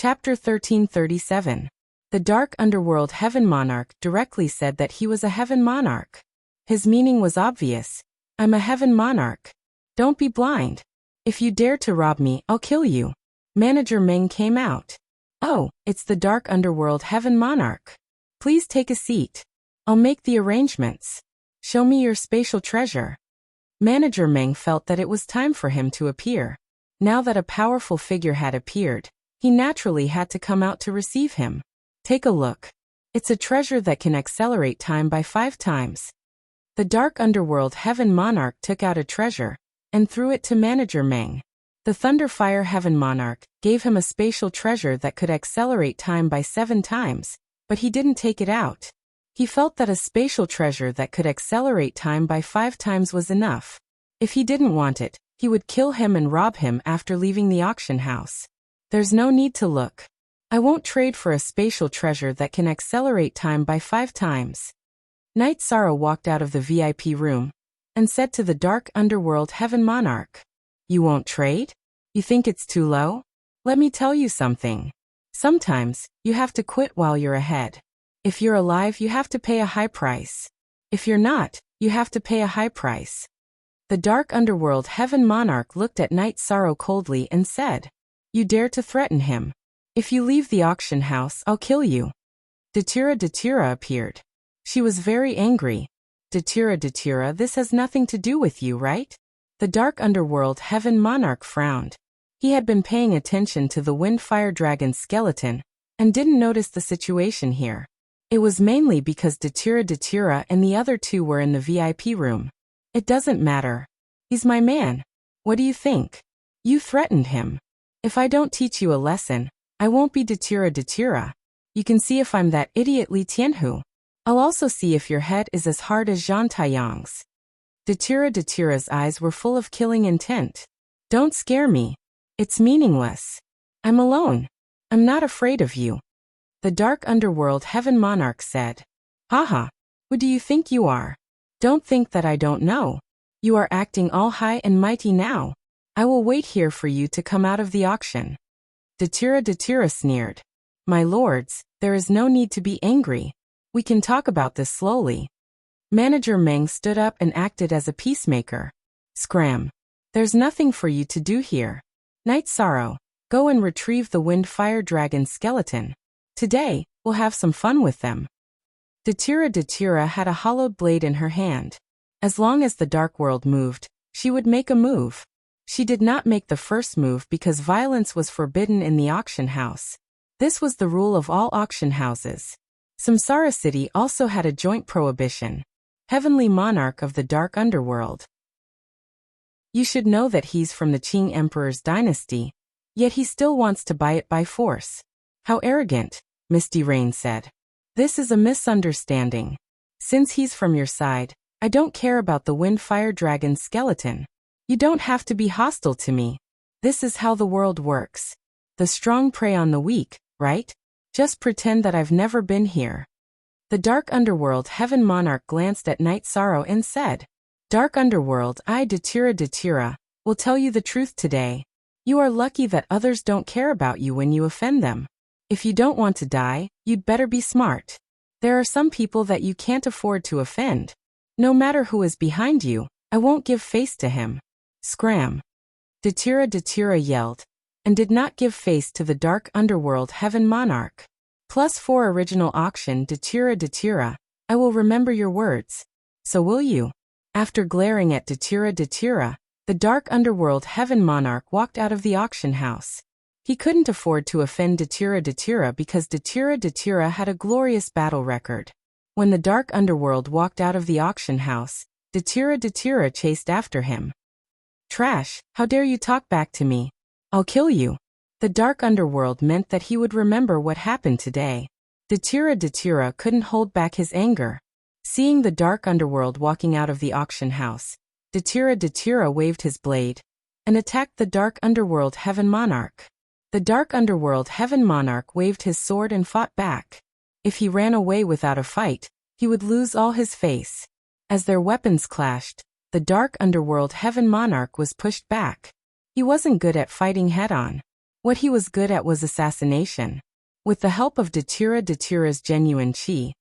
Chapter 1337. The Dark Underworld Heaven Monarch directly said that he was a heaven monarch. His meaning was obvious. I'm a heaven monarch. Don't be blind. If you dare to rob me, I'll kill you. Manager Meng came out. Oh, it's the Dark Underworld Heaven Monarch. Please take a seat. I'll make the arrangements. Show me your spatial treasure. Manager Meng felt that it was time for him to appear. Now that a powerful figure had appeared, he naturally had to come out to receive him. Take a look. It's a treasure that can accelerate time by 5 times. The Dark Underworld Heaven Monarch took out a treasure and threw it to Manager Meng. The Thunderfire Heaven Monarch gave him a spatial treasure that could accelerate time by 7 times, but he didn't take it out. He felt that a spatial treasure that could accelerate time by 5 times was enough. If he didn't want it, he would kill him and rob him after leaving the auction house. There's no need to look. I won't trade for a spatial treasure that can accelerate time by 5 times. Knight Sorrow walked out of the VIP room and said to the Dark Underworld Heaven Monarch, "You won't trade? You think it's too low? Let me tell you something. Sometimes, you have to quit while you're ahead. If you're alive, you have to pay a high price. If you're not, you have to pay a high price." The Dark Underworld Heaven Monarch looked at Knight Sorrow coldly and said, "You dare to threaten him? If you leave the auction house, I'll kill you." Datira appeared. She was very angry. Datira, this has nothing to do with you, right? The Dark Underworld Heaven Monarch frowned. He had been paying attention to the Windfire Dragon skeleton and didn't notice the situation here. It was mainly because Datira and the other 2 were in the VIP room. It doesn't matter. He's my man. What do you think? You threatened him. If I don't teach you a lesson, I won't be Datira. You can see if I'm that idiot Li Tianhu. I'll also see if your head is as hard as Zhang Taiyang's. Datira's eyes were full of killing intent. Don't scare me. It's meaningless. I'm alone. I'm not afraid of you. The Dark Underworld Heaven Monarch said. Haha. Who do you think you are? Don't think that I don't know. You are acting all high and mighty now. I will wait here for you to come out of the auction. Datira sneered. My lords, there is no need to be angry. We can talk about this slowly. Manager Meng stood up and acted as a peacemaker. Scram. There's nothing for you to do here. Knight Sorrow, go and retrieve the Windfire Dragon skeleton. Today, we'll have some fun with them. Datira had a hollowed blade in her hand. As long as the Dark World moved, she would make a move. She did not make the first move because violence was forbidden in the auction house. This was the rule of all auction houses. Samsara City also had a joint prohibition. Heavenly Monarch of the Dark Underworld. You should know that he's from the Qing Emperor's dynasty, yet he still wants to buy it by force. How arrogant, Misty Rain said. This is a misunderstanding. Since he's from your side, I don't care about the Windfire Dragon skeleton. You don't have to be hostile to me. This is how the world works. The strong prey on the weak, right? Just pretend that I've never been here. The Dark Underworld Heaven Monarch glanced at Knight Sorrow and said, Dark Underworld, I Datira, will tell you the truth today. You are lucky that others don't care about you when you offend them. If you don't want to die, you'd better be smart. There are some people that you can't afford to offend. No matter who is behind you, I won't give face to him. Scram. Datira yelled, and did not give face to the Dark Underworld Heaven Monarch. +4 original auction Datira, I will remember your words. So will you? After glaring at Datira, the Dark Underworld Heaven Monarch walked out of the auction house. He couldn't afford to offend Datira because Datira had a glorious battle record. When the Dark Underworld walked out of the auction house, Datira chased after him. Trash, how dare you talk back to me? I'll kill you. The Dark Underworld meant that he would remember what happened today. Datira couldn't hold back his anger. Seeing the Dark Underworld walking out of the auction house, Datira waved his blade and attacked the Dark Underworld Heaven Monarch. The Dark Underworld Heaven Monarch waved his sword and fought back. If he ran away without a fight, he would lose all his face. As their weapons clashed, the Dark Underworld Heaven Monarch was pushed back. He wasn't good at fighting head-on. What he was good at was assassination. With the help of Datira's genuine chi,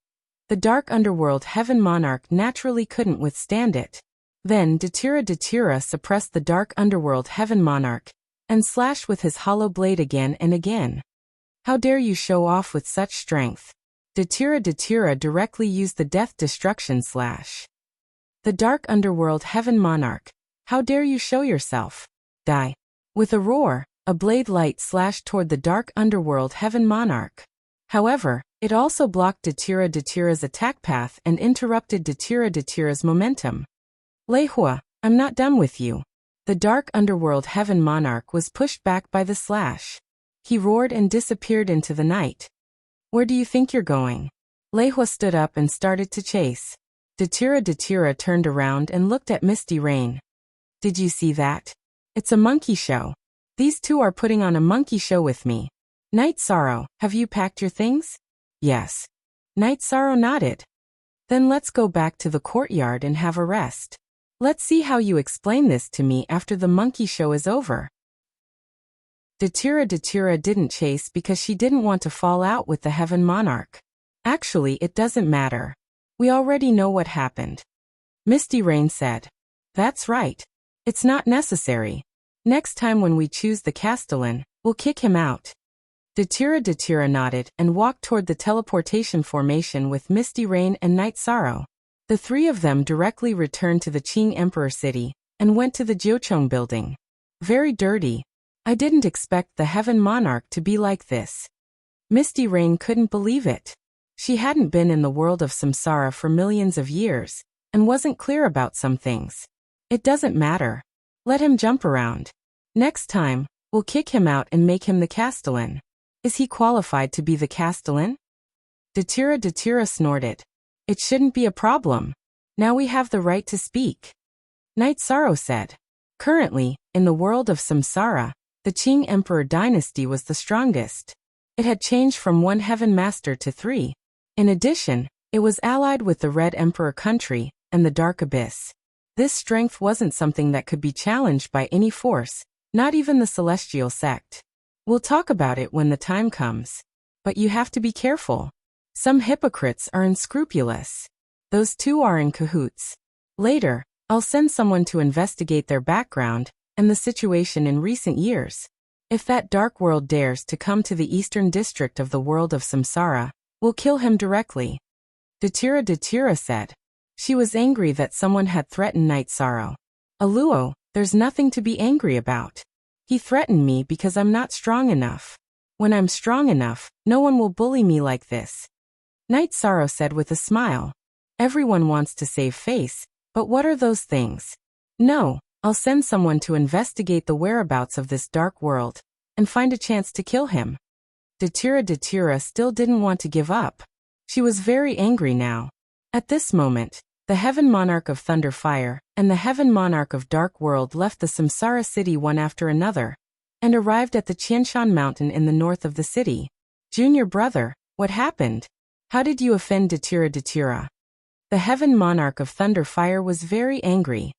the dark underworld heaven monarch naturally couldn't withstand it. Then Datira suppressed the dark underworld heaven monarch and slashed with his hollow blade again and again. How dare you show off with such strength? Datira directly used the death destruction slash. The dark underworld heaven monarch, how dare you show yourself? Die. With a roar, a blade light slashed toward the dark underworld heaven monarch. However, it also blocked Datira's attack path and interrupted Datira's momentum. Lei Hua, I'm not done with you. The dark underworld heaven monarch was pushed back by the slash. He roared and disappeared into the night. Where do you think you're going? Lei Hua stood up and started to chase. Datira turned around and looked at Misty Rain. Did you see that? It's a monkey show. These two are putting on a monkey show with me. Night Sorrow, have you packed your things? Yes. Night Sorrow nodded. Then let's go back to the courtyard and have a rest. Let's see how you explain this to me after the monkey show is over. Datira didn't chase because she didn't want to fall out with the heaven monarch. Actually, it doesn't matter. We already know what happened. Misty Rain said. That's right. It's not necessary. Next time when we choose the Castellan, we'll kick him out. Datira nodded and walked toward the teleportation formation with Misty Rain and Night Sorrow. The three of them directly returned to the Qing Emperor City and went to the Jiucheng building. Very dirty. I didn't expect the heaven monarch to be like this. Misty Rain couldn't believe it. She hadn't been in the world of samsara for millions of years and wasn't clear about some things. It doesn't matter. Let him jump around. Next time, we'll kick him out and make him the Castellan. Is he qualified to be the Castellan? Datira snorted. It shouldn't be a problem. Now we have the right to speak. Night Sorrow said. Currently, in the world of samsara, the Qing Emperor dynasty was the strongest. It had changed from one heaven master to 3. In addition, it was allied with the Red Emperor country and the Dark Abyss. This strength wasn't something that could be challenged by any force, not even the Celestial Sect. We'll talk about it when the time comes. But you have to be careful. Some hypocrites are unscrupulous. Those two are in cahoots. Later, I'll send someone to investigate their background and the situation in recent years. If that dark world dares to come to the eastern district of the world of samsara, we'll kill him directly. Datira said. She was angry that someone had threatened Night Sorrow. Aluo, there's nothing to be angry about. He threatened me because I'm not strong enough. When I'm strong enough, no one will bully me like this. Night Sorrow said with a smile. Everyone wants to save face, but what are those things? No, I'll send someone to investigate the whereabouts of this dark world and find a chance to kill him. Datira still didn't want to give up. She was very angry now. At this moment, the Heaven Monarch of Thunder Fire and the Heaven Monarch of Dark World left the Samsara city one after another and arrived at the Qianshan mountain in the north of the city. Junior brother, what happened? How did you offend Datira? The Heaven Monarch of Thunder Fire was very angry.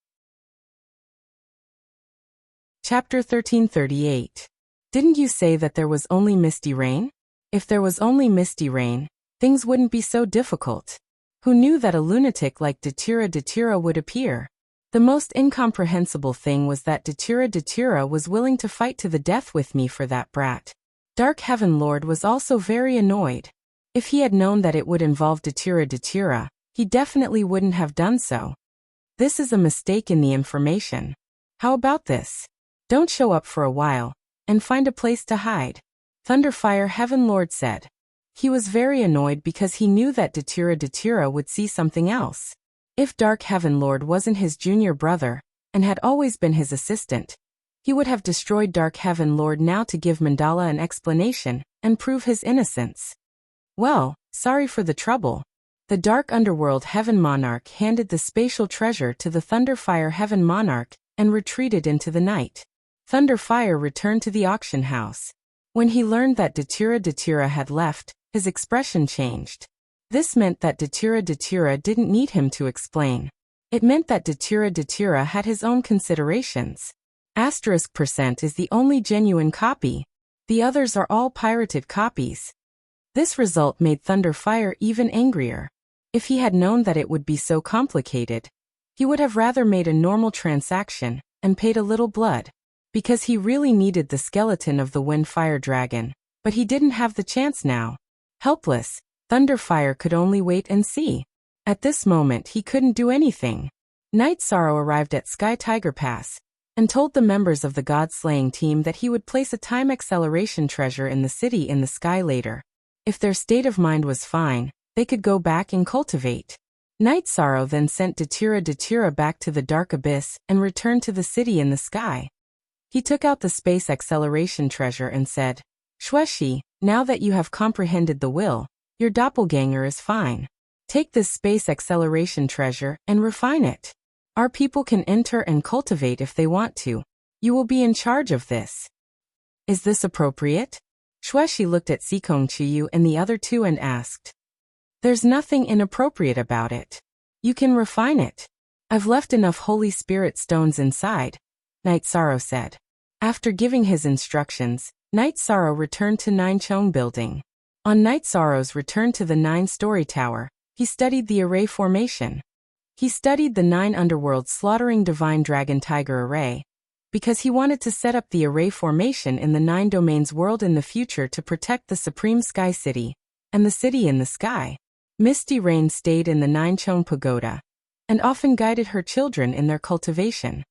Chapter 1338. Didn't you say that there was only Misty Rain? If there was only Misty Rain, things wouldn't be so difficult. Who knew that a lunatic like Datira would appear? The most incomprehensible thing was that Datira was willing to fight to the death with me for that brat. Dark Heaven Lord was also very annoyed. If he had known that it would involve Datira, he definitely wouldn't have done so. This is a mistake in the information. How about this? Don't show up for a while, and find a place to hide. Thunderfire Heaven Lord said. He was very annoyed because he knew that Datira would see something else. If Dark Heaven Lord wasn't his junior brother, and had always been his assistant, he would have destroyed Dark Heaven Lord now to give Mandala an explanation and prove his innocence. Well, sorry for the trouble. The Dark Underworld Heaven Monarch handed the spatial treasure to the Thunderfire Heaven Monarch and retreated into the night. Thunderfire returned to the auction house. When he learned that Datira had left, his expression changed. This meant that Datira didn't need him to explain. It meant that Datira had his own considerations. *% is the only genuine copy. The others are all pirated copies. This result made Thunderfire even angrier. If he had known that it would be so complicated, he would have rather made a normal transaction and paid a little blood, because he really needed the skeleton of the Wind Fire Dragon, but he didn't have the chance now. Helpless, Thunderfire could only wait and see. At this moment he couldn't do anything. Night Sorrow arrived at Sky Tiger Pass and told the members of the God-slaying team that he would place a time acceleration treasure in the city in the sky later. If their state of mind was fine, they could go back and cultivate. Night Sorrow then sent Datura back to the dark abyss and returned to the city in the sky. He took out the space acceleration treasure and said, "Shueshi, now that you have comprehended the will, your doppelganger is fine. Take this space acceleration treasure and refine it. Our people can enter and cultivate if they want to. You will be in charge of this. Is this appropriate?" Shueshi looked at Sikong Chiyu and the other two and asked. "There's nothing inappropriate about it. You can refine it. I've left enough Holy Spirit stones inside," Night Sorrow said. After giving his instructions, Night Sorrow returned to Nine Chong Building. On Night Sorrow's return to the 9-story tower, he studied the array formation. He studied the 9 underworld slaughtering divine dragon tiger array, because he wanted to set up the array formation in the 9 domains world in the future to protect the Supreme Sky City and the city in the sky. Misty Rain stayed in the 9 Chong Pagoda and often guided her children in their cultivation.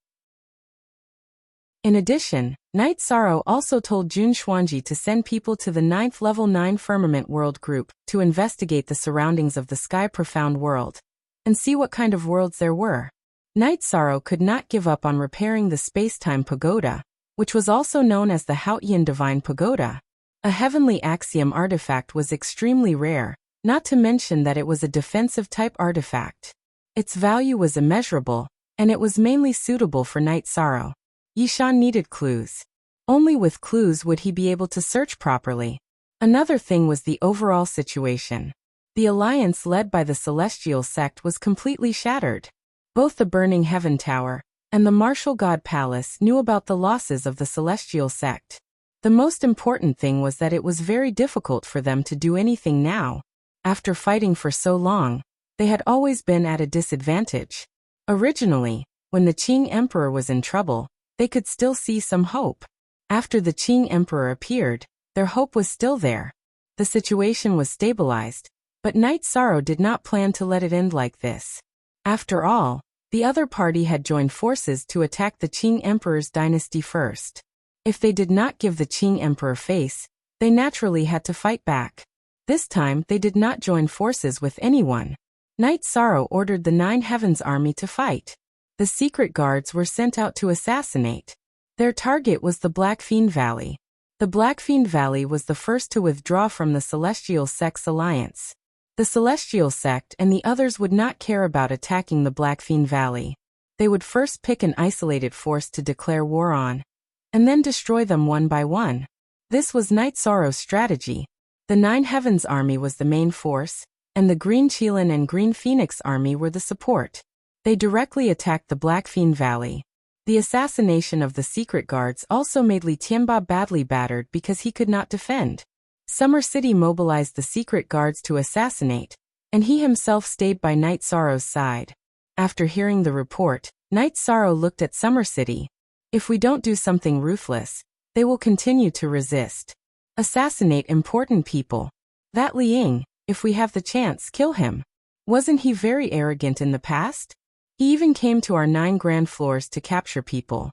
In addition, Night Sorrow also told Jun Xuanji to send people to the 9th level 9 Firmament World Group to investigate the surroundings of the Sky Profound World and see what kind of worlds there were. Night Sorrow could not give up on repairing the Space-Time Pagoda, which was also known as the Haotian Divine Pagoda. A heavenly axiom artifact was extremely rare, not to mention that it was a defensive type artifact. Its value was immeasurable, and it was mainly suitable for Night Sorrow. Yishan needed clues. Only with clues would he be able to search properly. Another thing was the overall situation. The alliance led by the Celestial Sect was completely shattered. Both the Burning Heaven Tower and the Martial God Palace knew about the losses of the Celestial Sect. The most important thing was that it was very difficult for them to do anything now. After fighting for so long, they had always been at a disadvantage. Originally, when the Qing Emperor was in trouble, they could still see some hope. After the Qing Emperor appeared, their hope was still there. The situation was stabilized, but Night Sorrow did not plan to let it end like this. After all, the other party had joined forces to attack the Qing Emperor's dynasty first. If they did not give the Qing Emperor face, they naturally had to fight back. This time they did not join forces with anyone. Night Sorrow ordered the 9 Heavens Army to fight. The secret guards were sent out to assassinate. Their target was the Blackfiend Valley. The Blackfiend Valley was the first to withdraw from the Celestial Sect's alliance. The Celestial Sect and the others would not care about attacking the Blackfiend Valley. They would first pick an isolated force to declare war on, and then destroy them one by one. This was Night Sorrow's strategy. The 9 Heavens Army was the main force, and the Green Qilin and Green Phoenix Army were the support. They directly attacked the Blackfiend Valley. The assassination of the secret guards also made Li Tianba badly battered because he could not defend. Summer City mobilized the secret guards to assassinate, and he himself stayed by Night Sorrow's side. After hearing the report, Night Sorrow looked at Summer City. If we don't do something ruthless, they will continue to resist. Assassinate important people. That Li Ying, if we have the chance, kill him. Wasn't he very arrogant in the past? He even came to our 9 grand floors to capture people.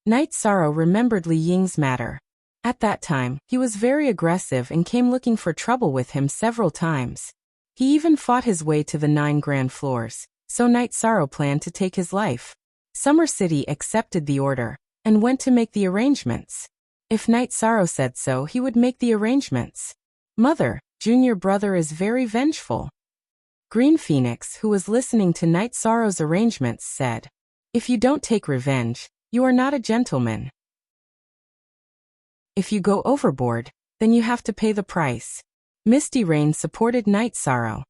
Night Sorrow remembered Li Ying's matter. At that time, he was very aggressive and came looking for trouble with him several times. He even fought his way to the 9 grand floors, so Night Sorrow planned to take his life. Summer City accepted the order and went to make the arrangements. If Night Sorrow said so, he would make the arrangements. Mother, Junior brother is very vengeful. Green Phoenix, who was listening to Night Sorrow's arrangements, said, "If you don't take revenge, you are not a gentleman. If you go overboard, then you have to pay the price." Misty Rain supported Night Sorrow.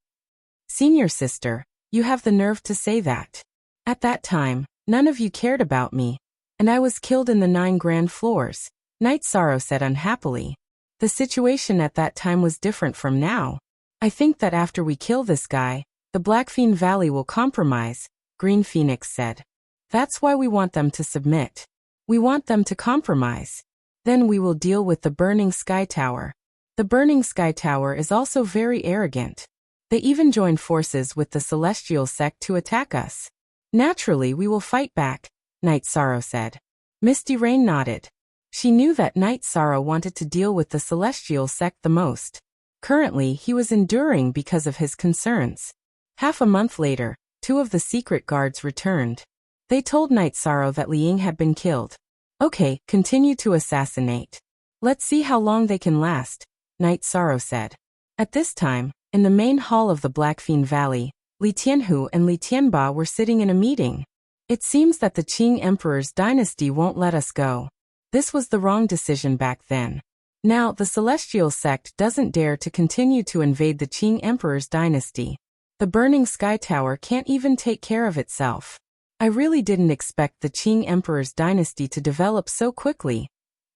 "Senior sister, you have the nerve to say that. At that time, none of you cared about me, and I was killed in the 9 grand floors. Night Sorrow said unhappily. The situation at that time was different from now. I think that after we kill this guy, the Blackfiend Valley will compromise, Green Phoenix said. That's why we want them to submit. We want them to compromise. Then we will deal with the Burning Sky Tower. The Burning Sky Tower is also very arrogant. They even joined forces with the Celestial Sect to attack us. Naturally we will fight back, Night Sorrow said. Misty Rain nodded. She knew that Night Sorrow wanted to deal with the Celestial Sect the most. Currently he was enduring because of his concerns. Half a month later, 2 of the secret guards returned. They told Night Sorrow that Liang had been killed. Okay, continue to assassinate. Let's see how long they can last, Night Sorrow said. At this time, in the main hall of the Blackfiend Valley, Li Tianhu and Li Tianba were sitting in a meeting. It seems that the Qing Emperor's dynasty won't let us go. This was the wrong decision back then. Now the Celestial Sect doesn't dare to continue to invade the Qing Emperor's dynasty. The Burning Sky Tower can't even take care of itself. I really didn't expect the Qing Emperor's dynasty to develop so quickly,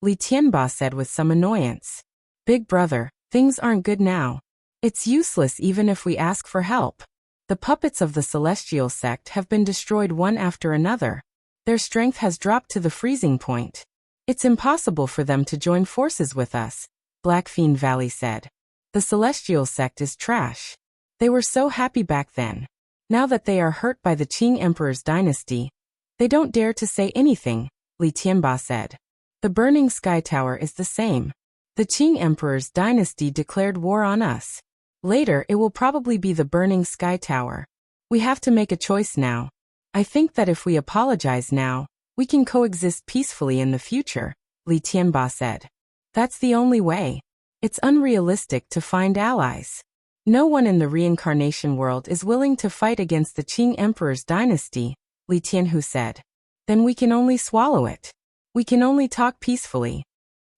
Li Tianba said with some annoyance. Big brother, things aren't good now. It's useless even if we ask for help. The puppets of the Celestial Sect have been destroyed one after another. Their strength has dropped to the freezing point. It's impossible for them to join forces with us, Blackfiend Valley said. The Celestial Sect is trash. They were so happy back then. Now that they are hurt by the Qing Emperor's dynasty, they don't dare to say anything, Li Tianba said. The Burning Sky Tower is the same. The Qing Emperor's dynasty declared war on us. Later it will probably be the Burning Sky Tower. We have to make a choice now. I think that if we apologize now, we can coexist peacefully in the future, Li Tianba said. That's the only way. It's unrealistic to find allies. No one in the reincarnation world is willing to fight against the Qing Emperor's dynasty, Li Tianhu said. Then we can only swallow it. We can only talk peacefully.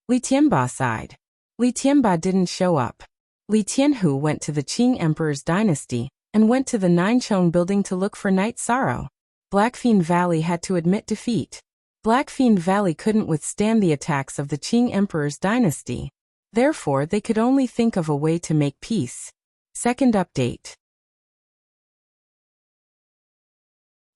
Li Tianba sighed. Li Tianba didn't show up. Li Tianhu went to the Qing Emperor's dynasty and went to the Ninchong building to look for Night Sorrow. Blackfiend Valley had to admit defeat. Blackfiend Valley couldn't withstand the attacks of the Qing Emperor's dynasty. Therefore they could only think of a way to make peace. Second update.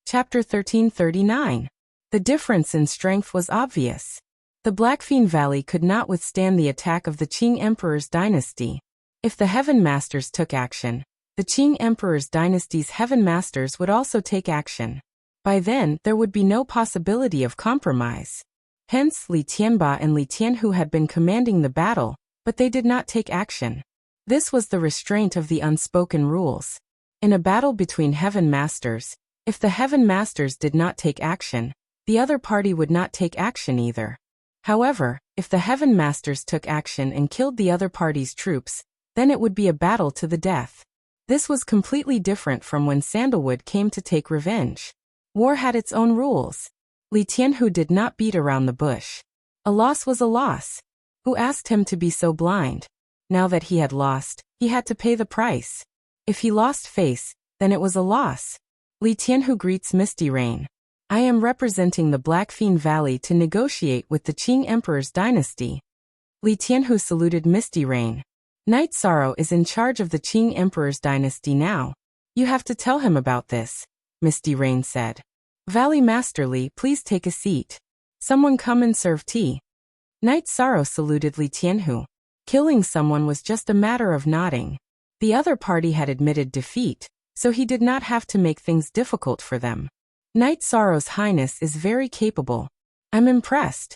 Chapter 1339. The difference in strength was obvious. The Blackfiend Valley could not withstand the attack of the Qing Emperor's dynasty. If the Heaven Masters took action, the Qing Emperor's dynasty's Heaven Masters would also take action. By then, there would be no possibility of compromise. Hence, Li Tianba and Li Tianhu had been commanding the battle, but they did not take action. This was the restraint of the unspoken rules. In a battle between Heaven Masters, if the Heaven Masters did not take action, the other party would not take action either. However, if the Heaven Masters took action and killed the other party's troops, then it would be a battle to the death. This was completely different from when Sandalwood came to take revenge. War had its own rules. Li Tianhu did not beat around the bush. A loss was a loss. Who asked him to be so blind? Now that he had lost, he had to pay the price. If he lost face, then it was a loss. Li Tianhu greets Misty Rain. I am representing the Blackfiend Valley to negotiate with the Qing Emperor's dynasty. Li Tianhu saluted Misty Rain. Night Sorrow is in charge of the Qing Emperor's dynasty now. You have to tell him about this, Misty Rain said. Valley Master Li, please take a seat. Someone come and serve tea. Night Sorrow saluted Li Tianhu. Killing someone was just a matter of nodding. The other party had admitted defeat, so he did not have to make things difficult for them. Night Sorrow's Highness is very capable. I'm impressed.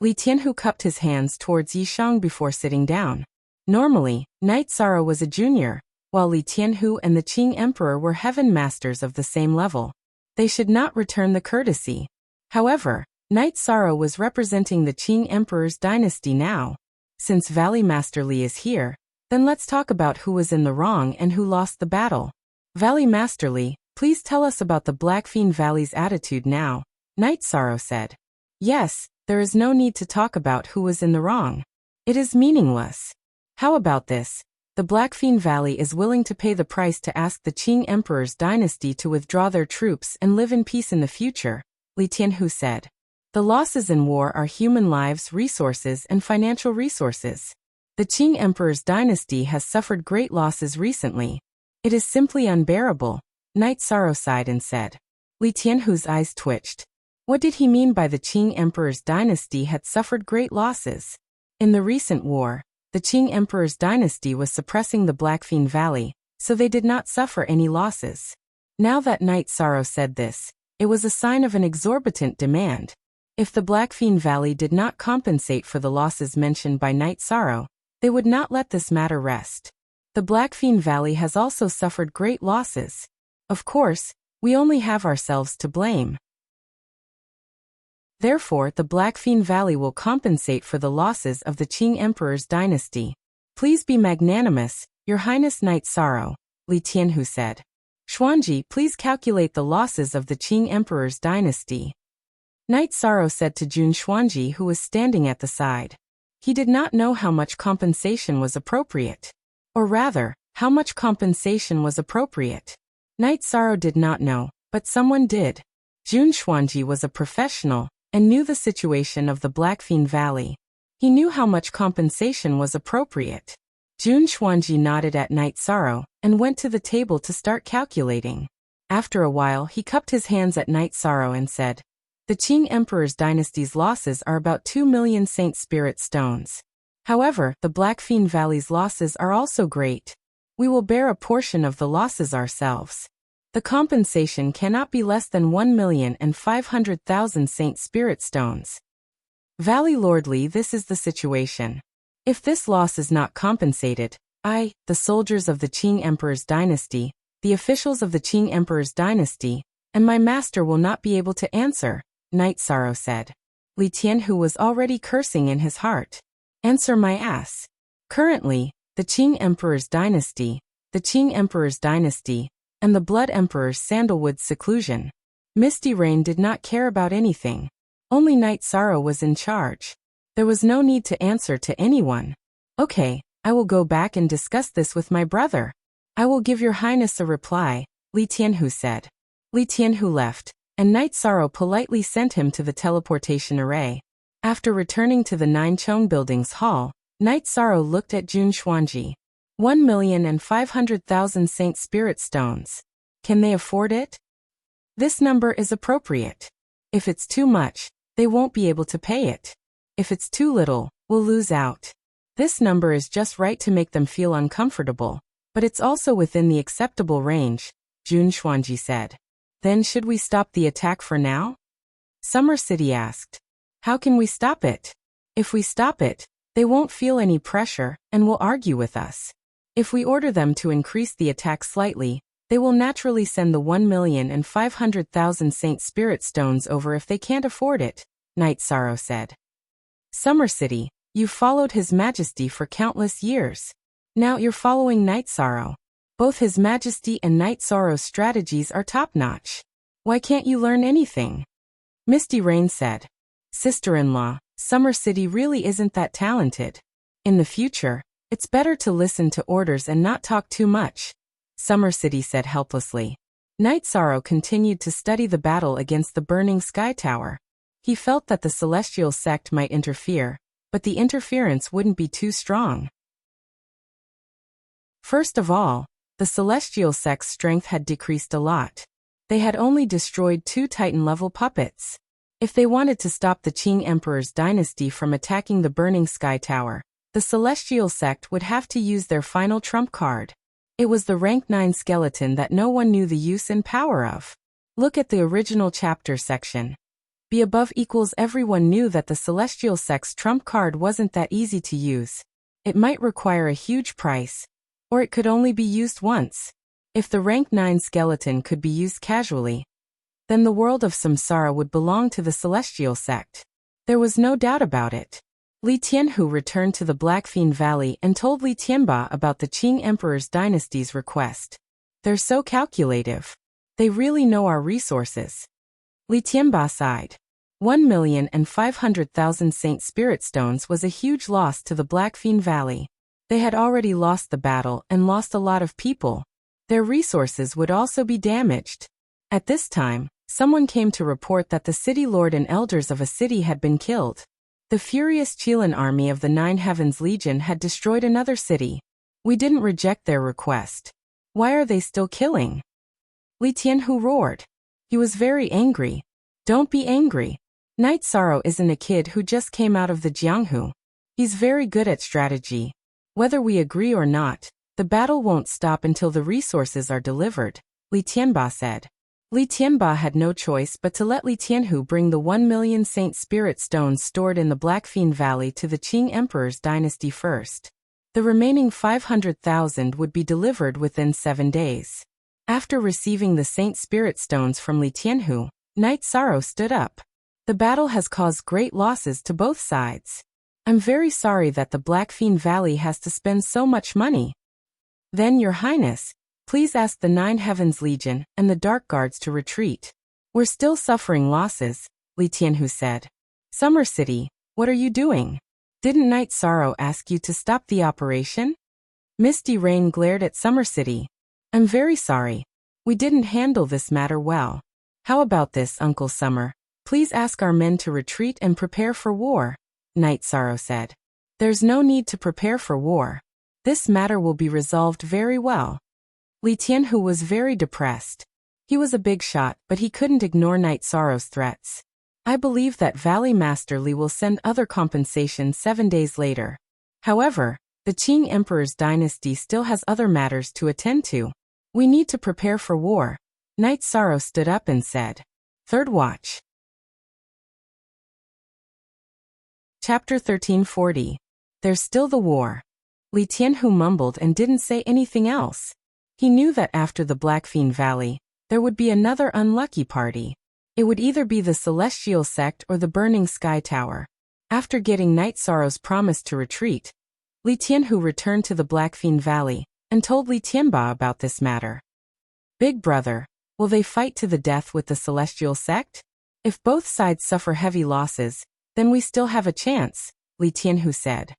Li Tianhu cupped his hands towards Yishang before sitting down. Normally, Night Sorrow was a junior, while Li Tianhu and the Qing Emperor were Heaven Masters of the same level. They should not return the courtesy. However, Night Sorrow was representing the Qing Emperor's dynasty now. Since Valley Master Li is here, then let's talk about who was in the wrong and who lost the battle. Valley Master Li, please tell us about the Blackfiend Valley's attitude now, Night Sorrow said. Yes, there is no need to talk about who was in the wrong. It is meaningless. How about this? The Blackfiend Valley is willing to pay the price to ask the Qing Emperor's dynasty to withdraw their troops and live in peace in the future, Li Tianhu said. The losses in war are human lives, resources, and financial resources. The Qing Emperor's dynasty has suffered great losses recently. It is simply unbearable. Knight Sorrow sighed and said. Li Tianhu's eyes twitched. What did he mean by the Qing Emperor's dynasty had suffered great losses? In the recent war, the Qing Emperor's dynasty was suppressing the Blackfean Valley, so they did not suffer any losses. Now that Knight Sorrow said this, it was a sign of an exorbitant demand. If the Blackfean Valley did not compensate for the losses mentioned by Knight Sorrow, they would not let this matter rest. The Blackfean Valley has also suffered great losses. Of course, we only have ourselves to blame. Therefore, the Blackfean Valley will compensate for the losses of the Qing Emperor's dynasty. Please be magnanimous, Your Highness Knight Sorrow, Li Tianhu said. Xuanji, please calculate the losses of the Qing Emperor's dynasty. Knight Sorrow said to Jun Xuanji, who was standing at the side. He did not know how much compensation was appropriate. Or rather, how much compensation was appropriate. Knight Sorrow did not know, but someone did. Jun Xuanji was a professional, and knew the situation of the Blackfean Valley. He knew how much compensation was appropriate. Jun Xuanji nodded at Knight Sorrow, and went to the table to start calculating. After a while he cupped his hands at Knight Sorrow and said, the Qing Emperor's dynasty's losses are about 2 million Saint Spirit stones. However, the Blackfean Valley's losses are also great. We will bear a portion of the losses ourselves. The compensation cannot be less than 1,500,000 Saint Spirit stones. Valley Lordly, this is the situation. If this loss is not compensated, I, the soldiers of the Qing Emperor's dynasty, the officials of the Qing Emperor's dynasty, and my master will not be able to answer, Knight Sorrow said. Li Tianhu was already cursing in his heart. Answer my ass. Currently, the Qing Emperor's dynasty, and the Blood Emperor's sandalwood seclusion. Misty Rain did not care about anything. Only Knight Sorrow was in charge. There was no need to answer to anyone. Okay, I will go back and discuss this with my brother. I will give Your Highness a reply, Li Tianhu said. Li Tianhu left, and Knight Sorrow politely sent him to the teleportation array. After returning to the Ninechong Building's hall, Knight Sorrow looked at Jun Xuanji. 1,500,000 Saint Spirit stones. Can they afford it? This number is appropriate. If it's too much, they won't be able to pay it. If it's too little, we'll lose out. This number is just right to make them feel uncomfortable, but it's also within the acceptable range, Jun Xuanji said. Then should we stop the attack for now? Summer City asked. How can we stop it? If we stop it, they won't feel any pressure and will argue with us. If we order them to increase the attack slightly, they will naturally send the 1,500,000 Saint Spirit stones over if they can't afford it, Knight Sorrow said. Summer City, you've followed His Majesty for countless years. Now you're following Knight Sorrow. Both His Majesty and Knight Sorrow's strategies are top-notch. Why can't you learn anything? Misty Rain said. Sister-in-law, Summer City really isn't that talented. In the future, it's better to listen to orders and not talk too much, Summer City said helplessly. Knight Sorrow continued to study the battle against the burning sky tower. He felt that the celestial sect might interfere, but the interference wouldn't be too strong. First of all, the celestial sect's strength had decreased a lot. They had only destroyed 2 Titan-level puppets. If they wanted to stop the Qing Emperor's dynasty from attacking the burning sky tower, the celestial sect would have to use their final trump card. It was the rank 9 skeleton that no one knew the use and power of. Look at the original chapter section. Be above equals everyone knew that the celestial sect's trump card wasn't that easy to use. It might require a huge price, or it could only be used once. If the rank 9 skeleton could be used casually, then the world of Samsara would belong to the celestial sect. There was no doubt about it. Li Tianhu returned to the Blackfean Valley and told Li Tianba about the Qing Emperor's dynasty's request. They're so calculative. They really know our resources. Li Tianba sighed. 1,500,000 Saint Spirit stones was a huge loss to the Blackfean Valley. They had already lost the battle and lost a lot of people. Their resources would also be damaged. At this time, Someone came to report that the city lord and elders of a city had been killed. The furious Qilin army of the Nine Heavens Legion had destroyed another city. We didn't reject their request. Why are they still killing? Li Tianhu roared. He was very angry. Don't be angry. Knight Sorrow isn't a kid who just came out of the Jianghu. He's very good at strategy. Whether we agree or not, the battle won't stop until the resources are delivered, Li Tianba said. Li Tianba had no choice but to let Li Tianhu bring the 1 million Saint Spirit stones stored in the Blackfean Valley to the Qing Emperor's dynasty first. The remaining 500,000 would be delivered within 7 days. After receiving the Saint Spirit stones from Li Tianhu, Knight Sorrow stood up. The battle has caused great losses to both sides. I'm very sorry that the Blackfean Valley has to spend so much money. Then, Your Highness, please ask the Nine Heavens Legion and the Dark Guards to retreat. We're still suffering losses, Li Tianhu said. Summer City, what are you doing? Didn't Knight Sorrow ask you to stop the operation? Misty Rain glared at Summer City. I'm very sorry. We didn't handle this matter well. How about this, Uncle Summer? Please ask our men to retreat and prepare for war, Knight Sorrow said. There's no need to prepare for war. This matter will be resolved very well. Li Tianhu was very depressed. He was a big shot, but he couldn't ignore Knight Sorrow's threats. I believe that Valley Master Li will send other compensation 7 days later. However, the Qing Emperor's dynasty still has other matters to attend to. We need to prepare for war. Knight Sorrow stood up and said. Third Watch. Chapter 1340. There's still the war. Li Tianhu mumbled and didn't say anything else. He knew that after the Blackfean Valley, there would be another unlucky party. It would either be the Celestial Sect or the Burning Sky Tower. After getting Knight Sorrow's promise to retreat, Li Tianhu returned to the Blackfean Valley and told Li Tianba about this matter. Big brother, will they fight to the death with the Celestial Sect? If both sides suffer heavy losses, then we still have a chance, Li Tianhu said.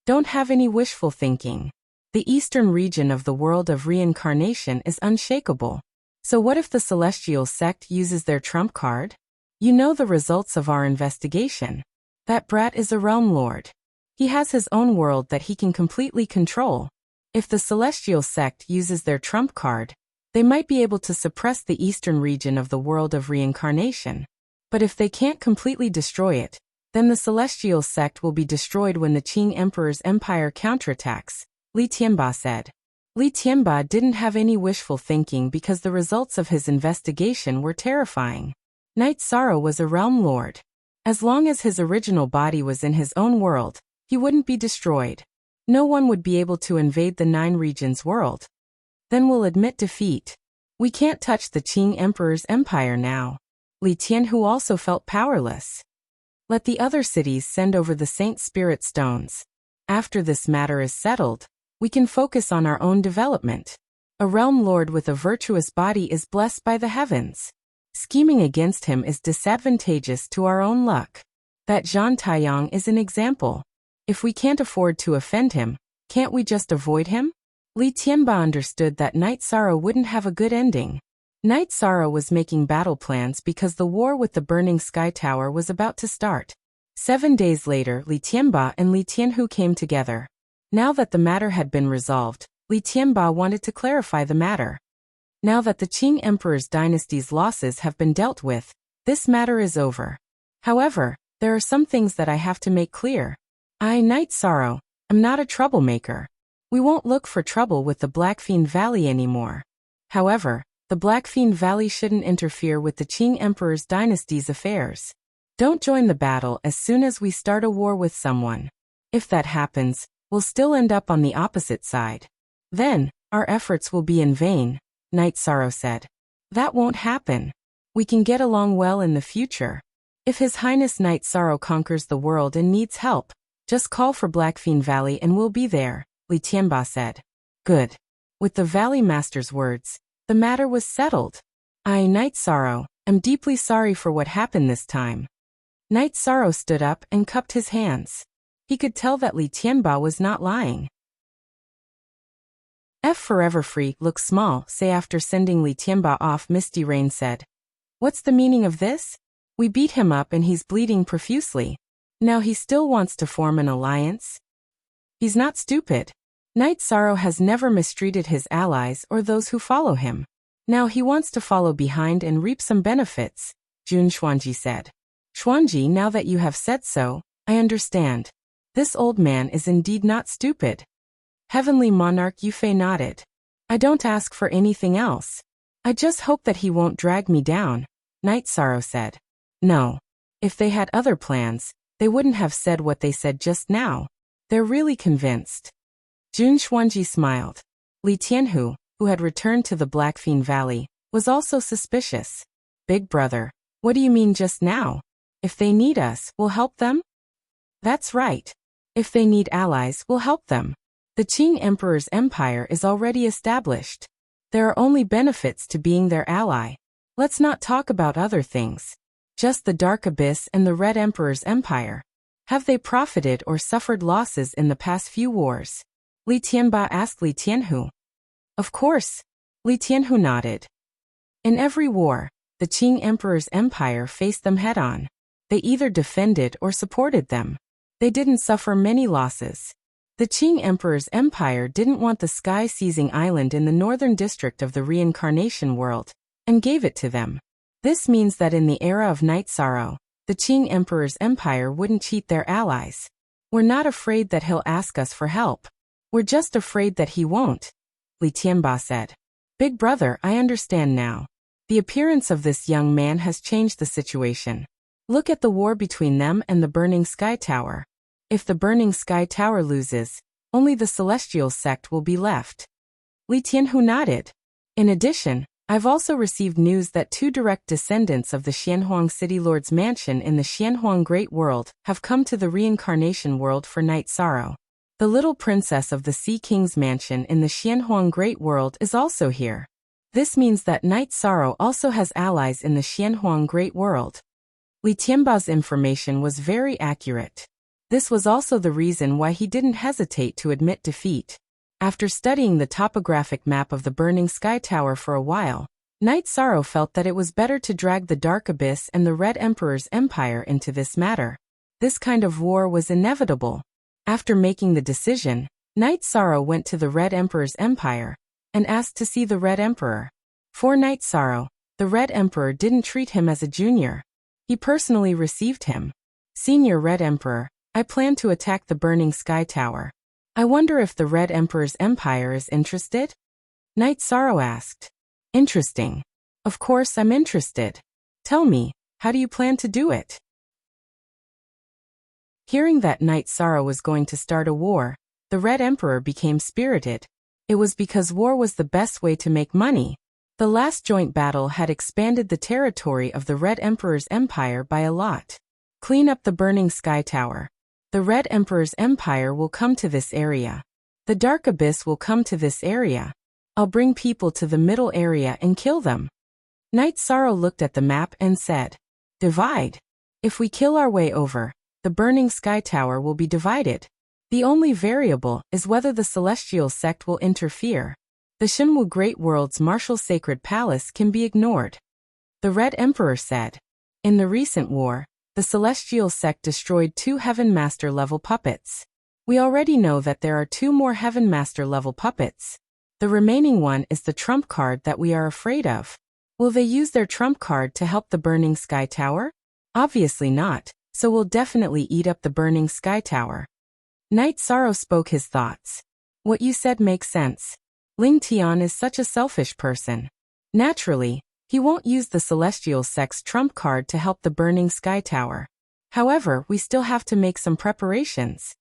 Don't have any wishful thinking. The eastern region of the world of reincarnation is unshakable. So what if the Celestial Sect uses their trump card? You know the results of our investigation. That brat is a realm lord. He has his own world that he can completely control. If the Celestial Sect uses their trump card, they might be able to suppress the eastern region of the world of reincarnation. But if they can't completely destroy it, then the Celestial Sect will be destroyed when the Qing Emperor's empire counterattacks, Li Tianba said. Li Tianba didn't have any wishful thinking because the results of his investigation were terrifying. Knight Sorrow was a realm lord. As long as his original body was in his own world, he wouldn't be destroyed. No one would be able to invade the Nine Regions world. Then we'll admit defeat. We can't touch the Qing Emperor's empire now. Li Tianhu also felt powerless. Let the other cities send over the Saint Spirit stones. After this matter is settled, we can focus on our own development. A realm lord with a virtuous body is blessed by the heavens. Scheming against him is disadvantageous to our own luck. That Zhan Taiyang is an example. If we can't afford to offend him, can't we just avoid him? Li Tianba understood that Knight Sorrow wouldn't have a good ending. Knight Sorrow was making battle plans because the war with the Burning Sky Tower was about to start. 7 days later, Li Tianba and Li Tianhu came together. Now that the matter had been resolved, Li Tianba wanted to clarify the matter. Now that the Qing Emperor's dynasty's losses have been dealt with, this matter is over. However, there are some things that I have to make clear. I, Knight Sorrow, am not a troublemaker. We won't look for trouble with the Blackfean Valley anymore. However, the Blackfean Valley shouldn't interfere with the Qing Emperor's dynasty's affairs. Don't join the battle as soon as we start a war with someone. If that happens, we'll still end up on the opposite side. Then, our efforts will be in vain, Knight Sorrow said. That won't happen. We can get along well in the future. If His Highness Knight Sorrow conquers the world and needs help, just call for Blackfean Valley and we'll be there, Li Tianba said. Good. With the Valley Master's words, the matter was settled. I, Knight Sorrow, am deeply sorry for what happened this time. Knight Sorrow stood up and cupped his hands. He could tell that Li Tianba was not lying. F Forever Free looks small, say after sending Li Tianba off Misty Rain said. What's the meaning of this? We beat him up and he's bleeding profusely. Now he still wants to form an alliance? He's not stupid. Knight Sorrow has never mistreated his allies or those who follow him. Now he wants to follow behind and reap some benefits, Jun Xuanji said. Xuanji, now that you have said so, I understand. This old man is indeed not stupid. Heavenly Monarch Yufei nodded. I don't ask for anything else. I just hope that he won't drag me down, Knight Sorrow said. No. If they had other plans, they wouldn't have said what they said just now. They're really convinced. Jun Xuanji smiled. Li Tianhu, who had returned to the Blackfin Valley, was also suspicious. Big brother, what do you mean just now? If they need us, we'll help them? That's right. If they need allies, we'll help them. The Qing Emperor's empire is already established. There are only benefits to being their ally. Let's not talk about other things. Just the Dark Abyss and the Red Emperor's empire. Have they profited or suffered losses in the past few wars? Li Tianba asked Li Tianhu. Of course. Li Tianhu nodded. In every war, the Qing Emperor's empire faced them head-on. They either defended or supported them. They didn't suffer many losses. The Qing Emperor's empire didn't want the sky-seizing island in the northern district of the reincarnation world, and gave it to them. This means that in the era of Knight Sorrow, the Qing Emperor's empire wouldn't cheat their allies. We're not afraid that he'll ask us for help. We're just afraid that he won't, Li Tianba said. Big brother, I understand now. The appearance of this young man has changed the situation. Look at the war between them and the Burning Sky Tower. If the Burning Sky Tower loses, only the Celestial sect will be left. Li Tianhu nodded. In addition, I've also received news that 2 direct descendants of the Xianhuang City Lord's mansion in the Xianhuang Great World have come to the reincarnation world for Knight Sorrow. The little princess of the Sea King's mansion in the Xianhuang Great World is also here. This means that Knight Sorrow also has allies in the Xianhuang Great World. Li Tianba's information was very accurate. This was also the reason why he didn't hesitate to admit defeat. After studying the topographic map of the Burning Sky Tower for a while, Knight Sorrow felt that it was better to drag the Dark Abyss and the Red Emperor's empire into this matter. This kind of war was inevitable. After making the decision, Knight Sorrow went to the Red Emperor's empire and asked to see the Red Emperor. For Knight Sorrow, the Red Emperor didn't treat him as a junior. He personally received him. Senior Red Emperor, I plan to attack the Burning Sky Tower. I wonder if the Red Emperor's empire is interested? Knight Sorrow asked. Interesting. Of course I'm interested. Tell me, how do you plan to do it? Hearing that Knight Sorrow was going to start a war, the Red Emperor became spirited. It was because war was the best way to make money. The last joint battle had expanded the territory of the Red Emperor's empire by a lot. Clean up the Burning Sky Tower. The Red Emperor's empire will come to this area. The Dark Abyss will come to this area. I'll bring people to the middle area and kill them. Knight Sorrow looked at the map and said, Divide. If we kill our way over, the Burning Sky Tower will be divided. The only variable is whether the Celestial sect will interfere. The Shenwu Great World's martial sacred palace can be ignored. The Red Emperor said. In the recent war, the Celestial sect destroyed 2 Heaven Master level puppets. We already know that there are 2 more Heaven Master level puppets. The remaining one is the trump card that we are afraid of. Will they use their trump card to help the Burning Sky Tower? Obviously not, so we'll definitely eat up the Burning Sky Tower. Knight Sorrow spoke his thoughts. What you said makes sense. Ling Tian is such a selfish person. Naturally, he won't use the Celestial sect's trump card to help the Burning Sky Tower. However, we still have to make some preparations.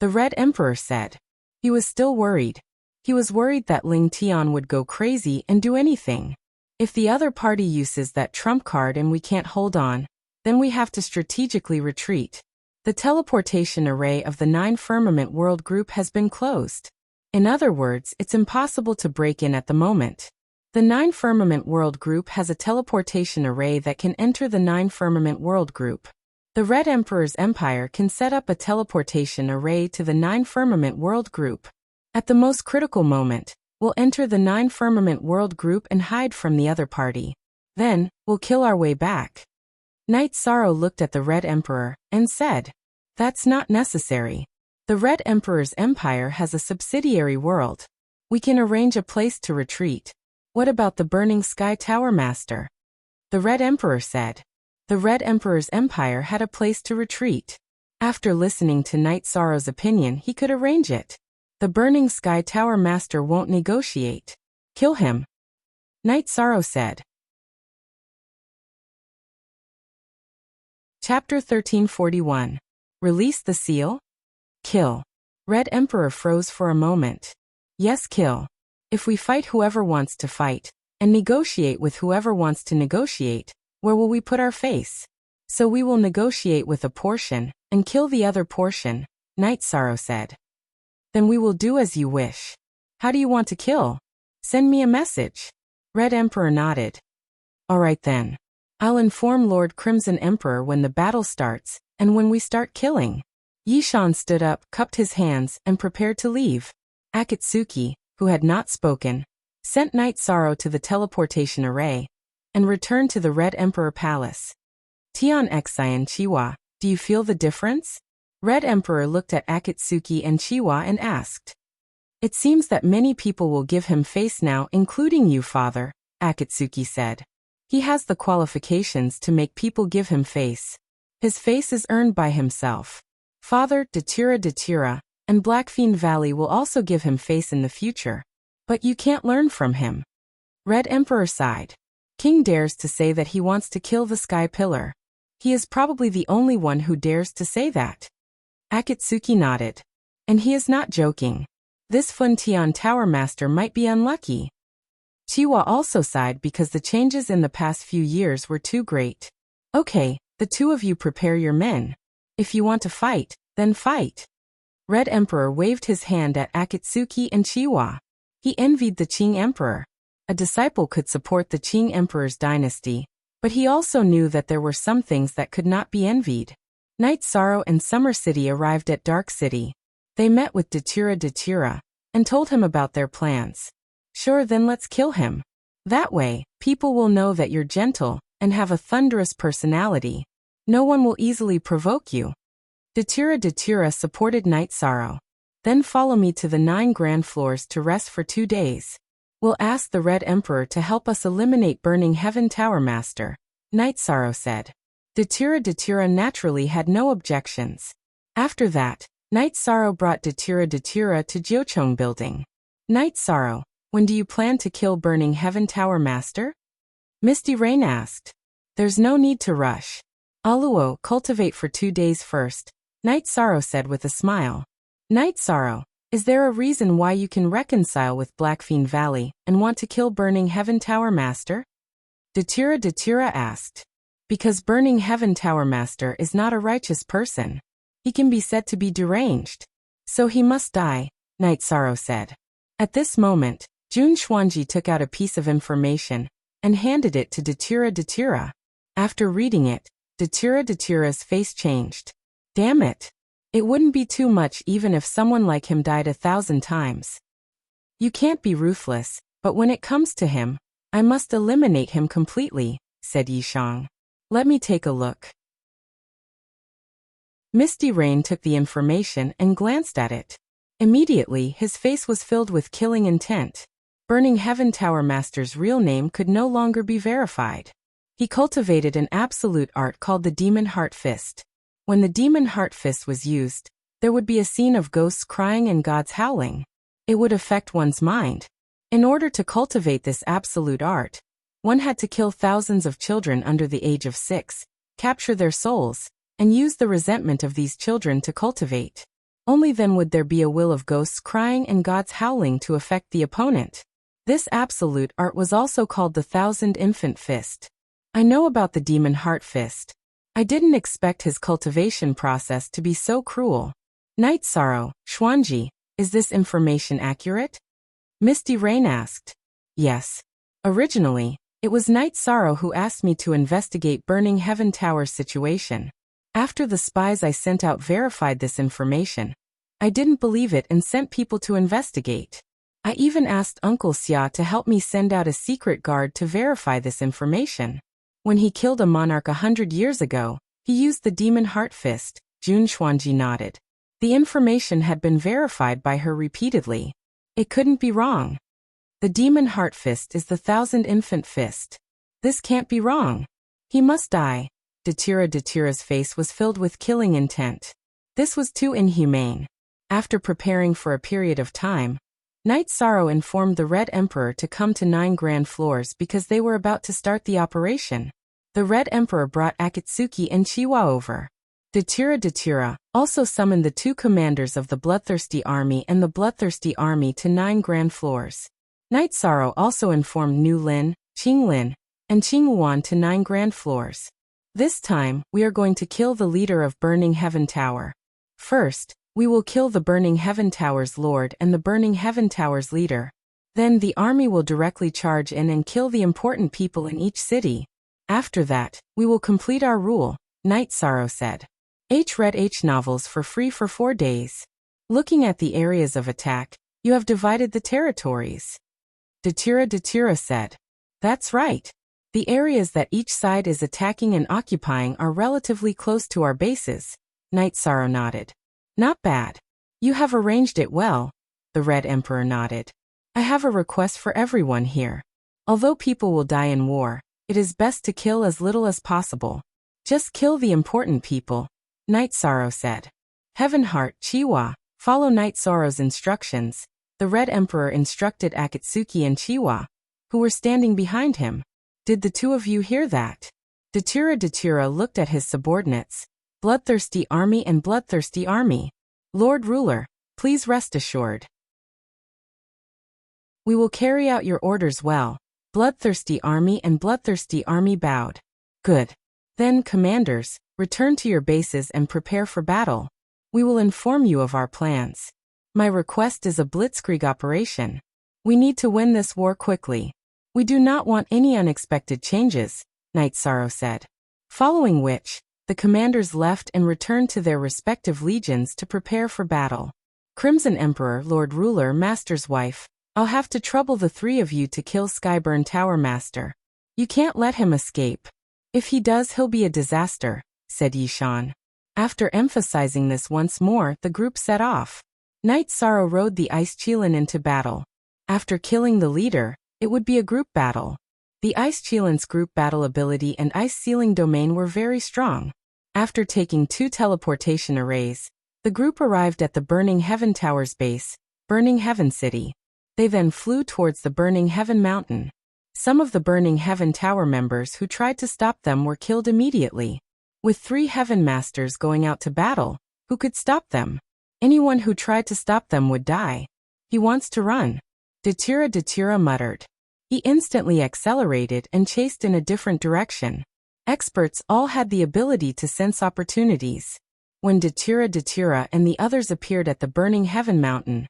The Red Emperor said. He was still worried. He was worried that Ling Tian would go crazy and do anything. If the other party uses that trump card and we can't hold on, then we have to strategically retreat. The teleportation array of the 9 Firmament World Group has been closed. In other words, it's impossible to break in at the moment. The 9 Firmament World Group has a teleportation array that can enter the 9 Firmament World Group. The Red Emperor's empire can set up a teleportation array to the 9 Firmament World Group. At the most critical moment, we'll enter the 9 Firmament World Group and hide from the other party. Then, we'll kill our way back. Night Sorrow looked at the Red Emperor and said, "That's not necessary. The Red Emperor's empire has a subsidiary world. We can arrange a place to retreat. What about the Burning Sky Tower Master?" The Red Emperor said. The Red Emperor's empire had a place to retreat. After listening to Night Sorrow's opinion, he could arrange it. The Burning Sky Tower Master won't negotiate. Kill him. Night Sorrow said. Chapter 1341. Release the seal? Kill. Red Emperor froze for a moment. Yes, kill. If we fight whoever wants to fight, and negotiate with whoever wants to negotiate, where will we put our face? So we will negotiate with a portion, and kill the other portion, Night Sorrow said. Then we will do as you wish. How do you want to kill? Send me a message. Red Emperor nodded. All right then. I'll inform Lord Crimson Emperor when the battle starts, and when we start killing. Yishan stood up, cupped his hands, and prepared to leave. Akatsuki, who had not spoken, sent Night Sorrow to the teleportation array, and returned to the Red Emperor Palace. Tian Xi and Chiwa, do you feel the difference? Red Emperor looked at Akatsuki and Chiwa and asked. It seems that many people will give him face now, including you, father, Akatsuki said. He has the qualifications to make people give him face. His face is earned by himself. Father, Datura, and Blackfiend Valley will also give him face in the future. But you can't learn from him. Red Emperor sighed. King dares to say that he wants to kill the Sky Pillar. He is probably the only one who dares to say that. Akatsuki nodded. And he is not joking. This Funtian Tower Master might be unlucky. Chiwa also sighed because the changes in the past few years were too great. Okay, the two of you prepare your men. If you want to fight, then fight. Red Emperor waved his hand at Akatsuki and Chiwa. He envied the Qing Emperor. A disciple could support the Qing Emperor's dynasty, but he also knew that there were some things that could not be envied. Night Sorrow and Summer City arrived at Dark City. They met with Datura, and told him about their plans. Sure, then let's kill him. That way, people will know that you're gentle, and have a thunderous personality. No one will easily provoke you. Datura supported Night Sorrow. Then follow me to the 9 grand floors to rest for 2 days. We'll ask the Red Emperor to help us eliminate Burning Heaven Tower Master, Night Sorrow said. Datura naturally had no objections. After that, Night Sorrow brought Datura to Jiucheng Building. Night Sorrow, when do you plan to kill Burning Heaven Tower Master? Misty Rain asked. There's no need to rush. Aluo, cultivate for 2 days first, Night Sorrow said with a smile. Night Sorrow, is there a reason why you can reconcile with Blackfiend Valley and want to kill Burning Heaven Tower Master? Datura asked. Because Burning Heaven Tower Master is not a righteous person. He can be said to be deranged. So he must die, Night Sorrow said. At this moment, Jun Xuanji took out a piece of information and handed it to Datura. After reading it, Datura's face changed. Damn it. It wouldn't be too much even if someone like him died 1,000 times. You can't be ruthless, but when it comes to him, I must eliminate him completely, said Yishang. Let me take a look. Misty Rain took the information and glanced at it. Immediately, his face was filled with killing intent. Burning Heaven Tower Master's real name could no longer be verified. He cultivated an absolute art called the Demon Heart Fist. When the Demon Heart Fist was used, there would be a scene of ghosts crying and gods howling. It would affect one's mind. In order to cultivate this absolute art, one had to kill thousands of children under the age of 6, capture their souls, and use the resentment of these children to cultivate. Only then would there be a will of ghosts crying and gods howling to affect the opponent. This absolute art was also called the Thousand Infant Fist. I know about the Demon Heart Fist. I didn't expect his cultivation process to be so cruel. Night Sorrow, Xuanji, is this information accurate? Misty Rain asked. Yes. Originally, it was Night Sorrow who asked me to investigate Burning Heaven Tower's situation. After the spies I sent out verified this information, I didn't believe it and sent people to investigate. I even asked Uncle Xia to help me send out a secret guard to verify this information. When he killed a monarch 100 years ago, he used the demon heart fist. Jun Xuanji nodded. The information had been verified by her repeatedly. It couldn't be wrong. The demon heart fist is the 1,000 infant fist. This can't be wrong. He must die. Datira's face was filled with killing intent. This was too inhumane. After preparing for a period of time, Night Sorrow informed the Red Emperor to come to 9 Grand Floors because they were about to start the operation. The Red Emperor brought Akatsuki and Chiwa over. Datira also summoned the 2 commanders of the Bloodthirsty Army and the Bloodthirsty Army to 9 Grand Floors. Night Sorrow also informed Nu Lin, Qing Lin, and Qing Wuan to 9 Grand Floors. This time, we are going to kill the leader of Burning Heaven Tower. First, we will kill the Burning Heaven Tower's lord and the Burning Heaven Tower's leader. Then the army will directly charge in and kill the important people in each city. After that, we will complete our rule, Night Sorrow said. Read novels for free for 4 days. Looking at the areas of attack, you have divided the territories. Datira said. That's right. The areas that each side is attacking and occupying are relatively close to our bases. Night Sorrow nodded. Not bad. You have arranged it well. The Red Emperor nodded. I have a request for everyone here. Although people will die in war, it is best to kill as little as possible. Just kill the important people, Night Sorrow said. Heavenheart Chiwa, follow Night Sorrow's instructions. The Red Emperor instructed Akatsuki and Chiwa, who were standing behind him. Did the 2 of you hear that? Datira looked at his subordinates. Bloodthirsty Army and Bloodthirsty Army. Lord Ruler, please rest assured. We will carry out your orders well. Bloodthirsty Army and Bloodthirsty Army bowed. Good. Then, commanders, return to your bases and prepare for battle. We will inform you of our plans. My request is a blitzkrieg operation. We need to win this war quickly. We do not want any unexpected changes, Night Sorrow said. Following which, the commanders left and returned to their respective legions to prepare for battle. Crimson Emperor, Lord Ruler, Master's wife, I'll have to trouble the 3 of you to kill Skyburn Tower Master. You can't let him escape. If he does, he'll be a disaster, said Yishan. After emphasizing this once more, the group set off. Night Sorrow rode the Ice Qilin into battle. After killing the leader, it would be a group battle. The Ice Qilin's group battle ability and Ice Sealing Domain were very strong. After taking 2 teleportation arrays, the group arrived at the Burning Heaven Tower's base, Burning Heaven City. They then flew towards the Burning Heaven Mountain. Some of the Burning Heaven Tower members who tried to stop them were killed immediately. With 3 Heaven Masters going out to battle, who could stop them? Anyone who tried to stop them would die. He wants to run. Datira muttered. He instantly accelerated and chased in a different direction. Experts all had the ability to sense opportunities. When Datira and the others appeared at the Burning Heaven Mountain,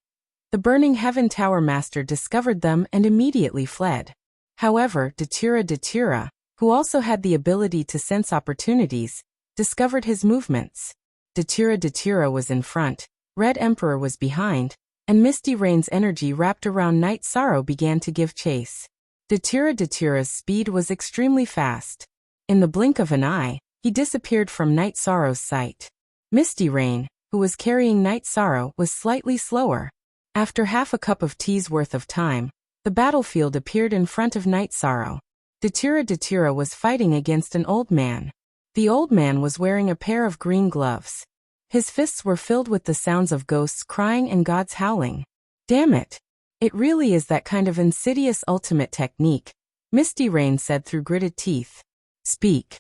the Burning Heaven Tower Master discovered them and immediately fled. However, Datira, who also had the ability to sense opportunities, discovered his movements. Datira was in front, Red Emperor was behind, and Misty Rain's energy wrapped around Night Sorrow began to give chase. Datira's speed was extremely fast. In the blink of an eye, he disappeared from Night Sorrow's sight. Misty Rain, who was carrying Night Sorrow, was slightly slower. After half a cup of tea's worth of time, the battlefield appeared in front of Night Sorrow. Datira was fighting against an old man. The old man was wearing a pair of green gloves. His fists were filled with the sounds of ghosts crying and gods howling. Damn it! It really is that kind of insidious ultimate technique, Misty Rain said through gritted teeth. Speak.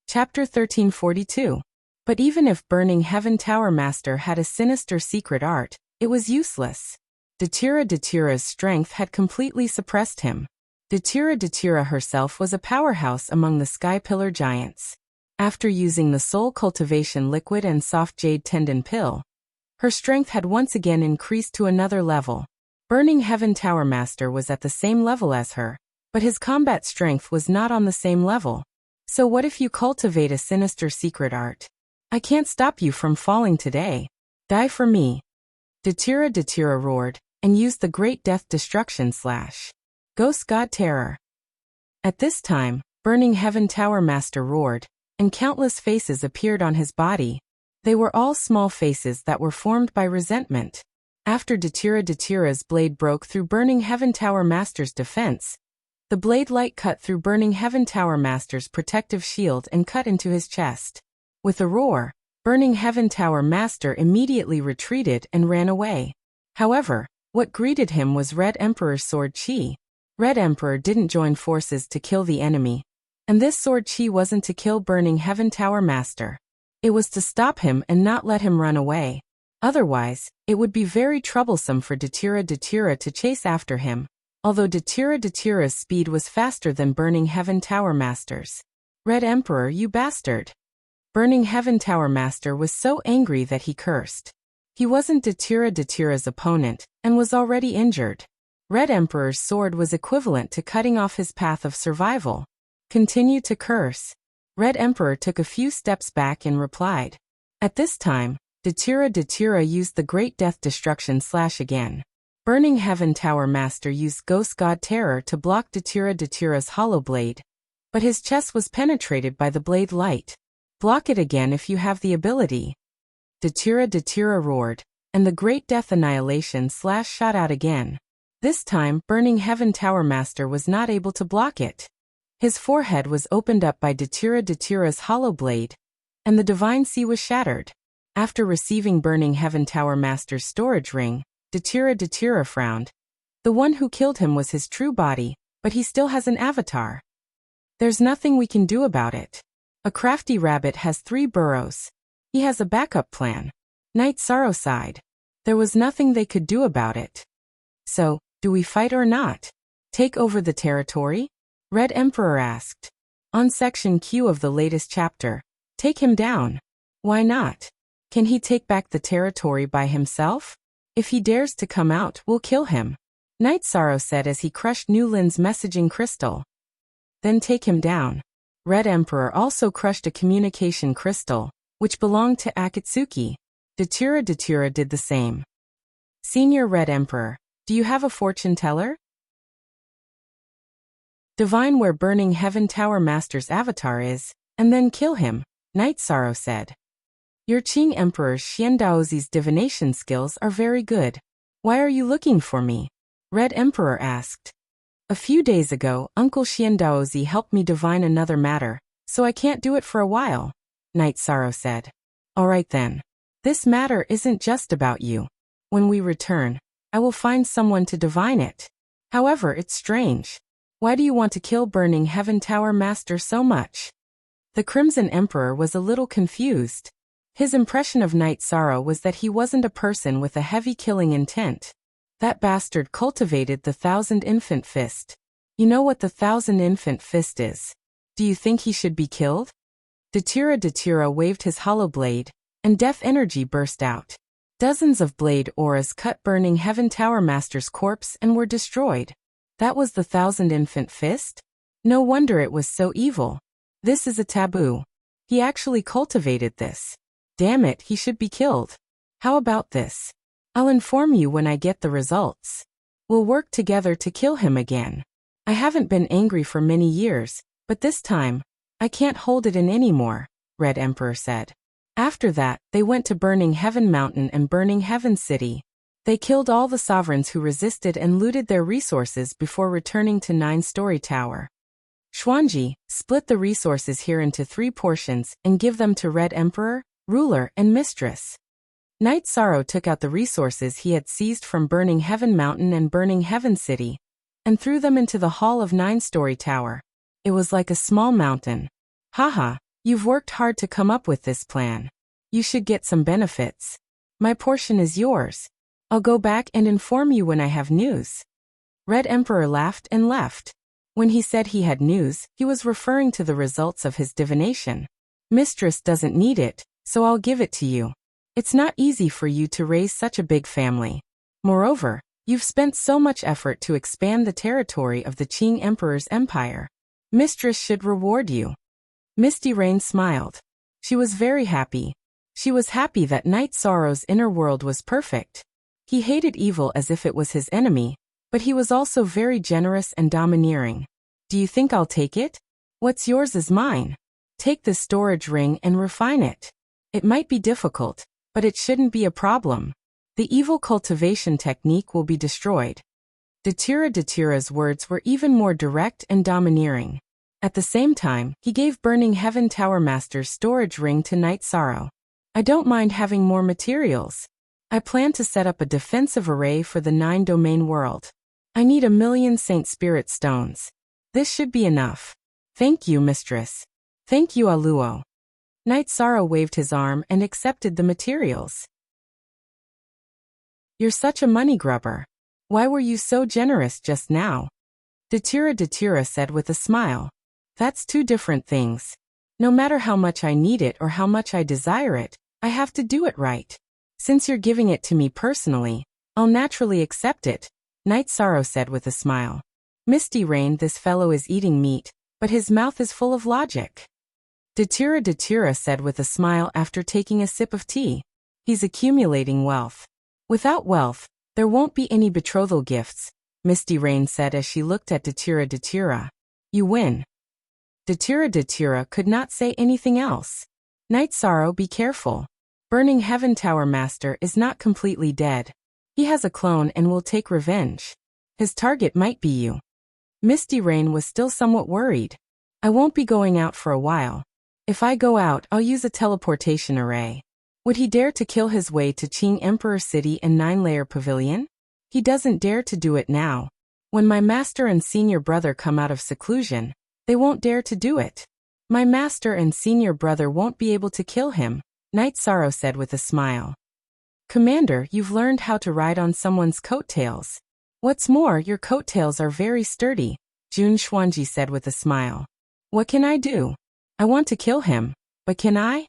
Chapter 1342. But even if Burning Heaven Tower Master had a sinister secret art, it was useless. Datira's strength had completely suppressed him. Datira herself was a powerhouse among the Sky Pillar giants. After using the Soul Cultivation Liquid and Soft Jade Tendon Pill, her strength had once again increased to another level. Burning Heaven Tower Master was at the same level as her, but his combat strength was not on the same level. So what if you cultivate a sinister secret art? I can't stop you from falling today. Die for me, Datira roared, and used the great death destruction / Ghost God Terror. At this time, Burning Heaven Tower Master roared, and countless faces appeared on his body. They were all small faces that were formed by resentment. After Datira's blade broke through Burning Heaven Tower Master's defense, the blade light cut through Burning Heaven Tower Master's protective shield and cut into his chest. With a roar, Burning Heaven Tower Master immediately retreated and ran away. However, what greeted him was Red Emperor's sword chi. Red Emperor didn't join forces to kill the enemy, and this sword chi wasn't to kill Burning Heaven Tower Master. It was to stop him and not let him run away. Otherwise, it would be very troublesome for Datira to chase after him, although Datira's speed was faster than Burning Heaven Tower Master's. Red Emperor, you bastard! Burning Heaven Tower Master was so angry that he cursed. He wasn't Datira's opponent, and was already injured. Red Emperor's sword was equivalent to cutting off his path of survival. Continue to curse. Red Emperor took a few steps back and replied. At this time, Datira used the Great Death Destruction / again. Burning Heaven Tower Master used Ghost God Terror to block Datira's hollow blade, but his chest was penetrated by the blade light. Block it again if you have the ability. Datira roared, and the Great Death Annihilation / shot out again. This time, Burning Heaven Tower Master was not able to block it. His forehead was opened up by Datira's hollow blade, and the Divine Sea was shattered. After receiving Burning Heaven Tower Master's storage ring, Datira frowned. The one who killed him was his true body, but he still has an avatar. There's nothing we can do about it. A crafty rabbit has 3 burrows. He has a backup plan. Night Sorrow sighed. There was nothing they could do about it. So, do we fight or not? Take over the territory? Red Emperor asked. On section Q of the latest chapter, take him down. Why not? Can he take back the territory by himself? If he dares to come out, we'll kill him. Night Sorrow said as he crushed Newland's messaging crystal. Then take him down. Red Emperor also crushed a communication crystal, which belonged to Akatsuki. Datira did the same. Senior Red Emperor, do you have a fortune teller? Divine where Burning Heaven Tower Master's avatar is, and then kill him, Night Sorrow said. Your Qing Emperor Xiandaozi's divination skills are very good. Why are you looking for me? Red Emperor asked. A few days ago, Uncle Xiandaozi helped me divine another matter, so I can't do it for a while, Night Sorrow said. Alright then. This matter isn't just about you. When we return, I will find someone to divine it. However, it's strange. Why do you want to kill Burning Heaven Tower Master so much? The Crimson Emperor was a little confused. His impression of Night Sorrow was that he wasn't a person with a heavy killing intent. That bastard cultivated the 1000 Infant Fist. You know what the 1000 Infant Fist is? Do you think he should be killed? Datira waved his hollow blade, and death energy burst out. Dozens of blade auras cut Burning Heaven Tower Master's corpse and were destroyed. That was the 1000 Infant Fist? No wonder it was so evil. This is a taboo. He actually cultivated this. Damn it, he should be killed. How about this? I'll inform you when I get the results. We'll work together to kill him again. I haven't been angry for many years, but this time, I can't hold it in anymore, Red Emperor said. After that, they went to Burning Heaven Mountain and Burning Heaven City. They killed all the sovereigns who resisted and looted their resources before returning to 9-story tower. Xuanji, split the resources here into 3 portions and give them to Red Emperor, Ruler, and Mistress. Night Sorrow took out the resources he had seized from Burning Heaven Mountain and Burning Heaven City, and threw them into the hall of 9-story tower. It was like a small mountain. Haha, you've worked hard to come up with this plan. You should get some benefits. My portion is yours. I'll go back and inform you when I have news. Red Emperor laughed and left. When he said he had news, he was referring to the results of his divination. Mistress doesn't need it, so I'll give it to you. It's not easy for you to raise such a big family. Moreover, you've spent so much effort to expand the territory of the Qing Emperor's empire. Mistress should reward you. Misty Rain smiled. She was very happy. She was happy that Night Sorrow's inner world was perfect. He hated evil as if it was his enemy, but he was also very generous and domineering. Do you think I'll take it? What's yours is mine. Take this storage ring and refine it. It might be difficult, but it shouldn't be a problem. The evil cultivation technique will be destroyed. Datira's words were even more direct and domineering. At the same time, he gave Burning Heaven Tower Master's storage ring to Night Sorrow. I don't mind having more materials. I plan to set up a defensive array for the 9-domain world. I need 1,000,000 Saint Spirit stones. This should be enough. Thank you, mistress. Thank you, Aluo. Night Sorrow waved his arm and accepted the materials. You're such a money grubber. Why were you so generous just now? Datira said with a smile. That's two different things. No matter how much I need it or how much I desire it, I have to do it right. Since you're giving it to me personally, I'll naturally accept it, Night Sorrow said with a smile. Misty Rain, this fellow is eating meat, but his mouth is full of logic. Datira said with a smile after taking a sip of tea. He's accumulating wealth. Without wealth, there won't be any betrothal gifts, Misty Rain said as she looked at Datira. You win. Datira could not say anything else. Night Sorrow, be careful. Burning Heaven Tower Master is not completely dead. He has a clone and will take revenge. His target might be you. Misty Rain was still somewhat worried. I won't be going out for a while. If I go out, I'll use a teleportation array. Would he dare to kill his way to Qing Emperor City and 9-layer pavilion? He doesn't dare to do it now. When my master and senior brother come out of seclusion, they won't dare to do it. My master and senior brother won't be able to kill him, Night Sorrow said with a smile. Commander, you've learned how to ride on someone's coattails. What's more, your coattails are very sturdy, Jun Xuanji said with a smile. What can I do? I want to kill him, but can I?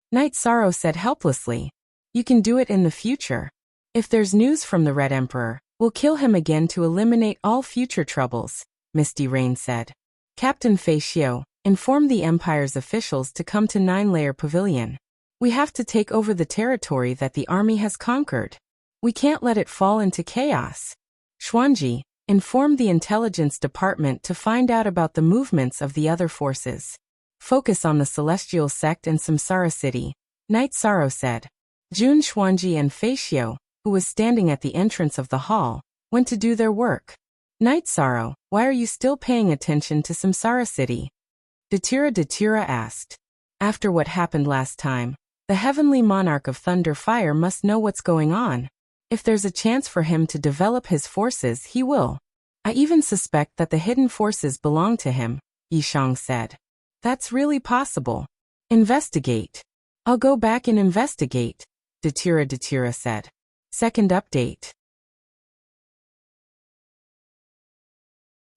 Night Sorrow said helplessly. You can do it in the future. If there's news from the Red Emperor, we'll kill him again to eliminate all future troubles, Misty Rain said. Captain Fei Xiu, inform the Empire's officials to come to 9-layer pavilion. We have to take over the territory that the army has conquered. We can't let it fall into chaos. Xuanji, inform the intelligence department to find out about the movements of the other forces. Focus on the Celestial Sect and Samsara City, Night Sorrow said. Jun Xuanji and Fei Xiu, who was standing at the entrance of the hall, went to do their work. Night Sorrow, why are you still paying attention to Samsara City? Datira asked. After what happened last time, the Heavenly Monarch of Thunder Fire must know what's going on. If there's a chance for him to develop his forces, he will. I even suspect that the hidden forces belong to him, Yishang said. That's really possible. Investigate. I'll go back and investigate, Datira said. Second update.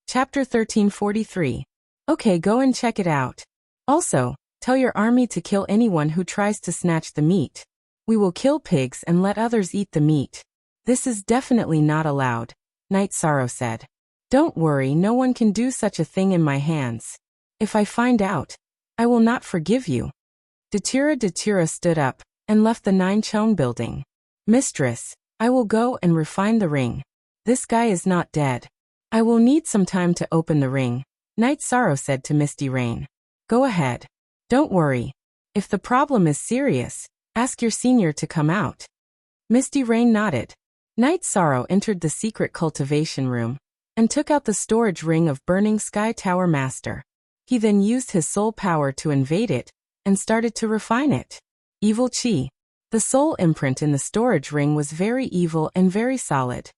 Chapter 1343. Okay, go and check it out. Also, tell your army to kill anyone who tries to snatch the meat. We will kill pigs and let others eat the meat. This is definitely not allowed, Night Sorrow said. Don't worry, no one can do such a thing in my hands. If I find out, I will not forgive you. Datira stood up and left the 9-chone building. Mistress, I will go and refine the ring. This guy is not dead. I will need some time to open the ring, Night Sorrow said to Misty Rain. Go ahead. Don't worry. If the problem is serious, ask your senior to come out. Misty Rain nodded. Night Sorrow entered the secret cultivation room and took out the storage ring of Burning Sky Tower Master. He then used his soul power to invade it and started to refine it. Evil Chi. The soul imprint in the storage ring was very evil and very solid.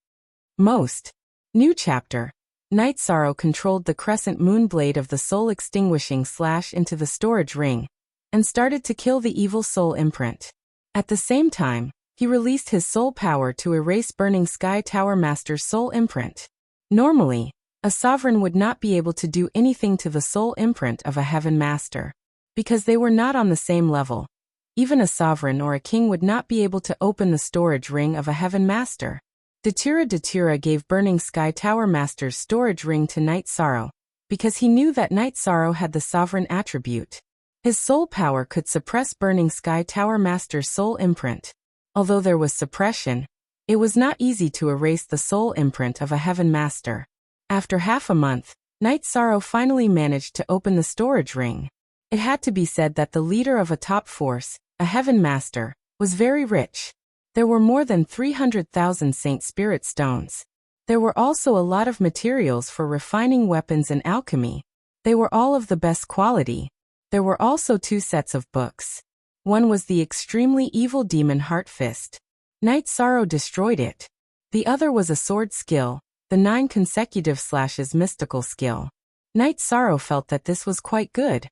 New chapter. Night Sorrow controlled the crescent moon blade of the soul extinguishing slash into the storage ring and started to kill the evil soul imprint. At the same time, he released his soul power to erase Burning Sky Tower Master's soul imprint. Normally, a sovereign would not be able to do anything to the soul imprint of a heaven master, because they were not on the same level. Even a sovereign or a king would not be able to open the storage ring of a heaven master. Datira gave Burning Sky Tower Master's storage ring to Night Sorrow, because he knew that Night Sorrow had the sovereign attribute. His soul power could suppress Burning Sky Tower Master's soul imprint. Although there was suppression, It was not easy to erase the soul imprint of a heaven master. After half a month, Night Sorrow finally managed to open the storage ring. It had to be said that the leader of a top force, a heaven master, was very rich. There were more than 300,000 Saint Spirit stones. There were also a lot of materials for refining weapons and alchemy. They were all of the best quality. There were also 2 sets of books. One was the extremely evil demon Heartfelt. Night Sorrow destroyed it. The other was a sword skill, the 9 consecutive slashes mystical skill. Night Sorrow felt that this was quite good.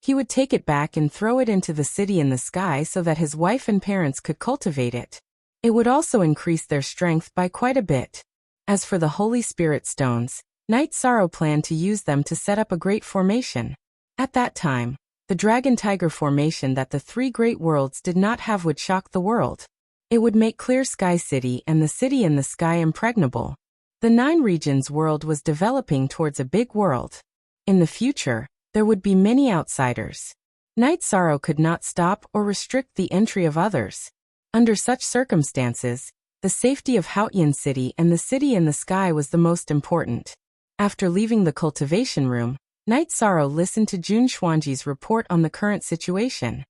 He would take it back and throw it into the city in the sky so that his wife and parents could cultivate it. It would also increase their strength by quite a bit. As for the Holy Spirit stones, Night Sorrow planned to use them to set up a great formation. At that time, the Dragon-Tiger formation that the 3 great worlds did not have would shock the world. It would make Clear Sky City and the city in the sky impregnable. The 9 regions world was developing towards a big world. In the future, there would be many outsiders. Night Sorrow could not stop or restrict the entry of others. Under such circumstances, the safety of Haotian City and the city in the sky was the most important. After leaving the cultivation room, Night Sorrow listened to Jun Xuanji's report on the current situation.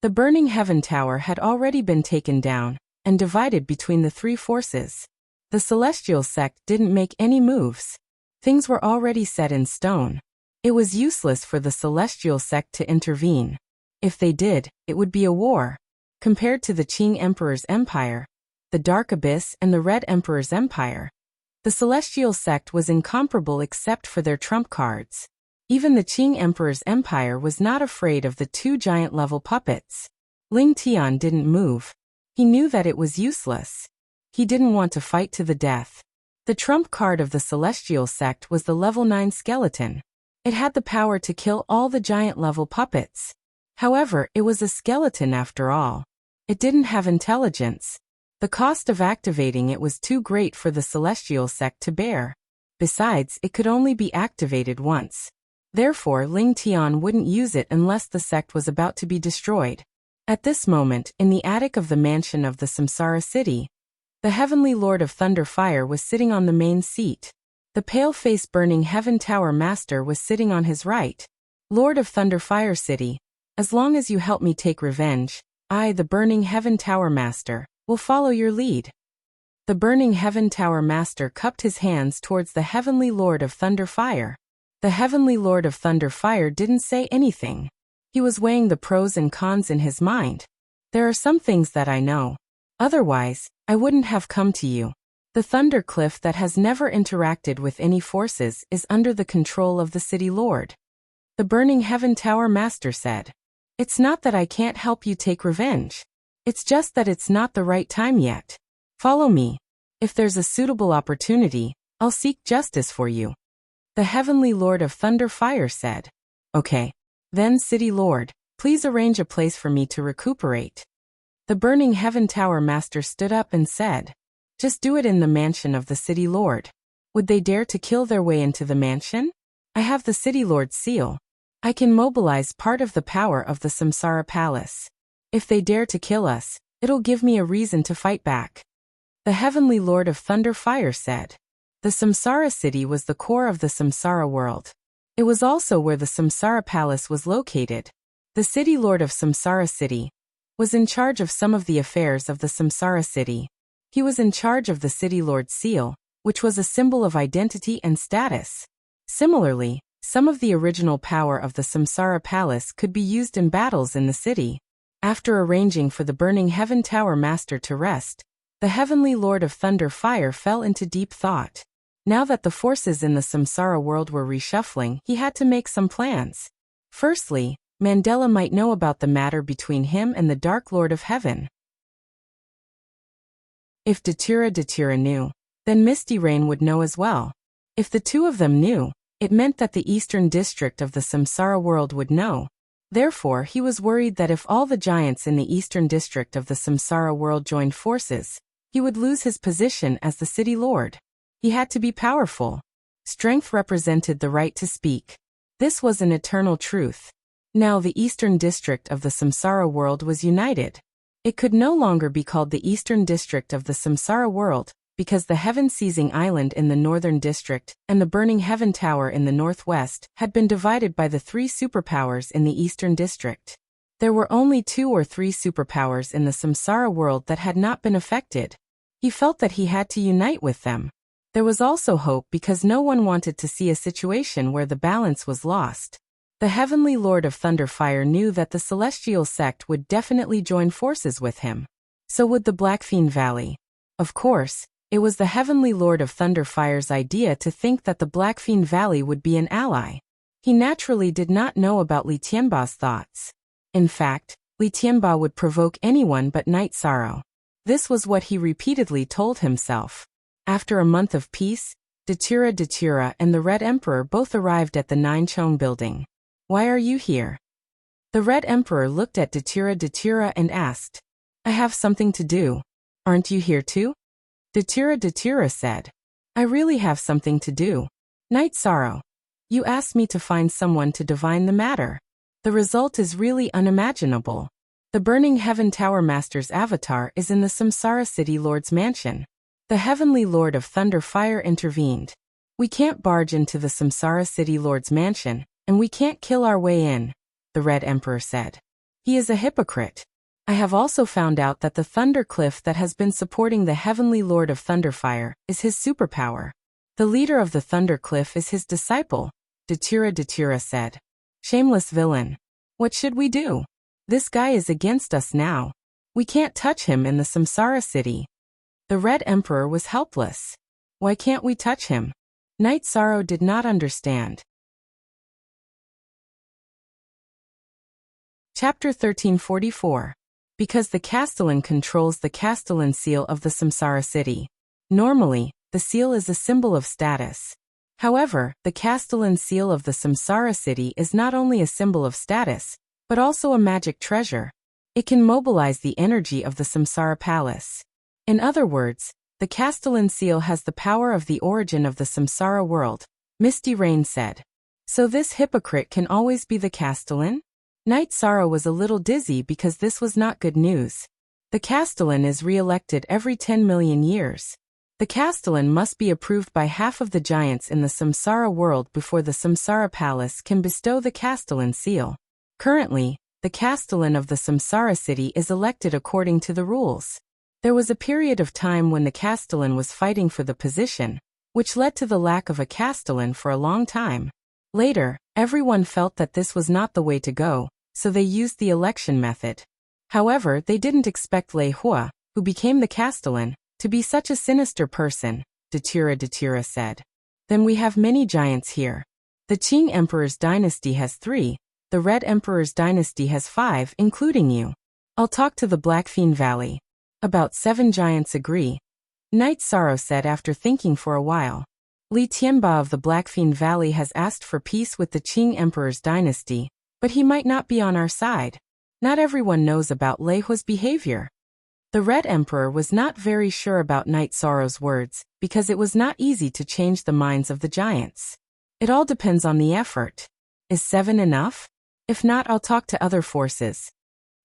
The burning heaven tower had already been taken down and divided between the 3 forces. The celestial sect didn't make any moves. Things were already set in stone. It was useless for the celestial sect to intervene. If they did, it would be a war. Compared to the Qing Emperor's empire, the Dark Abyss and the Red Emperor's empire, the celestial sect was incomparable except for their trump cards. Even the Qing Emperor's empire was not afraid of the 2 giant-level puppets. Ling Tian didn't move. He knew that it was useless. He didn't want to fight to the death. The trump card of the celestial sect was the level 9 skeleton. It had the power to kill all the giant-level puppets. However, it was a skeleton after all. It didn't have intelligence. The cost of activating it was too great for the celestial sect to bear. Besides, it could only be activated once. Therefore, Ling Tian wouldn't use it unless the sect was about to be destroyed. At this moment, in the attic of the mansion of the Samsara city, the Heavenly Lord of Thunderfire was sitting on the main seat. The pale-faced burning Heaven Tower Master was sitting on his right. Lord of Thunderfire City, as long as you help me take revenge, I, the burning Heaven Tower Master, will follow your lead. The burning Heaven Tower Master cupped his hands towards the Heavenly Lord of Thunderfire. The Heavenly Lord of Thunderfire didn't say anything. He was weighing the pros and cons in his mind. There are some things that I know. Otherwise, I wouldn't have come to you. The Thunder Cliff that has never interacted with any forces is under the control of the City Lord. The burning Heaven Tower Master said. It's not that I can't help you take revenge. It's just that it's not the right time yet. Follow me. If there's a suitable opportunity, I'll seek justice for you. The Heavenly Lord of Thunderfire said. Okay. Then City Lord, please arrange a place for me to recuperate. The burning Heaven Tower Master stood up and said. Just do it in the mansion of the City Lord. Would they dare to kill their way into the mansion? I have the City Lord's seal. I can mobilize part of the power of the Samsara Palace. If they dare to kill us, it'll give me a reason to fight back. The Heavenly Lord of Thunderfire said. The Samsara city was the core of the Samsara world. It was also where the Samsara Palace was located. The City Lord of Samsara City was in charge of some of the affairs of the Samsara city. He was in charge of the City Lord's seal, which was a symbol of identity and status. Similarly, some of the original power of the Samsara Palace could be used in battles in the city. After arranging for the burning Heaven Tower Master to rest, the Heavenly Lord of Thunderfire fell into deep thought. Now that the forces in the Samsara world were reshuffling, he had to make some plans. Firstly, Mandela might know about the matter between him and the Dark Lord of Heaven. If Datura knew, then Misty Rain would know as well. If the 2 of them knew, it meant that the eastern district of the Samsara world would know. Therefore, he was worried that if all the giants in the eastern district of the Samsara world joined forces, he would lose his position as the City Lord. He had to be powerful. Strength represented the right to speak. This was an eternal truth. Now the eastern district of the Samsara world was united. It could no longer be called the Eastern District of the Samsara world, because the heaven-seizing island in the Northern District and the burning heaven tower in the northwest had been divided by the three superpowers in the Eastern District. There were only 2 or 3 superpowers in the Samsara world that had not been affected. He felt that he had to unite with them. There was also hope because no one wanted to see a situation where the balance was lost. The Heavenly Lord of Thunderfire knew that the Celestial Sect would definitely join forces with him. So would the Blackfiend Valley. Of course, it was the Heavenly Lord of Thunderfire's idea to think that the Blackfiend Valley would be an ally. He naturally did not know about Li Tianba's thoughts. In fact, Li Tianba would provoke anyone but Night Sorrow. This was what he repeatedly told himself. After a month of peace, Datura and the Red Emperor both arrived at the Nine Chong building. Why are you here? The Red Emperor looked at Datura and asked. I have something to do. Aren't you here too? Datura said. I really have something to do. Night Sorrow. You asked me to find someone to divine the matter. The result is really unimaginable. The Burning Heaven Tower Master's avatar is in the Samsara City Lord's mansion. The Heavenly Lord of Thunderfire intervened. We can't barge into the Samsara City Lord's mansion, and we can't kill our way in, the Red Emperor said. He is a hypocrite. I have also found out that the Thunder Cliff that has been supporting the Heavenly Lord of Thunderfire is his superpower. The leader of the Thunder Cliff is his disciple, Datura said. Shameless villain. What should we do? This guy is against us now. We can't touch him in the Samsara City. The Red Emperor was helpless. Why can't we touch him? Night Sorrow did not understand. Chapter 1344. Because the Castellan controls the Castellan seal of the Samsara City. Normally, the seal is a symbol of status. However, the Castellan seal of the Samsara City is not only a symbol of status, but also a magic treasure. It can mobilize the energy of the Samsara Palace. In other words, the Castellan seal has the power of the origin of the Samsara world, Misty Rain said. So this hypocrite can always be the Castellan? Night Sorrow was a little dizzy because this was not good news. The Castellan is re-elected every 10 million years. The Castellan must be approved by half of the giants in the Samsara world before the Samsara Palace can bestow the Castellan seal. Currently, the Castellan of the Samsara City is elected according to the rules. There was a period of time when the Castellan was fighting for the position, which led to the lack of a Castellan for a long time. Later, everyone felt that this was not the way to go, so they used the election method. However, they didn't expect Lei Hua, who became the Castellan, to be such a sinister person, Datura said. Then we have many giants here. The Qing Emperor's dynasty has 3, the Red Emperor's dynasty has 5, including you. I'll talk to the Blackfiend Valley. About 7 giants agree. Night Sorrow said after thinking for a while. Li Tianba of the Blackfiend Valley has asked for peace with the Qing Emperor's dynasty, but he might not be on our side. Not everyone knows about Lei Hua's behavior. The Red Emperor was not very sure about Night Sorrow's words, because it was not easy to change the minds of the giants. It all depends on the effort. Is 7 enough? If not, I'll talk to other forces.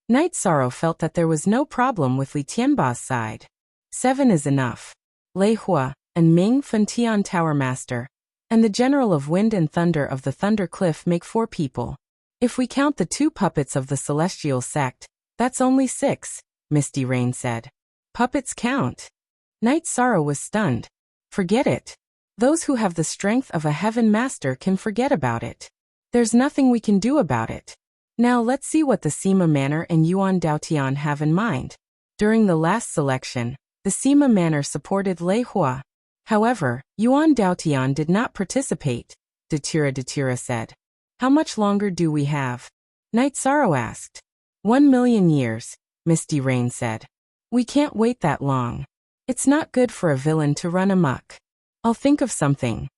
Night Sorrow felt that there was no problem with Li Tianba's side. 7 is enough. Lei Hua, and Ming Fentian Tower Master, and the General of Wind and Thunder of the Thunder Cliff make 4 people. If we count the 2 puppets of the Celestial Sect, that's only 6, Misty Rain said. Puppets count. Night Sorrow was stunned. Forget it. Those who have the strength of a Heaven Master can forget about it. There's nothing we can do about it. Now let's see what the Sima Manor and Yuan Daotian have in mind. During the last selection, the Sima Manor supported Lei Hua. However, Yuan Daotian did not participate, Datura said. How much longer do we have? Night Sorrow asked. 1 million years, Misty Rain said. We can't wait that long. It's not good for a villain to run amok. I'll think of something.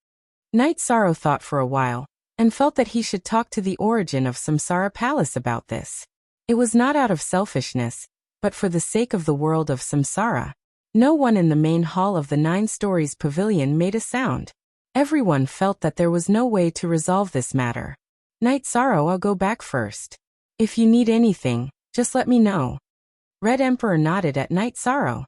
Night Sorrow thought for a while, and felt that he should talk to the origin of Samsara Palace about this. It was not out of selfishness, but for the sake of the world of Samsara. No one in the main hall of the 9 stories pavilion made a sound. Everyone felt that there was no way to resolve this matter. Night Sorrow, I'll go back first. If you need anything, just let me know. Red Emperor nodded at Night Sorrow.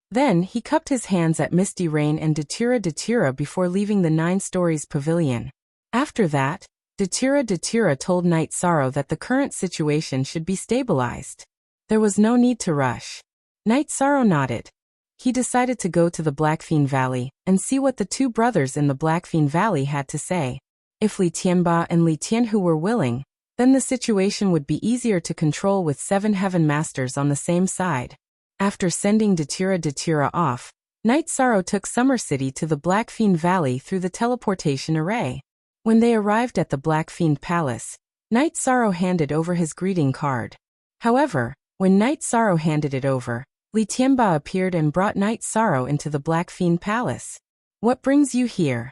Then he cupped his hands at Misty Rain and Datira before leaving the 9 stories pavilion. After that, Datira told Night Sorrow that the current situation should be stabilized. There was no need to rush. Night Sorrow nodded. He decided to go to the Blackfiend Valley and see what the 2 brothers in the Blackfiend Valley had to say. If Li Tianba and Li Tianhu were willing, then the situation would be easier to control with 7 Heaven Masters on the same side. After sending Datira off, Night Sorrow took Summer City to the Blackfiend Valley through the teleportation array. When they arrived at the Blackfiend Palace, Night Sorrow handed over his greeting card. However, when Night Sorrow handed it over, Li Tianba appeared and brought Night Sorrow into the Blackfiend Palace. "What brings you here?"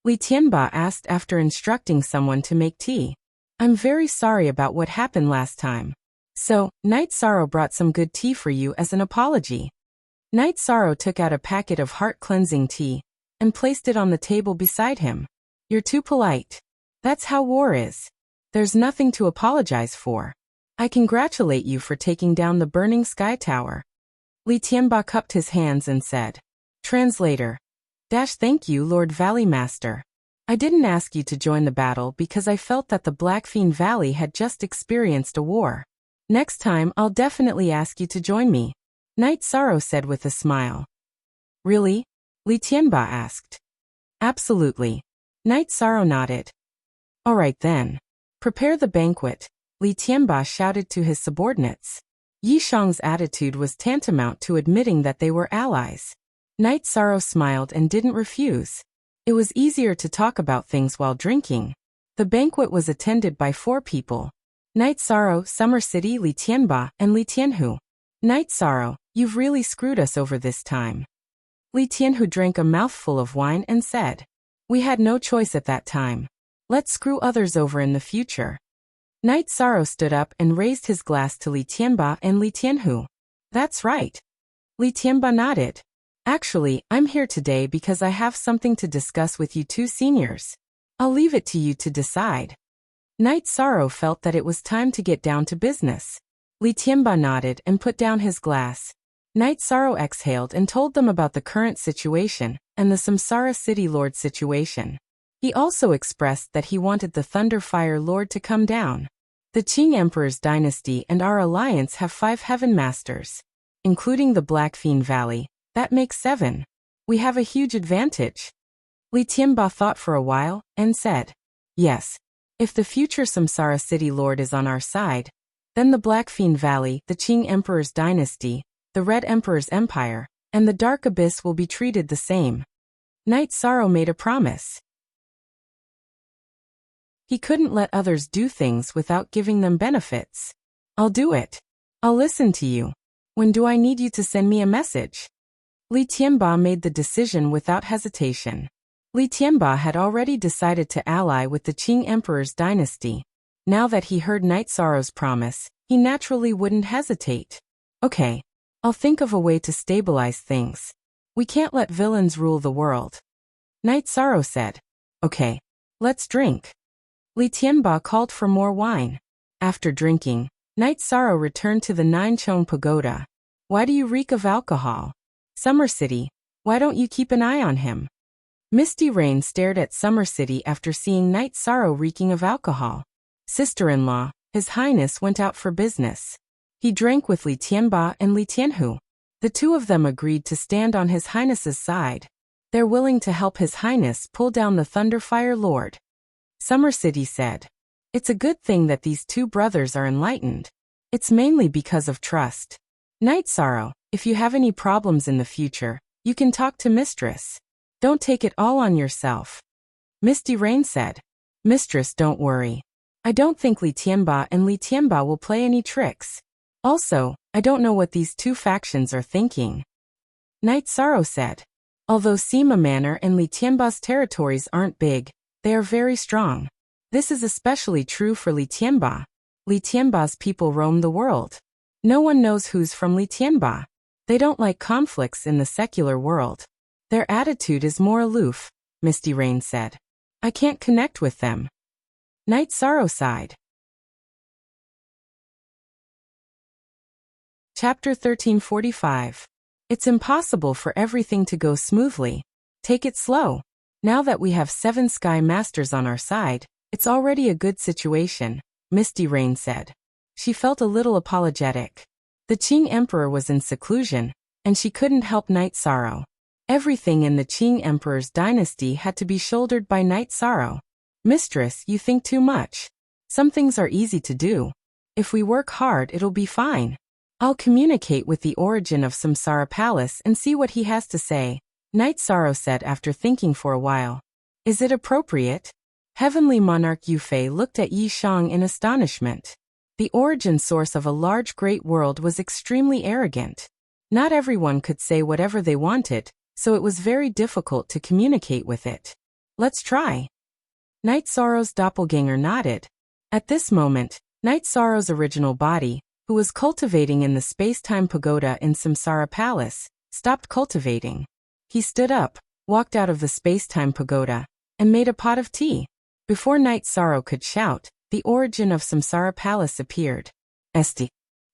Li Tianba asked after instructing someone to make tea. "I'm very sorry about what happened last time. So, Night Sorrow brought some good tea for you as an apology." Night Sorrow took out a packet of heart-cleansing tea and placed it on the table beside him. "You're too polite. That's how war is. There's nothing to apologize for. I congratulate you for taking down the burning sky tower." Li Tianba cupped his hands and said, Translator. Thank you, Lord Valley Master. I didn't ask you to join the battle because I felt that the Blackfiend Valley had just experienced a war. Next time I'll definitely ask you to join me, Night Sorrow said with a smile. Really? Li Tianba asked. Absolutely. Night Sorrow nodded. All right then. Prepare the banquet, Li Tianba shouted to his subordinates. Yi Shang's attitude was tantamount to admitting that they were allies. Night Sorrow smiled and didn't refuse. It was easier to talk about things while drinking. The banquet was attended by 4 people. Night Sorrow, Summer City, Li Tianba, and Li Tianhu. Night Sorrow, you've really screwed us over this time. Li Tianhu drank a mouthful of wine and said, We had no choice at that time. Let's screw others over in the future. Night Sorrow stood up and raised his glass to Li Tianba and Li Tianhu. That's right. Li Tianba nodded. Actually, I'm here today because I have something to discuss with you 2 seniors. I'll leave it to you to decide. Night Sorrow felt that it was time to get down to business. Li Tianba nodded and put down his glass. Night Sorrow exhaled and told them about the current situation and the Samsara City Lord situation. He also expressed that he wanted the Thunderfire Lord to come down. The Qing Emperor's dynasty and our alliance have 5 Heaven Masters, including the Blackfiend Valley. That makes 7. We have a huge advantage. Li Tianba thought for a while and said, Yes. If the future Samsara City Lord is on our side, then the Blackfiend Valley, the Qing Emperor's dynasty, the Red Emperor's empire, and the Dark Abyss will be treated the same. Night Sorrow made a promise. He couldn't let others do things without giving them benefits. I'll do it. I'll listen to you. When do I need you to send me a message? Li Tianba made the decision without hesitation. Li Tianba had already decided to ally with the Qing Emperor's dynasty. Now that he heard Night Sorrow's promise, he naturally wouldn't hesitate. Okay. I'll think of a way to stabilize things. We can't let villains rule the world. Night Sorrow said. Okay. Let's drink. Li Tianba called for more wine. After drinking, Night Sorrow returned to the 9-Chong Pagoda. Why do you reek of alcohol? Summer City, why don't you keep an eye on him? Misty Rain stared at Summer City after seeing Night Sorrow reeking of alcohol. Sister-in-law, His Highness went out for business. He drank with Li Tianba and Li Tianhu. The 2 of them agreed to stand on His Highness's side. They're willing to help His Highness pull down the Thunderfire Lord. Summer City said. It's a good thing that these 2 brothers are enlightened. It's mainly because of trust. Night Sorrow, if you have any problems in the future, you can talk to Mistress. Don't take it all on yourself. Misty Rain said. Mistress, don't worry. I don't think Li Tianba and Li Tianba will play any tricks. Also, I don't know what these 2 factions are thinking. Night Sorrow said. Although Sima Manor and Li Tianba's territories aren't big, they are very strong. This is especially true for Li Tianba. Li Tianba's people roam the world. No one knows who's from Li Tianba. They don't like conflicts in the secular world. Their attitude is more aloof, Misty Rain said. I can't connect with them. Night Sorrow sighed. Chapter 1345. It's impossible for everything to go smoothly. Take it slow. Now that we have 7 Sky Masters on our side, it's already a good situation, Misty Rain said. She felt a little apologetic. The Qing Emperor was in seclusion, and she couldn't help Night Sorrow. Everything in the Qing Emperor's dynasty had to be shouldered by Night Sorrow. Mistress, you think too much. Some things are easy to do. If we work hard, it'll be fine. I'll communicate with the origin of Samsara Palace and see what he has to say, Night Sorrow said after thinking for a while. Is it appropriate? Heavenly Monarch Yufei looked at Yi Shang in astonishment. The origin source of a large great world was extremely arrogant. Not everyone could say whatever they wanted, so it was very difficult to communicate with it. Let's try. Night Sorrow's doppelganger nodded. At this moment, Night Sorrow's original body, who was cultivating in the space-time pagoda in Samsara Palace, stopped cultivating. He stood up, walked out of the space-time pagoda, and made a pot of tea. Before Night Sorrow could shout, the origin of Samsara Palace appeared. Esti.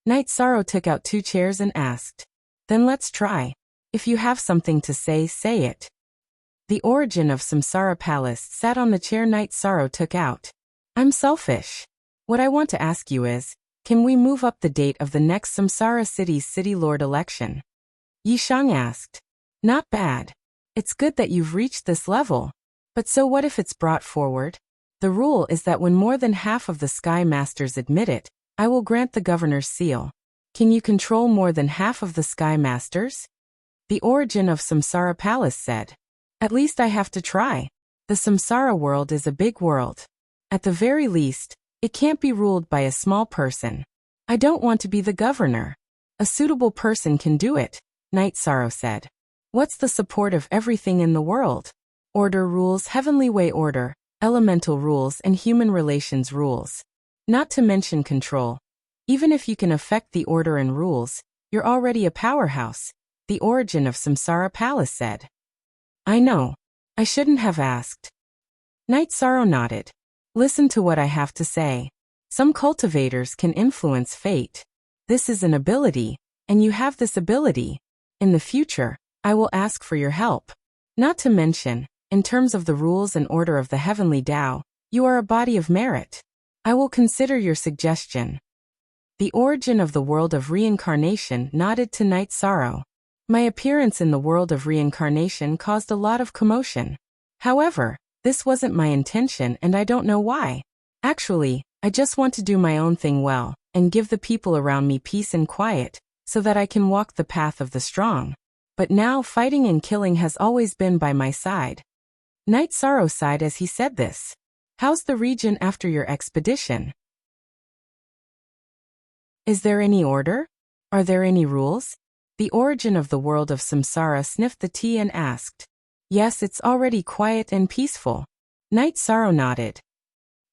Night Sorrow took out 2 chairs and asked. Then let's try. If you have something to say, say it. The origin of Samsara Palace sat on the chair Night Sorrow took out. I'm selfish. What I want to ask you is, can we move up the date of the next Samsara City's City Lord election? Yi Shang asked. Not bad. It's good that you've reached this level. But so what if it's brought forward? The rule is that when more than half of the Sky Masters admit it, I will grant the governor's seal. Can you control more than half of the Sky Masters? The origin of Samsara Palace said. At least I have to try. The Samsara world is a big world. At the very least, it can't be ruled by a small person. I don't want to be the governor. A suitable person can do it, Night Sorrow said. What's the support of everything in the world? Order rules, heavenly way order, elemental rules and human relations rules. Not to mention control. Even if you can affect the order and rules, you're already a powerhouse, the origin of Samsara Palace said. I know. I shouldn't have asked. Night Sorrow nodded. Listen to what I have to say. Some cultivators can influence fate. This is an ability, and you have this ability. In the future, I will ask for your help. Not to mention, in terms of the rules and order of the heavenly Tao, you are a body of merit. I will consider your suggestion. The origin of the world of reincarnation nodded to Night Sorrow. My appearance in the world of reincarnation caused a lot of commotion. However, this wasn't my intention and I don't know why. Actually, I just want to do my own thing well, and give the people around me peace and quiet, so that I can walk the path of the strong. But now fighting and killing has always been by my side. Night Sorrow sighed as he said this. How's the region after your expedition? Is there any order? Are there any rules? The origin of the world of Samsara sniffed the tea and asked. Yes, it's already quiet and peaceful. Night Sorrow nodded.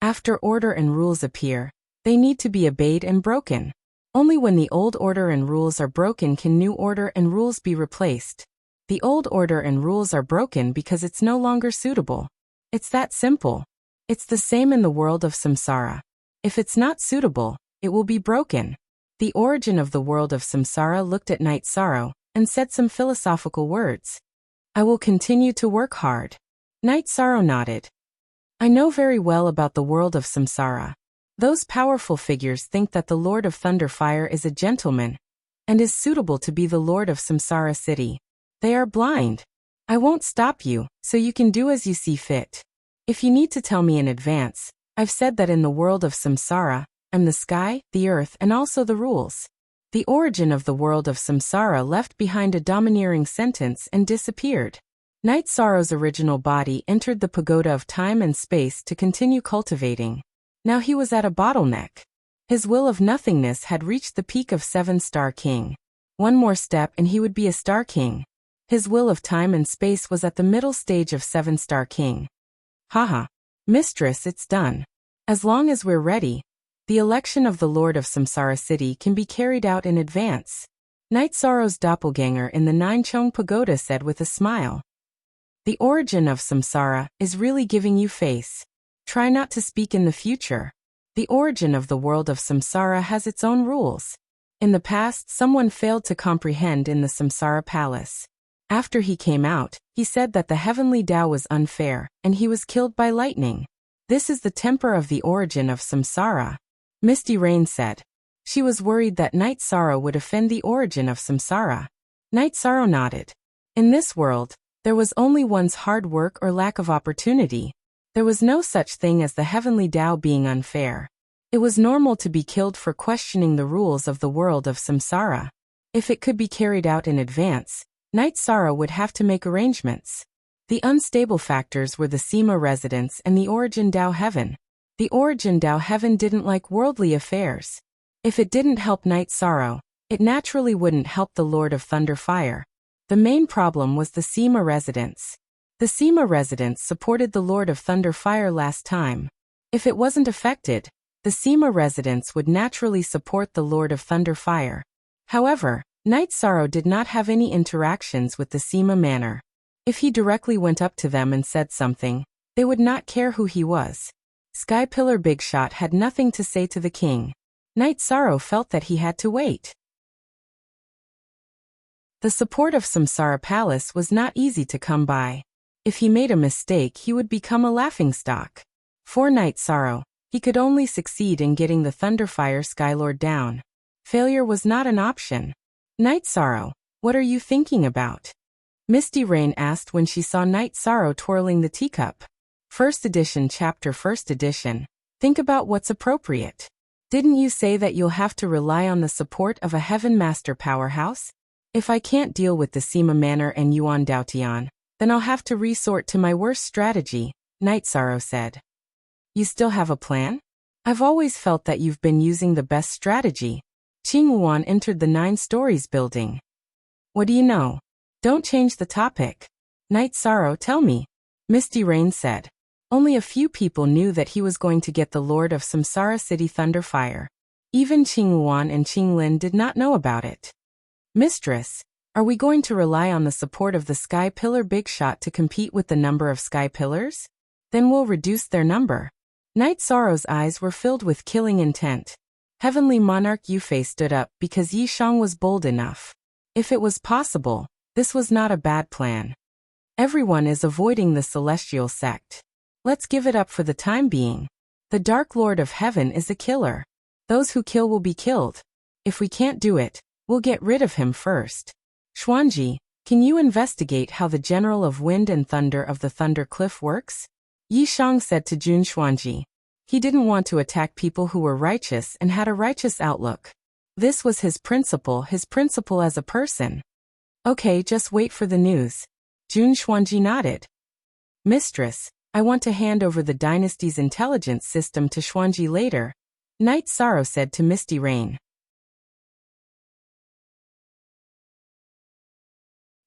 After order and rules appear, they need to be obeyed and broken. Only when the old order and rules are broken can new order and rules be replaced. The old order and rules are broken because it's no longer suitable. It's that simple. It's the same in the world of Samsara. If it's not suitable, it will be broken. The origin of the world of Samsara looked at Night Sorrow and said some philosophical words. I will continue to work hard. Night Sorrow nodded. I know very well about the world of Samsara. Those powerful figures think that the Lord of Thunderfire is a gentleman and is suitable to be the Lord of Samsara City. They are blind. I won't stop you, so you can do as you see fit. If you need to tell me in advance, I've said that in the world of Samsara, I'm the sky, the earth, and also the rules. The origin of the world of Samsara left behind a domineering sentence and disappeared. Night Sorrow's original body entered the pagoda of time and space to continue cultivating. Now he was at a bottleneck. His will of nothingness had reached the peak of 7-star king. One more step and he would be a star king. His will of time and space was at the middle stage of 7-star king. Haha. Mistress, it's done. As long as we're ready, the election of the Lord of Samsara City can be carried out in advance. Night Sorrow's doppelganger in the Ninechong Pagoda said with a smile. The origin of Samsara is really giving you face. Try not to speak in the future. The origin of the world of Samsara has its own rules. In the past, someone failed to comprehend in the Samsara palace. After he came out, he said that the heavenly Tao was unfair, and he was killed by lightning. This is the temper of the origin of Samsara, Misty Rain said. She was worried that Night Sorrow would offend the origin of Samsara. Night Sorrow nodded. In this world, there was only one's hard work or lack of opportunity. There was no such thing as the heavenly Tao being unfair. It was normal to be killed for questioning the rules of the world of Samsara. If it could be carried out in advance, Night Sorrow would have to make arrangements. The unstable factors were the Sema residents and the Origin Tao Heaven. The Origin Tao Heaven didn't like worldly affairs. If it didn't help Night Sorrow, it naturally wouldn't help the Lord of Thunder Fire. The main problem was the Sema residents. The Sema residents supported the Lord of Thunder Fire last time. If it wasn't affected, the Sema residents would naturally support the Lord of Thunder Fire. However, Night Sorrow did not have any interactions with the Sema Manor. If he directly went up to them and said something, they would not care who he was. Sky Pillar Big Shot had nothing to say to the king. Night Sorrow felt that he had to wait. The support of Samsara Palace was not easy to come by. If he made a mistake, he would become a laughingstock. For Night Sorrow, he could only succeed in getting the Thunderfire Skylord down. Failure was not an option. Night Sorrow, what are you thinking about? Misty Rain asked when she saw Night Sorrow twirling the teacup. First edition chapter First edition. Think about what's appropriate. Didn't you say that you'll have to rely on the support of a Heaven Master powerhouse? If I can't deal with the Sema Manor and Yuan Daotian, then I'll have to resort to my worst strategy, Night Sorrow said. You still have a plan? I've always felt that you've been using the best strategy. Qing Wuan entered the 9 stories building. What do you know? Don't change the topic. Night Sorrow, tell me. Misty Rain said. Only a few people knew that he was going to get the Lord of Samsara City Thunderfire. Even Qing Wuan and Qing Lin did not know about it. Mistress, are we going to rely on the support of the Sky Pillar Big Shot to compete with the number of Sky Pillars? Then we'll reduce their number. Night Sorrow's eyes were filled with killing intent. Heavenly Monarch Yufei stood up because Yi Shang was bold enough. If it was possible, this was not a bad plan. Everyone is avoiding the celestial sect. Let's give it up for the time being. The Dark Lord of Heaven is a killer. Those who kill will be killed. If we can't do it, we'll get rid of him first. Xuanji, can you investigate how the General of Wind and Thunder of the Thunder Cliff works? Yi Shang said to Jun Xuanji. He didn't want to attack people who were righteous and had a righteous outlook. This was his principle as a person. Okay, just wait for the news. Jun Xuanji nodded. Mistress, I want to hand over the dynasty's intelligence system to Xuanji later, Night Sorrow said to Misty Rain.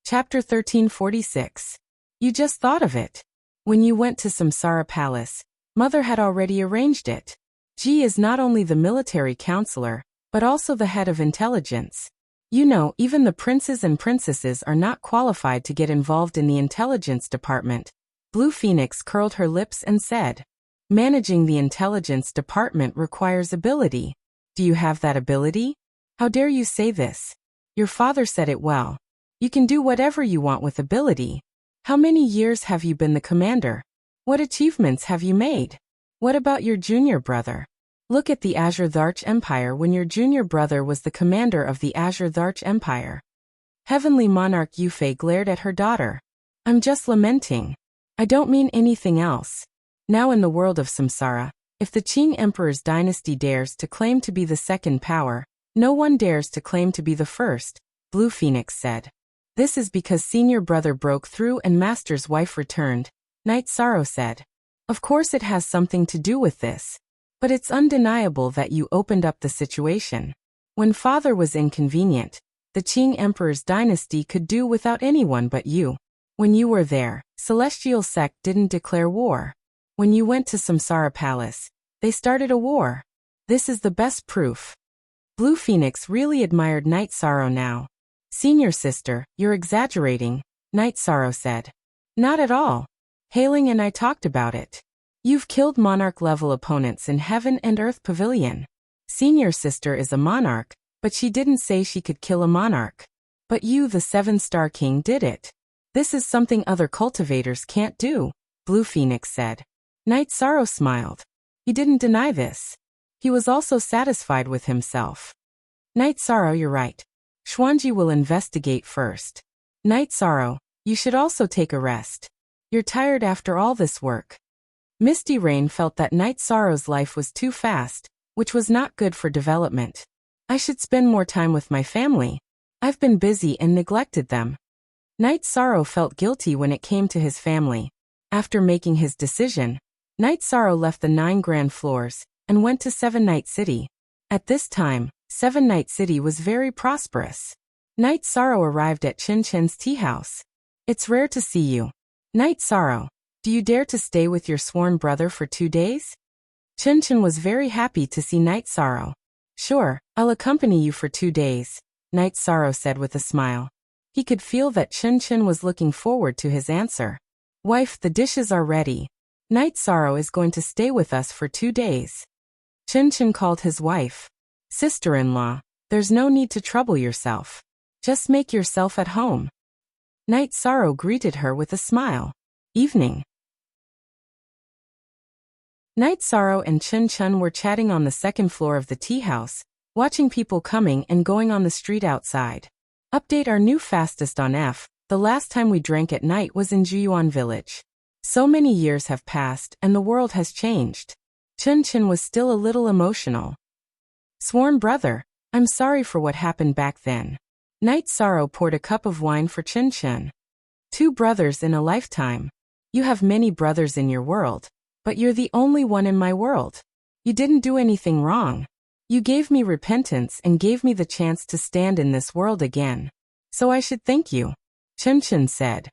Chapter 1346. You just thought of it. When you went to Samsara Palace, Mother had already arranged it. Ji is not only the military counselor, but also the head of intelligence. You know, even the princes and princesses are not qualified to get involved in the intelligence department. Blue Phoenix curled her lips and said, managing the intelligence department requires ability. Do you have that ability? How dare you say this? Your father said it well. You can do whatever you want with ability. How many years have you been the commander? What achievements have you made? What about your junior brother? Look at the Azure Tharch Empire when your junior brother was the commander of the Azure Tharch Empire. Heavenly Monarch Yufei glared at her daughter. I'm just lamenting. I don't mean anything else. Now in the world of Samsara, if the Qing Emperor's dynasty dares to claim to be the second power, no one dares to claim to be the first, Blue Phoenix said. This is because senior brother broke through and master's wife returned, Night Sorrow said. Of course it has something to do with this. But it's undeniable that you opened up the situation. When father was inconvenient, the Qing Emperor's dynasty could do without anyone but you. When you were there, Celestial Sect didn't declare war. When you went to Samsara Palace, they started a war. This is the best proof. Blue Phoenix really admired Night Sorrow now. Senior sister, you're exaggerating, Night Sorrow said. Not at all. Hailing and I talked about it. You've killed monarch-level opponents in Heaven and Earth Pavilion. Senior sister is a monarch, But she didn't say she could kill a monarch. But you, the 7-star king, did it. This is something other cultivators can't do, Blue Phoenix said. Night Sorrow smiled. He didn't deny this. He was also satisfied with himself. Night Sorrow, you're right. Xuanji will investigate first. Night Sorrow, you should also take a rest. You're tired after all this work. Misty Rain felt that Night Sorrow's life was too fast, which was not good for development. I should spend more time with my family. I've been busy and neglected them. Night Sorrow felt guilty when it came to his family. After making his decision, Night Sorrow left the 9 grand floors and went to 7 Night City. At this time, 7 Night City was very prosperous. Night Sorrow arrived at Chin Chen's tea house. It's rare to see you. Night Sorrow, do you dare to stay with your sworn brother for 2 days? Chin Chen was very happy to see Night Sorrow. Sure, I'll accompany you for 2 days, Night Sorrow said with a smile. He could feel that Chin Chen was looking forward to his answer. Wife, the dishes are ready. Night Sorrow is going to stay with us for 2 days. Chin Chen called his wife. Sister-in-law, there's no need to trouble yourself. Just make yourself at home. Night Sorrow greeted her with a smile. Evening. Night Sorrow and Chin Chen were chatting on the 2nd floor of the tea house, watching people coming and going on the street outside. Update: our new fastest on F. The last time we drank at night was in Juyuan village. So many years have passed and the world has changed. Chin Chen was still a little emotional. Sworn brother, I'm sorry for what happened back then. Night Sorrow poured a cup of wine for Chin Chen. 2 brothers in a lifetime. You have many brothers in your world, but you're the only one in my world. You didn't do anything wrong. You gave me repentance and gave me the chance to stand in this world again. So I should thank you, Chin Chen said.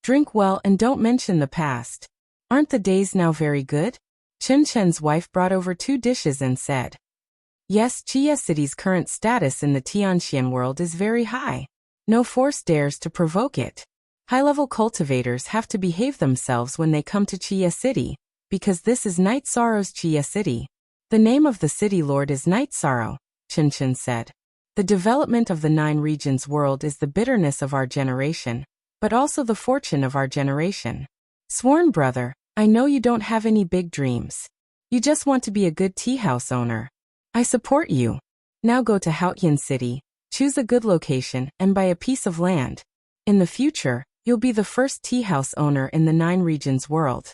Drink well and don't mention the past. Aren't the days now very good? Chin Chen's wife brought over 2 dishes and said. Yes, Chia City's current status in the Tianxian world is very high. No force dares to provoke it. High-level cultivators have to behave themselves when they come to Chia City, because this is Night Sorrow's Chia City. The name of the city lord is Night Sorrow, Chin Chen said. The development of the 9 regions world is the bitterness of our generation, but also the fortune of our generation. Sworn brother, I know you don't have any big dreams. You just want to be a good tea house owner. I support you. Now go to Haotian City, choose a good location and buy a piece of land. In the future, you'll be the first tea house owner in the 9 regions world.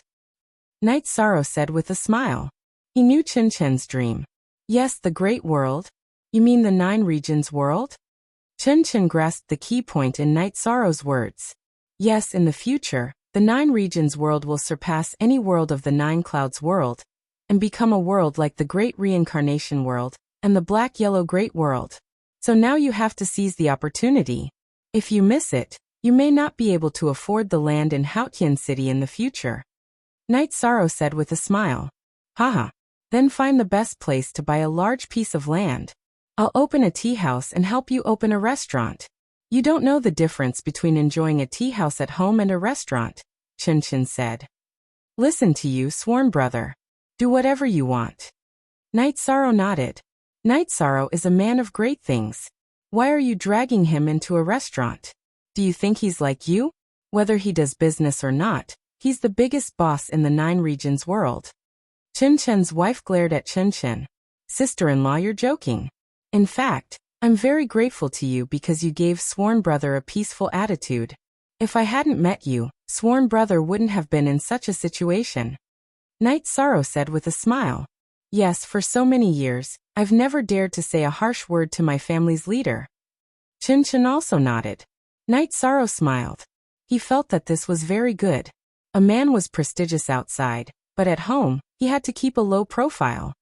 Night Sorrow said with a smile. He knew Chin Chen's dream. Yes, the great world? You mean the 9 regions world? Chin Chen grasped the key point in Night Sorrow's words. Yes, in the future, the 9 regions world will surpass any world of the 9 clouds world, and become a world like the Great Reincarnation World and the Black-Yellow Great World. So now you have to seize the opportunity. If you miss it, you may not be able to afford the land in Haotian City in the future. Night Sorrow said with a smile. Haha. Then find the best place to buy a large piece of land. I'll open a tea house and help you open a restaurant. You don't know the difference between enjoying a tea house at home and a restaurant, Chin Chen said. Listen to you, sworn brother. Do whatever you want. Night Sorrow nodded. Night Sorrow is a man of great things. Why are you dragging him into a restaurant? Do you think he's like you? Whether he does business or not, he's the biggest boss in the 9 regions world. Chin Chen's wife glared at Chin Chen. Sister-in-law, you're joking. In fact, I'm very grateful to you because you gave sworn brother a peaceful attitude. If I hadn't met you, sworn brother wouldn't have been in such a situation. Night Sorrow said with a smile. Yes, for so many years, I've never dared to say a harsh word to my family's leader. Chin Chen also nodded. Night Sorrow smiled. He felt that this was very good. A man was prestigious outside, but at home, he had to keep a low profile.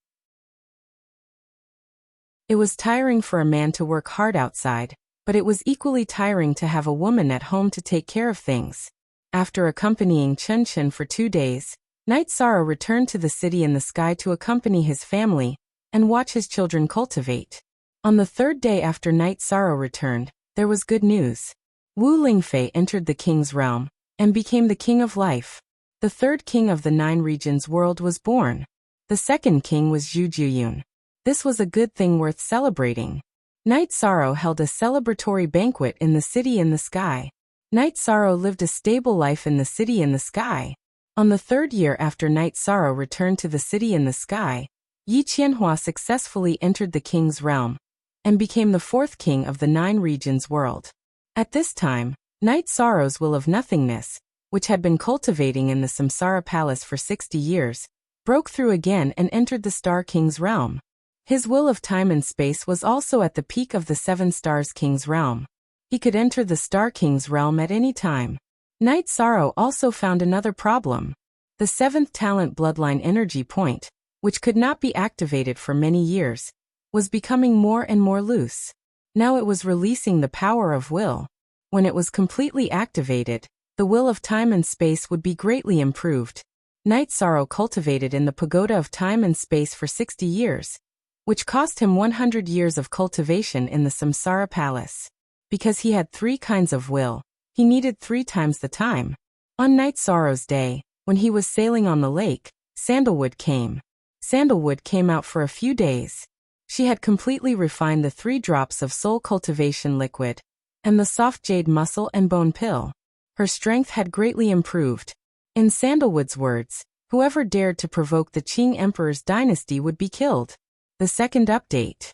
It was tiring for a man to work hard outside, but it was equally tiring to have a woman at home to take care of things. After accompanying Chin Chen for 2 days, Night Sorrow returned to the city in the sky to accompany his family and watch his children cultivate. On the 3rd day after Night Sorrow returned, there was good news. Wu Lingfei entered the king's realm and became the king of life. The 3rd king of the 9 regions world was born. The 2nd king was Zhu Juyun. This was a good thing worth celebrating. Night Sorrow held a celebratory banquet in the city in the sky. Night Sorrow lived a stable life in the city in the sky. On the third year after Night Sorrow returned to the city in the sky, Yi Qianhua successfully entered the king's realm and became the fourth king of the 9 regions world. At this time, Night Sorrow's will of nothingness, which had been cultivating in the Samsara palace for 60 years, broke through again and entered the Star King's realm. His will of time and space was also at the peak of the 7 Stars King's realm. He could enter the Star King's realm at any time. Night Sorrow also found another problem. The 7th talent bloodline energy point, which could not be activated for many years, was becoming more and more loose. Now it was releasing the power of will. When it was completely activated, the will of time and space would be greatly improved. Night Sorrow cultivated in the pagoda of time and space for 60 years, which cost him 100 years of cultivation in the Samsara palace. Because he had 3 kinds of will, he needed 3 times the time. On Night Sorrow's day, when he was sailing on the lake, Sandalwood came. Sandalwood came out for a few days. She had completely refined the 3 drops of soul cultivation liquid and the soft jade muscle and bone pill. Her strength had greatly improved. In Sandalwood's words, whoever dared to provoke the Qing Emperor's dynasty would be killed. The second update.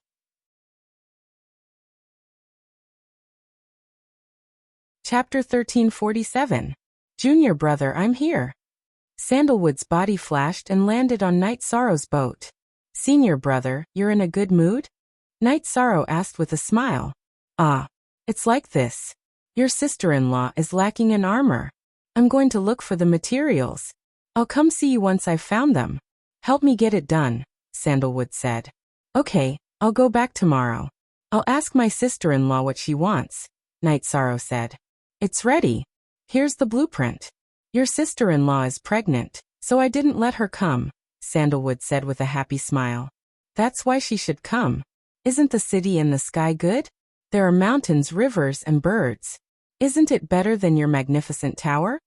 Chapter 1347. Junior brother, I'm here. Sandalwood's body flashed and landed on Night Sorrow's boat. Senior brother, you're in a good mood? Night Sorrow asked with a smile. Ah, it's like this. Your sister-in-law is lacking in armor. I'm going to look for the materials. I'll come see you once I've found them. Help me get it done, Sandalwood said. Okay, I'll go back tomorrow. I'll ask my sister-in-law what she wants, Night Sorrow said. It's ready. Here's the blueprint. Your sister-in-law is pregnant, so I didn't let her come, Sandalwood said with a happy smile. That's why she should come. Isn't the city in the sky good? There are mountains, rivers, and birds. Isn't it better than your magnificent tower?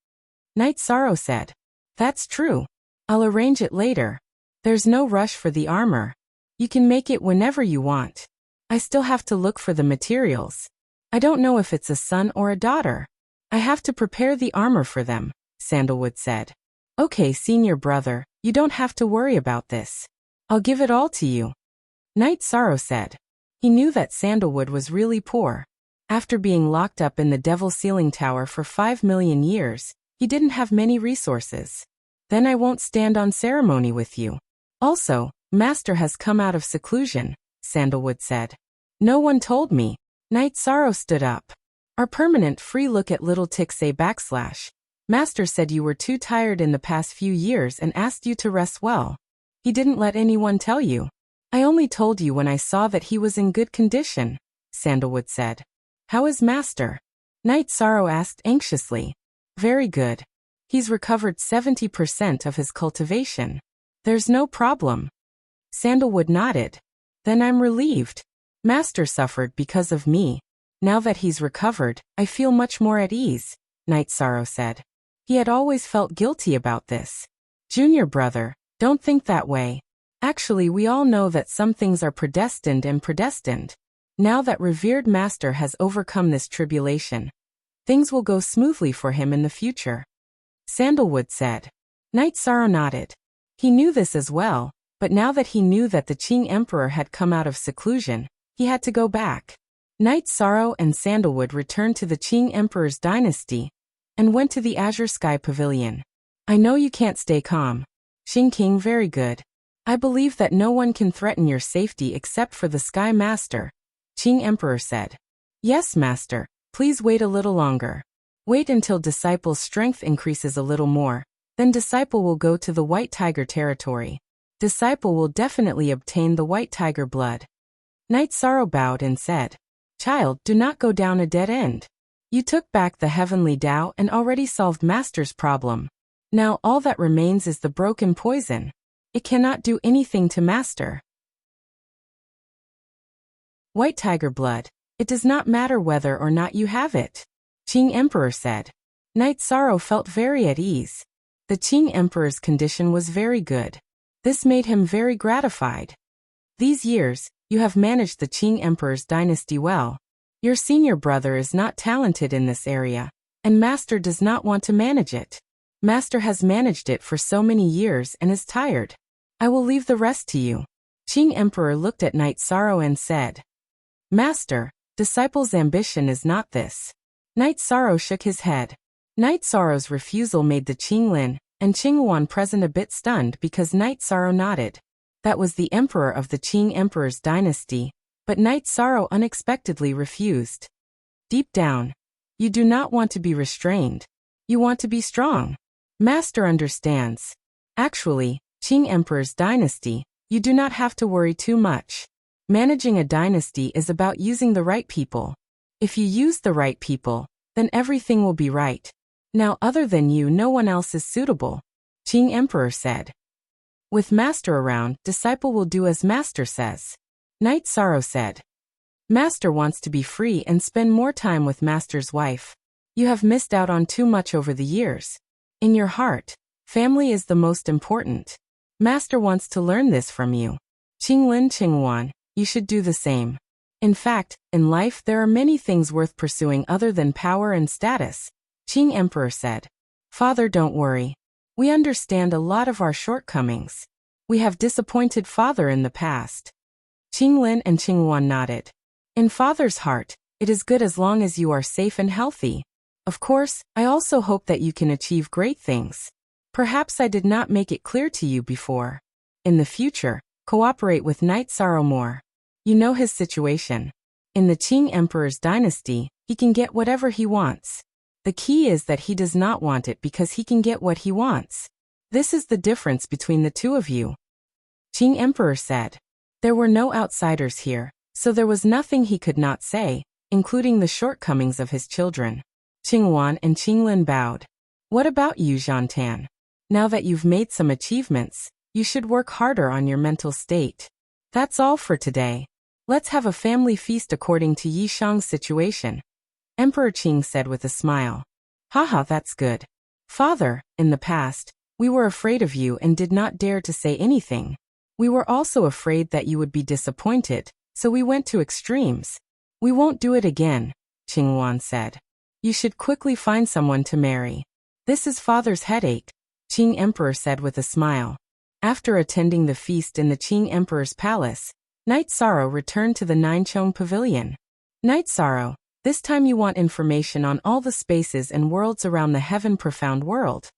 Night Sorrow said. That's true. I'll arrange it later. There's no rush for the armor. You can make it whenever you want. I still have to look for the materials. I don't know if it's a son or a daughter. I have to prepare the armor for them, Sandalwood said. Okay, senior brother, you don't have to worry about this. I'll give it all to you. Night Sorrow said. He knew that Sandalwood was really poor. After being locked up in the Devil Ceiling Tower for 5 million years, he didn't have many resources. Then I won't stand on ceremony with you. Also, Master has come out of seclusion, Sandalwood said. No one told me. Night Sorrow stood up. Our permanent free look at little tick say / Master said you were too tired in the past few years and asked you to rest well. He didn't let anyone tell you. I only told you when I saw that he was in good condition, Sandalwood said. How is Master? Night Sorrow asked anxiously. Very good. He's recovered 70% of his cultivation. There's no problem. Sandalwood nodded. Then I'm relieved. Master suffered because of me. Now that he's recovered, I feel much more at ease, Night Sorrow said. He had always felt guilty about this. Junior brother, don't think that way. Actually, we all know that some things are predestined and predestined. Now that revered Master has overcome this tribulation, things will go smoothly for him in the future. Sandalwood said. Night Sorrow nodded. He knew this as well, but now that he knew that the Qing Emperor had come out of seclusion, he had to go back. Night Sorrow and Sandalwood returned to the Qing Emperor's dynasty and went to the Azure Sky Pavilion. I know you can't stay calm. Qing King, very good. I believe that no one can threaten your safety except for the Sky Master, Qing Emperor said. Yes, Master, please wait a little longer. Wait until Disciple's strength increases a little more, then Disciple will go to the White Tiger territory. Disciple will definitely obtain the White Tiger blood. Night Sorrow bowed and said, Child, do not go down a dead end. You took back the heavenly Tao and already solved Master's problem. Now all that remains is the broken poison. It cannot do anything to Master. White Tiger blood. It does not matter whether or not you have it, Qing Emperor said. Night Sorrow felt very at ease. The Qing Emperor's condition was very good. This made him very gratified. These years, You have managed the Qing Emperor's dynasty well. Your senior brother is not talented in this area, and Master does not want to manage it. Master has managed it for so many years and is tired. I will leave the rest to you. Qing Emperor looked at Knight Sorrow and said, Master, disciple's ambition is not this. Knight Sorrow shook his head. Knight Sorrow's refusal made the Qinglin and Qingyuan present a bit stunned because Knight Sorrow nodded. That was the emperor of the Qing Emperor's dynasty, but Knight Sorrow unexpectedly refused. Deep down, you do not want to be restrained. You want to be strong. Master understands. Actually, Qing Emperor's dynasty, you do not have to worry too much. Managing a dynasty is about using the right people. If you use the right people, then everything will be right. Now other than you no one else is suitable, Qing Emperor said. With Master around, disciple will do as Master says. Knight Sorrow said. Master wants to be free and spend more time with Master's wife. You have missed out on too much over the years. In your heart, family is the most important. Master wants to learn this from you. Qinglin Qingyuan, you should do the same. In fact, in life there are many things worth pursuing other than power and status, Qing Emperor said. Father, don't worry. We understand a lot of our shortcomings. We have disappointed Father in the past. Qinglin and Qingyuan nodded. In Father's heart, it is good as long as you are safe and healthy. Of course, I also hope that you can achieve great things. Perhaps I did not make it clear to you before. In the future, cooperate with Knight Sorrow more. You know his situation. In the Qing Emperor's dynasty, he can get whatever he wants. The key is that he does not want it because he can get what he wants. This is the difference between the two of you. Qing Emperor said. There were no outsiders here, so there was nothing he could not say, including the shortcomings of his children. Qingyuan and Qinglin bowed. What about you, Zhantan? Now that you've made some achievements, you should work harder on your mental state. That's all for today. Let's have a family feast according to Yi Shang's situation. Emperor Qing said with a smile. Haha, that's good. Father, in the past, we were afraid of you and did not dare to say anything. We were also afraid that you would be disappointed, so we went to extremes. We won't do it again, Qingyuan said. You should quickly find someone to marry. This is Father's headache, Qing Emperor said with a smile. After attending the feast in the Qing Emperor's palace, Knight Sorrow returned to the Ninechong Pavilion. Knight Sorrow, this time you want information on all the spaces and worlds around the heaven profound world.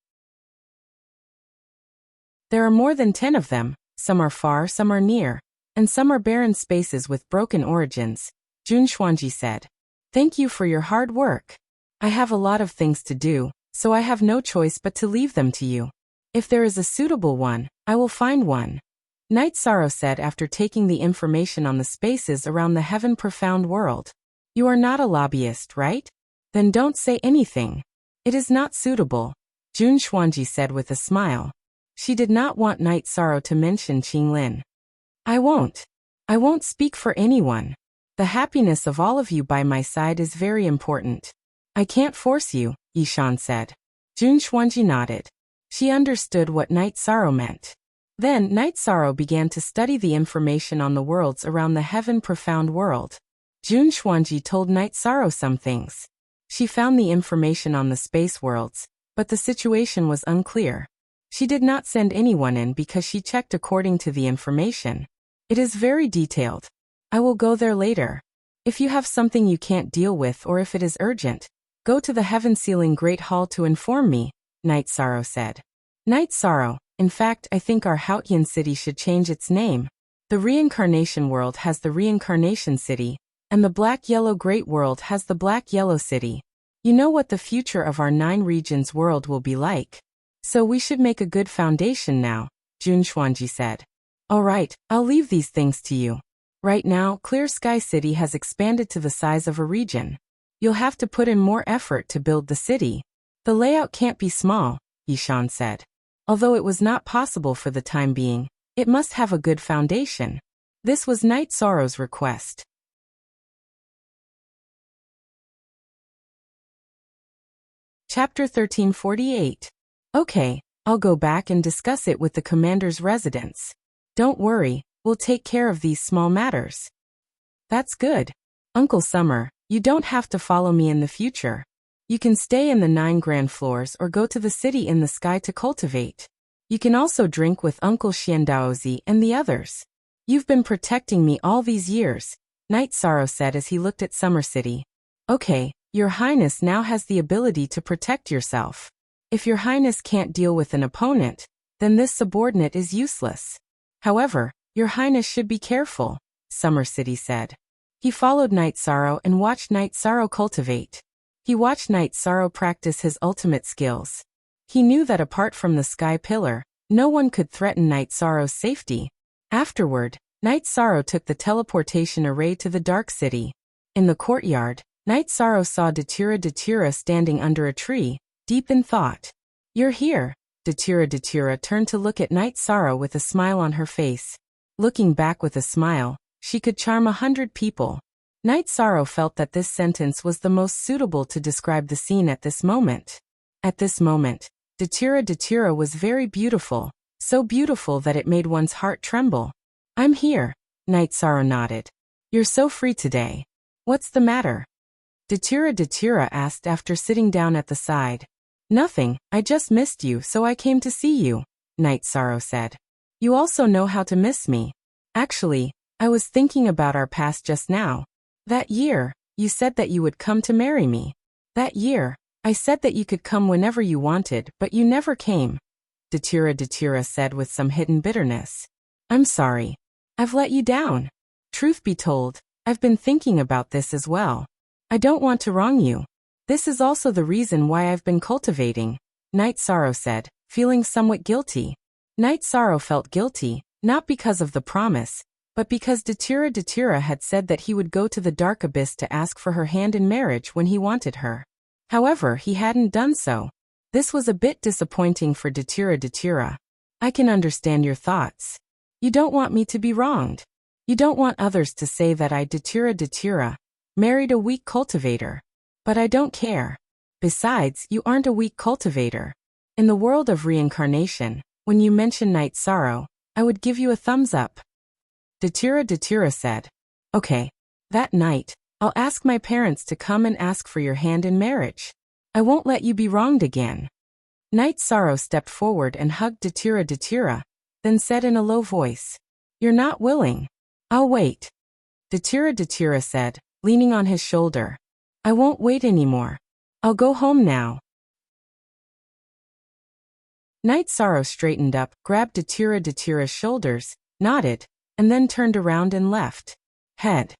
There are more than 10 of them, some are far, some are near, and some are barren spaces with broken origins, Jun Xuanji said. Thank you for your hard work. I have a lot of things to do, so I have no choice but to leave them to you. If there is a suitable one, I will find one. Knight Sorrow said after taking the information on the spaces around the heaven profound world. You are not a lobbyist, right? Then don't say anything. It is not suitable, Jun Xuanji said with a smile. She did not want Knight Sorrow to mention Qinglin. I won't speak for anyone. The happiness of all of you by my side is very important. I can't force you, Yishan said. Jun Xuanji nodded. She understood what Knight Sorrow meant. Then Knight Sorrow began to study the information on the worlds around the heaven profound world. Jun Xuanji told Knight Sorrow some things. She found the information on the space worlds, but the situation was unclear. She did not send anyone in because she checked according to the information. It is very detailed. I will go there later. If you have something you can't deal with or if it is urgent, go to the Heaven Sealing Great Hall to inform me, Knight Sorrow said. Knight Sorrow, in fact I think our Haotian city should change its name. The Reincarnation World has the Reincarnation City, and the Black-Yellow Great World has the Black-Yellow City. You know what the future of our 9 regions world will be like. So we should make a good foundation now, Jun Xuanji said. Alright, I'll leave these things to you. Right now, Clear Sky City has expanded to the size of a region. You'll have to put in more effort to build the city. The layout can't be small, Yishan said. Although it was not possible for the time being, it must have a good foundation. This was Knight Sorrow's request. Chapter 1348. Okay, I'll go back and discuss it with the commander's residents. Don't worry, We'll take care of these small matters. That's good. Uncle Summer, you don't have to follow me in the future. You can stay in the 9 grand floors or go to the city in the sky to cultivate. You can also drink with Uncle Xiandaozi and the others. You've been protecting me all these years, Night Sorrow said as he looked at Summer City. Okay, Your Highness now has the ability to protect yourself. If Your Highness can't deal with an opponent, then this subordinate is useless. However, Your Highness should be careful, Summer City said. He followed Night Sorrow and watched Night Sorrow cultivate. He watched Night Sorrow practice his ultimate skills. He knew that apart from the Sky Pillar, no one could threaten Night Sorrow's safety. Afterward, Night Sorrow took the teleportation array to the Dark City. In the courtyard, Night Sorrow saw Datura standing under a tree, deep in thought. You're here. Datura turned to look at Night Sorrow with a smile on her face. Looking back with a smile, she could charm 100 people. Night Sorrow felt that this sentence was the most suitable to describe the scene at this moment. At this moment, Datura was very beautiful, so beautiful that it made one's heart tremble. I'm here, Night Sorrow nodded. You're so free today. What's the matter? Datura asked after sitting down at the side. Nothing, I just missed you so I came to see you, Night Sorrow said. You also know how to miss me. Actually, I was thinking about our past just now. That year, you said that you would come to marry me. That year, I said that you could come whenever you wanted, but you never came. Datura said with some hidden bitterness. I'm sorry. I've let you down. Truth be told, I've been thinking about this as well. I don't want to wrong you. This is also the reason why I've been cultivating, Night Sorrow said, feeling somewhat guilty. Night Sorrow felt guilty, not because of the promise, but because Datura had said that he would go to the dark abyss to ask for her hand in marriage when he wanted her. However, he hadn't done so. This was a bit disappointing for Datura. I can understand your thoughts. You don't want me to be wronged. You don't want others to say that I Datura married a weak cultivator. But I don't care. Besides, you aren't a weak cultivator. In the world of reincarnation, when you mention Night Sorrow, I would give you a thumbs up. Datura said. Okay. That night, I'll ask my parents to come and ask for your hand in marriage. I won't let you be wronged again. Night Sorrow stepped forward and hugged Datura, then said in a low voice. You're not willing. I'll wait. Datura said, leaning on his shoulder. I won't wait anymore. I'll go home now. Night Sorrow straightened up, grabbed Datura's shoulders, nodded, and then turned around and left. Head.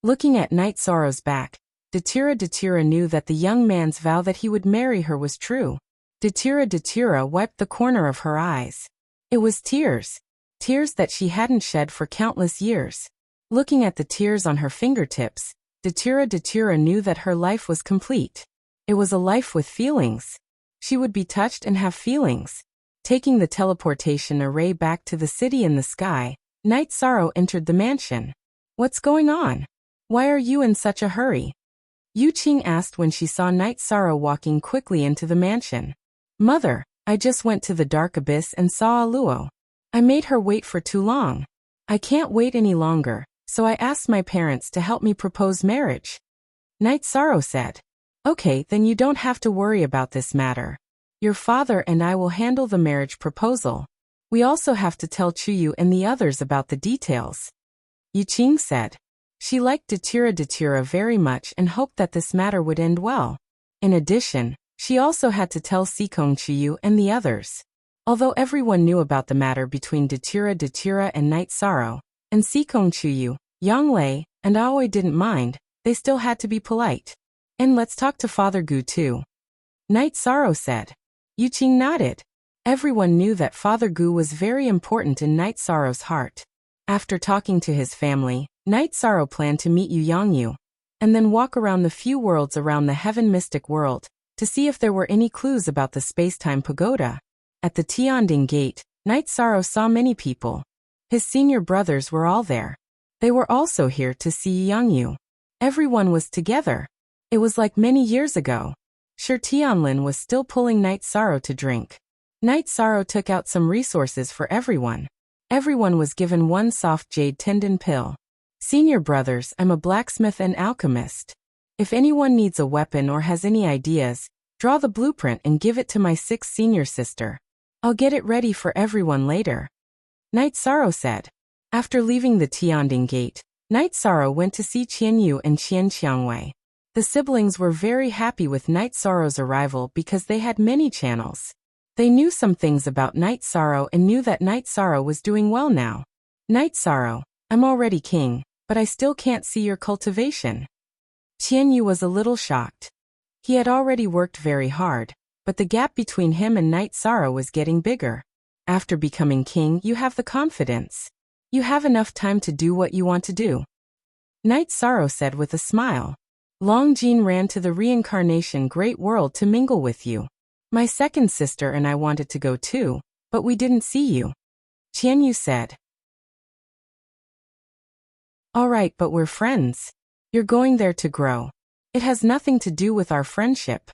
Looking at Night Sorrow's back, Datura knew that the young man's vow that he would marry her was true. Datura wiped the corner of her eyes. It was tears that she hadn't shed for countless years. Looking at the tears on her fingertips, Datura knew that her life was complete. It was a life with feelings. She would be touched and have feelings. Taking the teleportation array back to the city in the sky, Night Sorrow entered the mansion. What's going on? Why are you in such a hurry? Yu Qing asked when she saw Night Sorrow walking quickly into the mansion. Mother, I just went to the dark abyss and saw Aluo. I made her wait for too long. I can't wait any longer, so I asked my parents to help me propose marriage. Night Sorrow said. Okay, then you don't have to worry about this matter. Your father and I will handle the marriage proposal. We also have to tell Chuyu and the others about the details. Yu Qing said. She liked Datura very much and hoped that this matter would end well. In addition, she also had to tell Sikong Chuyu and the others. Although everyone knew about the matter between Datura and Night Sorrow, and Sikong Chuyu, Yang Lei, and Aoi didn't mind, they still had to be polite. And let's talk to Father Gu too. Night Sorrow said. Yu Qing nodded. Everyone knew that Father Gu was very important in Night Sorrow's heart. After talking to his family, Night Sorrow planned to meet Yu Yangyu, and then walk around the few worlds around the Heaven Mystic World, to see if there were any clues about the Spacetime Pagoda. At the Tianding Gate, Night Sorrow saw many people. His senior brothers were all there. They were also here to see Yangyu. Everyone was together. It was like many years ago. Sure, Tianlin was still pulling Night Sorrow to drink. Night Sorrow took out some resources for everyone. Everyone was given one soft jade tendon pill. Senior brothers, I'm a blacksmith and alchemist. If anyone needs a weapon or has any ideas, draw the blueprint and give it to my 6th senior sister. I'll get it ready for everyone later. Night Sorrow said. After leaving the Tianding Gate, Night Sorrow went to see Qianyu and Qian Qiangwei. The siblings were very happy with Night Sorrow's arrival because they had many channels. They knew some things about Night Sorrow and knew that Night Sorrow was doing well now. Night Sorrow, I'm already king, but I still can't see your cultivation. Qianyu was a little shocked. He had already worked very hard, but the gap between him and Night Sorrow was getting bigger. After becoming king, you have the confidence. You have enough time to do what you want to do. Night Sorrow said with a smile. Long Jean ran to the reincarnation great world to mingle with you. My 2nd sister and I wanted to go too, but we didn't see you. Qianyu said. All right, but we're friends. You're going there to grow. It has nothing to do with our friendship.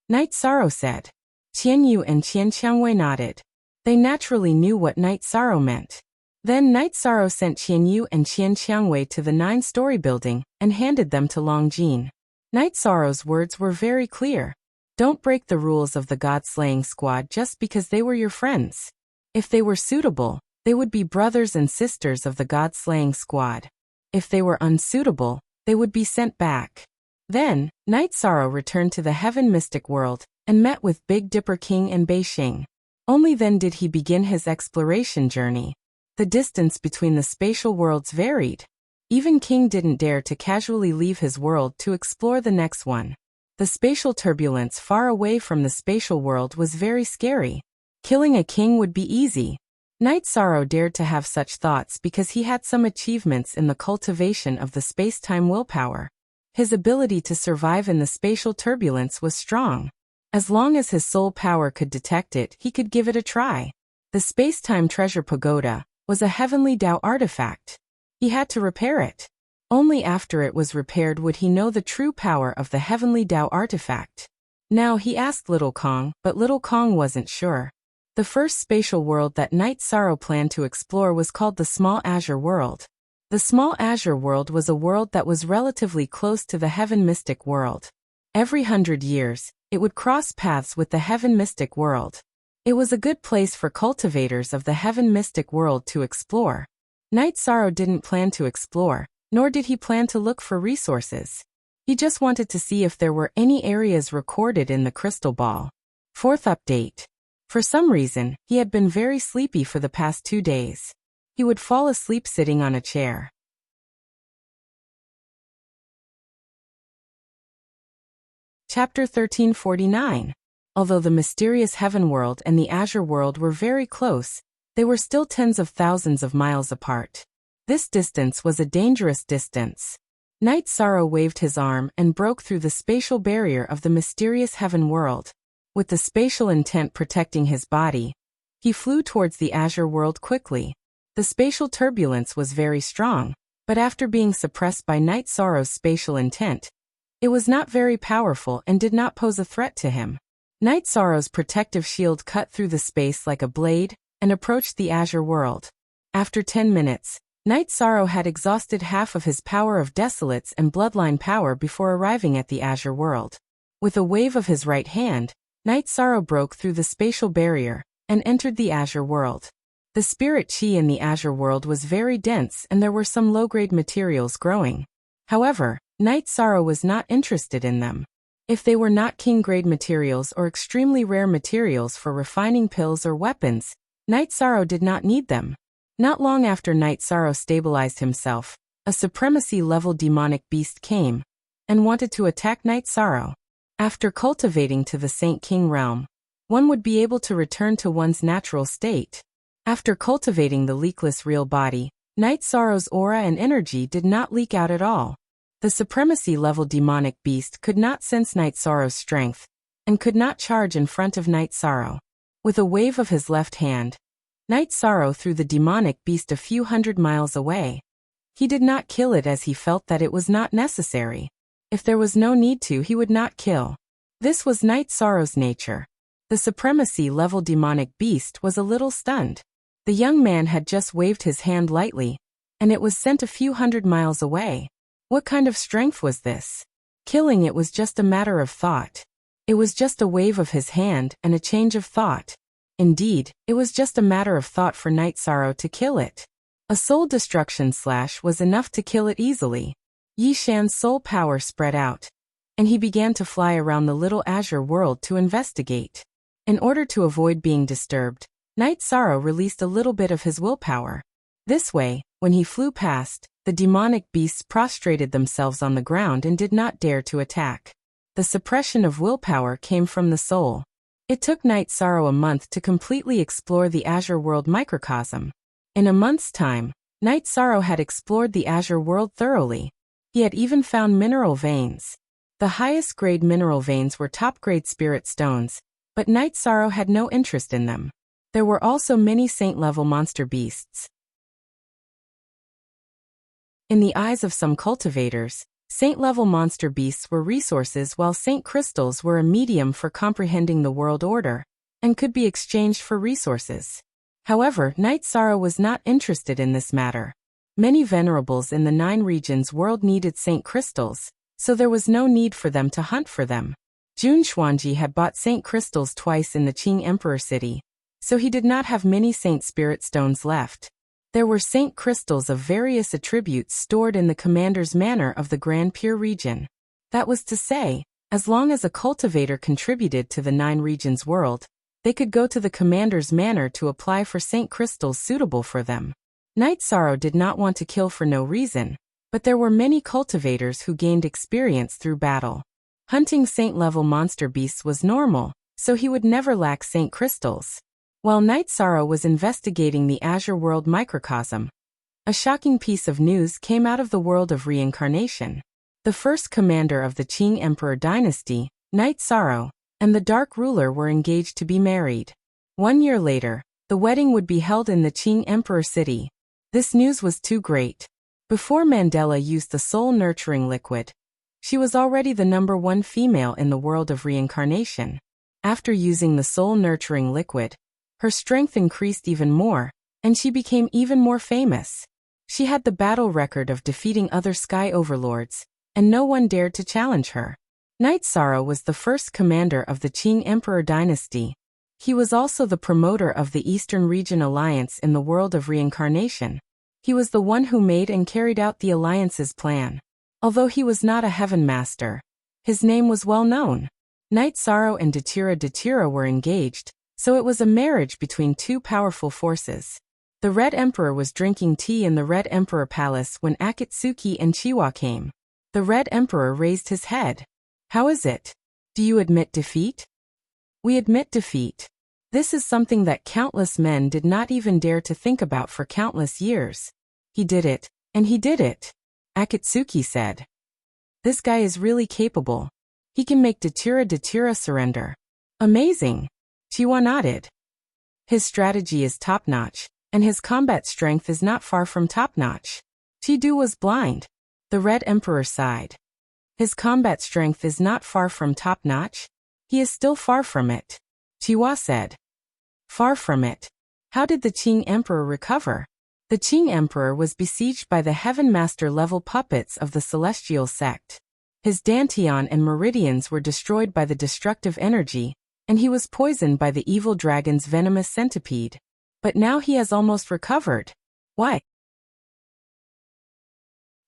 Night Sorrow said. Qianyu and Qian Qiangwei nodded. They naturally knew what Night Sorrow meant. Then Night Sorrow sent Qianyu and Qian Qiangwei to the 9-story building and handed them to Long Jean. Night Sorrow's words were very clear. Don't break the rules of the God-slaying squad just because they were your friends. If they were suitable, they would be brothers and sisters of the God-slaying squad. If they were unsuitable, they would be sent back. Then, Night Sorrow returned to the Heaven Mystic World and met with Big Dipper King and Bei Xing. Only then did he begin his exploration journey. The distance between the spatial worlds varied. Even King didn't dare to casually leave his world to explore the next one. The spatial turbulence far away from the spatial world was very scary. Killing a king would be easy. Night Sorrow dared to have such thoughts because he had some achievements in the cultivation of the space-time willpower. His ability to survive in the spatial turbulence was strong. As long as his soul power could detect it, he could give it a try. The space-time treasure pagoda was a heavenly Tao artifact. He had to repair it. Only after it was repaired would he know the true power of the heavenly Tao artifact. Now he asked Little Kong, but Little Kong wasn't sure. The first spatial world that Night Sorrow planned to explore was called the Small Azure World. The Small Azure World was a world that was relatively close to the Heaven Mystic World. Every 100 years, it would cross paths with the Heaven Mystic World. It was a good place for cultivators of the Heaven Mystic World to explore. Night Sorrow didn't plan to explore, nor did he plan to look for resources. He just wanted to see if there were any areas recorded in the crystal ball. 4th update. For some reason, he had been very sleepy for the past 2 days. He would fall asleep sitting on a chair. Chapter 1349. Although the mysterious Heaven World and the Azure World were very close, they were still tens of thousands of miles apart. This distance was a dangerous distance. Night Sorrow waved his arm and broke through the spatial barrier of the mysterious Heaven World. With the spatial intent protecting his body, he flew towards the Azure World quickly. The spatial turbulence was very strong, but after being suppressed by Night Sorrow's spatial intent, it was not very powerful and did not pose a threat to him. Night Sorrow's protective shield cut through the space like a blade and approached the Azure World. After 10 minutes, Night Sorrow had exhausted half of his power of Desolates and Bloodline power before arriving at the Azure World. With a wave of his right hand, Night Sorrow broke through the spatial barrier and entered the Azure World. The spirit chi in the Azure World was very dense and there were some low-grade materials growing. However, Night Sorrow was not interested in them. If they were not king-grade materials or extremely rare materials for refining pills or weapons, Night Sorrow did not need them. Not long after Night Sorrow stabilized himself, a supremacy-level demonic beast came and wanted to attack Night Sorrow. After cultivating to the Saint King realm, one would be able to return to one's natural state. After cultivating the leakless real body, Night Sorrow's aura and energy did not leak out at all. The supremacy-level demonic beast could not sense Night Sorrow's strength and could not charge in front of Night Sorrow. With a wave of his left hand, Night Sorrow threw the demonic beast a few hundred miles away. He did not kill it as he felt that it was not necessary. If there was no need to, he would not kill. This was Night Sorrow's nature. The supremacy-level demonic beast was a little stunned. The young man had just waved his hand lightly, and it was sent a few hundred miles away. What kind of strength was this? Killing it was just a matter of thought. It was just a wave of his hand and a change of thought. Indeed, it was just a matter of thought for Night Sorrow to kill it. A soul destruction slash was enough to kill it easily. Yi Shan's soul power spread out, and he began to fly around the little azure world to investigate. In order to avoid being disturbed, Night Sorrow released a little bit of his willpower. This way, when he flew past, the demonic beasts prostrated themselves on the ground and did not dare to attack. The suppression of willpower came from the soul. It took Night Sorrow a month to completely explore the azure world microcosm. In a month's time, Night Sorrow had explored the azure world thoroughly. He had even found mineral veins. The highest grade mineral veins were top-grade spirit stones, but Night Sorrow had no interest in them. There were also many saint-level monster beasts. In the eyes of some cultivators, saint-level monster beasts were resources while saint crystals were a medium for comprehending the world order, and could be exchanged for resources. However, Night Sorrow was not interested in this matter. Many venerables in the 9 regions world needed saint crystals, so there was no need for them to hunt for them. Jun Xuanji had bought saint crystals twice in the Qing Emperor city, so he did not have many saint spirit stones left. There were saint crystals of various attributes stored in the commander's manor of the Grand Pure region. That was to say, as long as a cultivator contributed to the 9 regions world, they could go to the commander's manor to apply for saint crystals suitable for them. Night Sorrow did not want to kill for no reason, but there were many cultivators who gained experience through battle. Hunting saint-level monster beasts was normal, so he would never lack saint crystals. While Night Sorrow was investigating the azure world microcosm, a shocking piece of news came out of the world of reincarnation. The first commander of the Qing Emperor dynasty, Night Sorrow, and the Dark Ruler were engaged to be married. 1 year later, the wedding would be held in the Qing Emperor city. This news was too great. Before Mandela used the soul-nurturing liquid, she was already the #1 female in the world of reincarnation. After using the soul-nurturing liquid, her strength increased even more, and she became even more famous. She had the battle record of defeating other sky overlords, and no one dared to challenge her. Night Sorrow was the first commander of the Qing Emperor dynasty. He was also the promoter of the Eastern Region Alliance in the world of reincarnation. He was the one who made and carried out the alliance's plan. Although he was not a heaven master, his name was well known. Night Sorrow and Datura were engaged, so it was a marriage between 2 powerful forces. The Red Emperor was drinking tea in the Red Emperor Palace when Akatsuki and Chiwa came. The Red Emperor raised his head. "How is it? Do you admit defeat?" "We admit defeat. This is something that countless men did not even dare to think about for countless years. He did it, and he did it," Akatsuki said. "This guy is really capable. He can make Datura surrender." "Amazing," Chiwa nodded. "His strategy is top-notch, and his combat strength is not far from top-notch." Chidu was blind. The Red Emperor sighed. "His combat strength is not far from top-notch? He is still far from it," Chiwa said. "Far from it? How did the Qing Emperor recover?" The Qing Emperor was besieged by the Heaven Master-level puppets of the Celestial sect. His Dantian and Meridians were destroyed by the destructive energy, and he was poisoned by the evil dragon's venomous centipede. But now he has almost recovered. Why?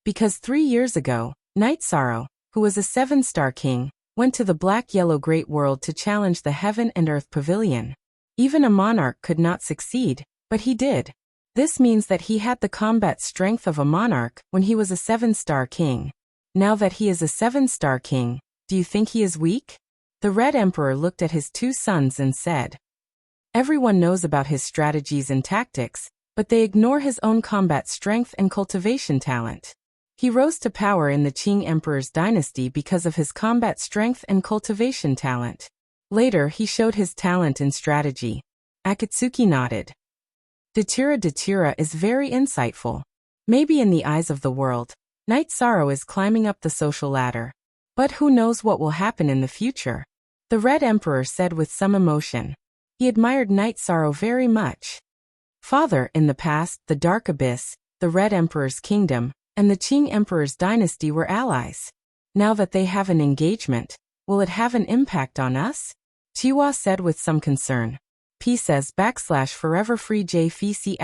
Because 3 years ago, Night Sorrow, who was a 7-star king, went to the Black-Yellow Great World to challenge the Heaven and Earth Pavilion. Even a monarch could not succeed, but he did. This means that he had the combat strength of a monarch when he was a 7-star king. Now that he is a 7-star king, do you think he is weak? The Red Emperor looked at his 2 sons and said, "Everyone knows about his strategies and tactics, but they ignore his own combat strength and cultivation talent." He rose to power in the Qing Emperor's dynasty because of his combat strength and cultivation talent. Later he showed his talent in strategy. Akatsuki nodded. Datura is very insightful. Maybe in the eyes of the world, Night Sorrow is climbing up the social ladder. But who knows what will happen in the future? The Red Emperor said with some emotion. He admired Night Sorrow very much. Father, in the past, the Dark Abyss, the Red Emperor's kingdom, and the Qing Emperor's dynasty were allies. Now that they have an engagement, will it have an impact on us? Chiwa said with some concern. P says /forever free JFC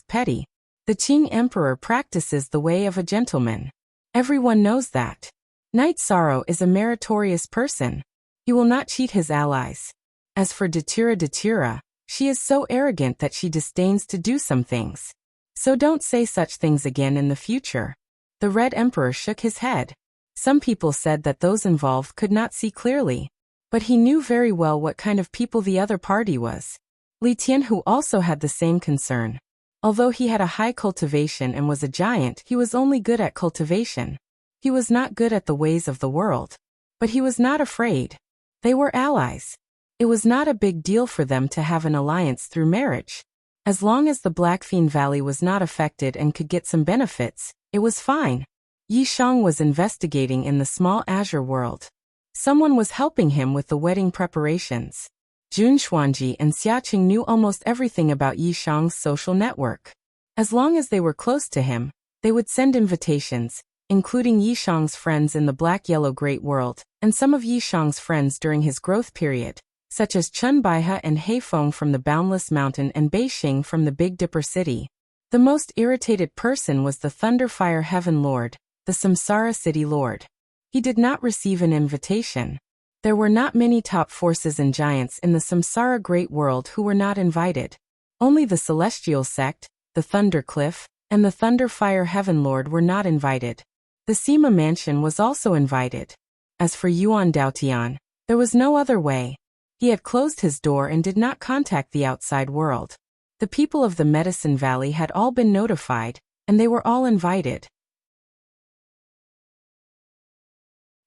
* petty. The Qing Emperor practices the way of a gentleman. Everyone knows that. Knight Sorrow is a meritorious person. He will not cheat his allies. As for Datura, she is so arrogant that she disdains to do some things. So don't say such things again in the future. The Red Emperor shook his head. Some people said that those involved could not see clearly. But he knew very well what kind of people the other party was. Li Tianhu also had the same concern. Although he had a high cultivation and was a giant, he was only good at cultivation. He was not good at the ways of the world. But he was not afraid. They were allies. It was not a big deal for them to have an alliance through marriage. As long as the Blackfean Valley was not affected and could get some benefits, it was fine. Yi Shang was investigating in the small azure world. Someone was helping him with the wedding preparations. Jun Xuanji and Xiaqing knew almost everything about Yi Shang's social network. As long as they were close to him, they would send invitations, including Yi Shang's friends in the Black-Yellow Great World, and some of Yi Shang's friends during his growth period, such as Chun Baihe and Heifeng from the Boundless Mountain and Beixing from the Big Dipper City. The most irritated person was the Thunderfire Heaven Lord, the Samsara City Lord. He did not receive an invitation. There were not many top forces and giants in the Samsara Great World who were not invited. Only the Celestial Sect, the Thunder Cliff, and the Thunderfire Heaven Lord were not invited. The Sima Mansion was also invited. As for Yuan Daotian, there was no other way. He had closed his door and did not contact the outside world. The people of the Medicine Valley had all been notified, and they were all invited.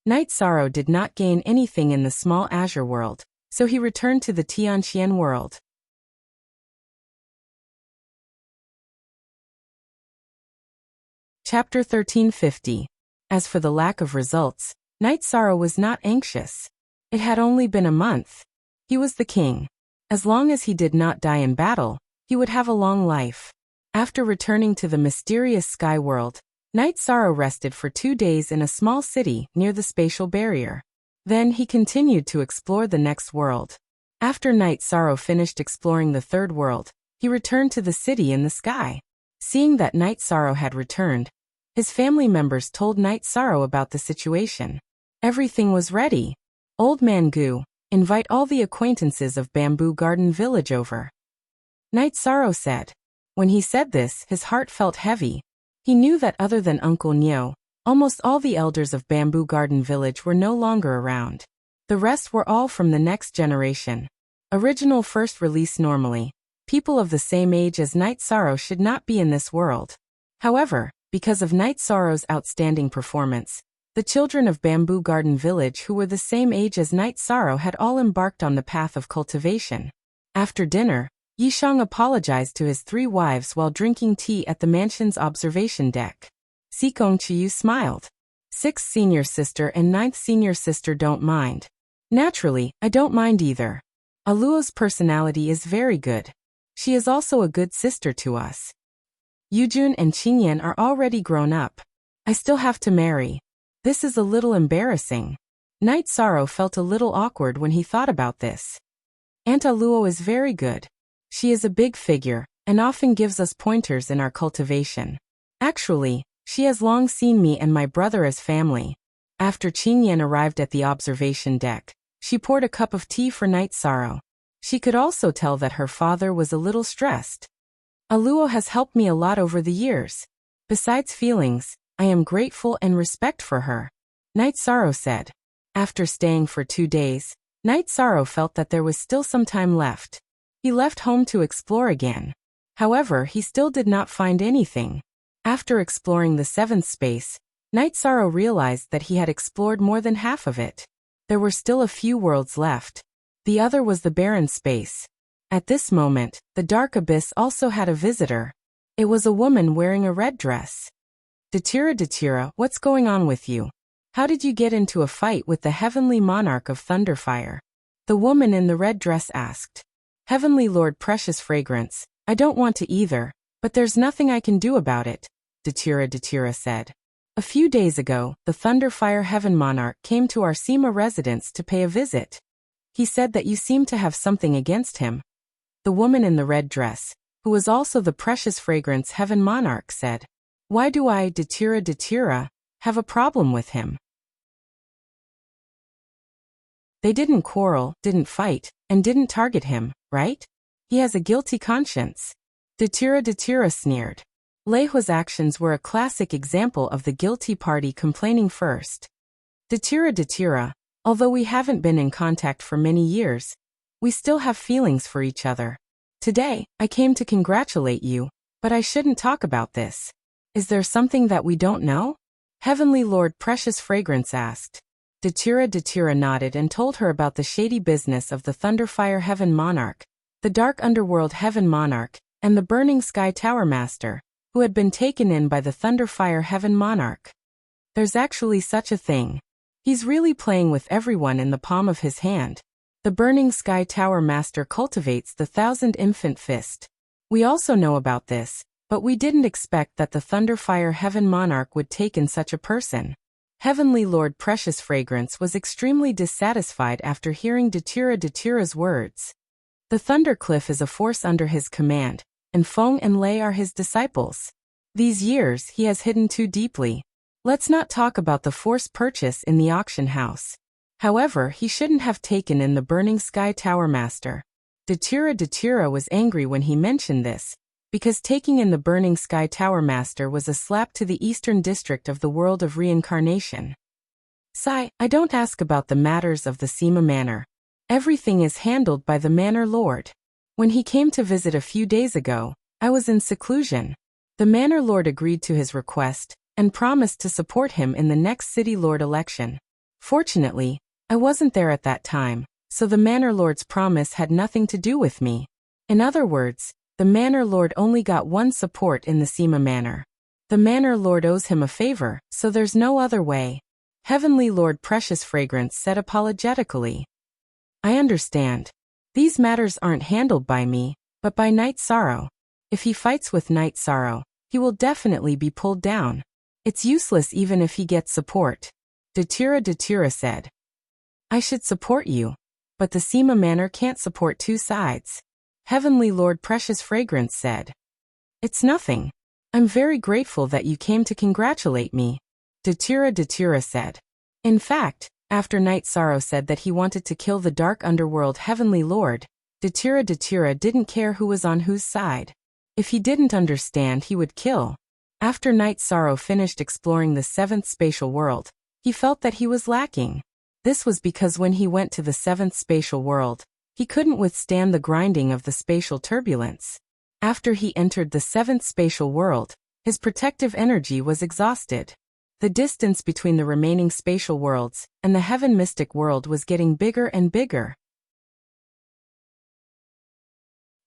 Knight Sorrow did not gain anything in the small azure world, so he returned to the Tianqian world. Chapter 1350. As for the lack of results, Knight Sorrow was not anxious. It had only been a month. He was the king. As long as he did not die in battle, he would have a long life. After returning to the mysterious sky world, Knight Sorrow rested for 2 days in a small city near the spatial barrier. Then he continued to explore the next world. After Knight Sorrow finished exploring the third world, he returned to the city in the sky. Seeing that Knight Sorrow had returned, his family members told Knight Sorrow about the situation. Everything was ready. Old Man Gu, invite all the acquaintances of Bamboo Garden Village over. Knight Sorrow said. When he said this, his heart felt heavy. He knew that other than Uncle Nyo, almost all the elders of Bamboo Garden Village were no longer around. The rest were all from the next generation. Original first release. Normally, people of the same age as Knight Sorrow should not be in this world. However, because of Knight Sorrow's outstanding performance, the children of Bamboo Garden Village who were the same age as Knight Sorrow had all embarked on the path of cultivation. After dinner, Yi Shang apologized to his 3 wives while drinking tea at the mansion's observation deck. Sikong Chiyu smiled. 6th senior sister and 9th senior sister don't mind. Naturally, I don't mind either. Aluo's personality is very good. She is also a good sister to us. Yujun and Qingyan are already grown up. I still have to marry. This is a little embarrassing. Knight Sorrow felt a little awkward when he thought about this. Aunt Aluo is very good. She is a big figure, and often gives us pointers in our cultivation. Actually, she has long seen me and my brother as family. After Qingyan arrived at the observation deck, she poured a cup of tea for Knight Sorrow. She could also tell that her father was a little stressed. Aluo has helped me a lot over the years. Besides feelings, I am grateful and respect for her, Knight Sorrow said. After staying for 2 days, Knight Sorrow felt that there was still some time left. He left home to explore again. However, he still did not find anything. After exploring the 7th space, Knight Sorrow realized that he had explored more than half of it. There were still a few worlds left. The other was the barren space. At this moment, the Dark Abyss also had a visitor. It was a woman wearing a red dress. Datura, what's going on with you? How did you get into a fight with the heavenly monarch of Thunderfire? The woman in the red dress asked. Heavenly Lord Precious Fragrance, I don't want to either, but there's nothing I can do about it, Datira said. A few days ago, the Thunderfire Heaven Monarch came to our Sima residence to pay a visit. He said that you seem to have something against him. The woman in the red dress, who was also the precious fragrance Heaven Monarch, said. Why do I, Datira, have a problem with him? They didn't quarrel, didn't fight, and didn't target him, right? He has a guilty conscience. Datira sneered. Lei Hua's actions were a classic example of the guilty party complaining first. Datira, although we haven't been in contact for many years, we still have feelings for each other. Today, I came to congratulate you, but I shouldn't talk about this. Is there something that we don't know? Heavenly Lord Precious Fragrance asked. Datira nodded and told her about the shady business of the Thunderfire Heaven Monarch, the Dark Underworld Heaven Monarch, and the Burning Sky Tower Master, who had been taken in by the Thunderfire Heaven Monarch. There's actually such a thing. He's really playing with everyone in the palm of his hand. The Burning Sky Tower Master cultivates the 1,000 infant fist. We also know about this, but we didn't expect that the Thunderfire Heaven Monarch would take in such a person. Heavenly Lord Precious Fragrance was extremely dissatisfied after hearing Datira's words. The Thundercliff is a force under his command, and Feng and Lei are his disciples. These years he has hidden too deeply. Let's not talk about the forced purchase in the auction house. However, he shouldn't have taken in the Burning Sky Tower Master. Datira was angry when he mentioned this, because taking in the Burning Sky Tower Master was a slap to the eastern district of the world of reincarnation. Sai, I don't ask about the matters of the Sima Manor. Everything is handled by the Manor Lord. When he came to visit a few days ago, I was in seclusion. The Manor Lord agreed to his request, and promised to support him in the next City Lord election. Fortunately, I wasn't there at that time, so the Manor Lord's promise had nothing to do with me. In other words, the Manor Lord only got one support in the Sima Manor. The Manor Lord owes him a favor, so there's no other way. Heavenly Lord Precious Fragrance said apologetically. I understand. These matters aren't handled by me, but by Night Sorrow. If he fights with Night Sorrow, he will definitely be pulled down. It's useless even if he gets support. Datira said. I should support you, but the Sima Manor can't support two sides. Heavenly Lord Precious Fragrance said. It's nothing. I'm very grateful that you came to congratulate me. Datira said. In fact, after Night Sorrow said that he wanted to kill the Dark Underworld Heavenly Lord, Datira didn't care who was on whose side. If he didn't understand, he would kill. After Night Sorrow finished exploring the 7th spatial world, he felt that he was lacking. This was because when he went to the 7th spatial world, he couldn't withstand the grinding of the spatial turbulence. After he entered the 7th spatial world, his protective energy was exhausted. The distance between the remaining spatial worlds and the Heaven Mystic world was getting bigger and bigger.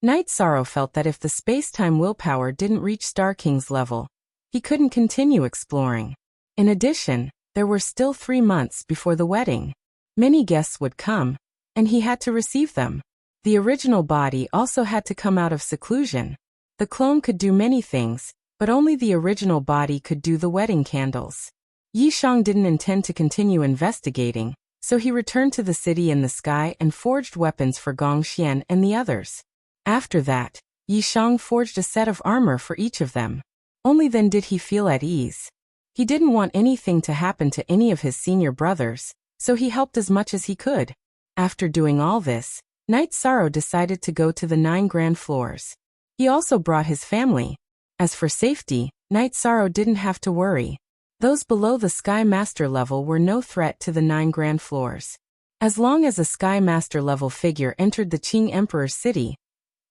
Night Sorrow felt that if the space-time willpower didn't reach Star King's level, he couldn't continue exploring. In addition, there were still 3 months before the wedding. Many guests would come, and he had to receive them. The original body also had to come out of seclusion. The clone could do many things, but only the original body could do the wedding candles. Yi Shang didn't intend to continue investigating, so he returned to the city in the sky and forged weapons for Gong Xian and the others. After that, Yi Shang forged a set of armor for each of them. Only then did he feel at ease. He didn't want anything to happen to any of his senior brothers, so he helped as much as he could. After doing all this, Night Sorrow decided to go to the 9 grand floors. He also brought his family. As for safety, Night Sorrow didn't have to worry. Those below the Sky Master level were no threat to the 9 grand floors. As long as a Sky Master level figure entered the Qing Emperor's city,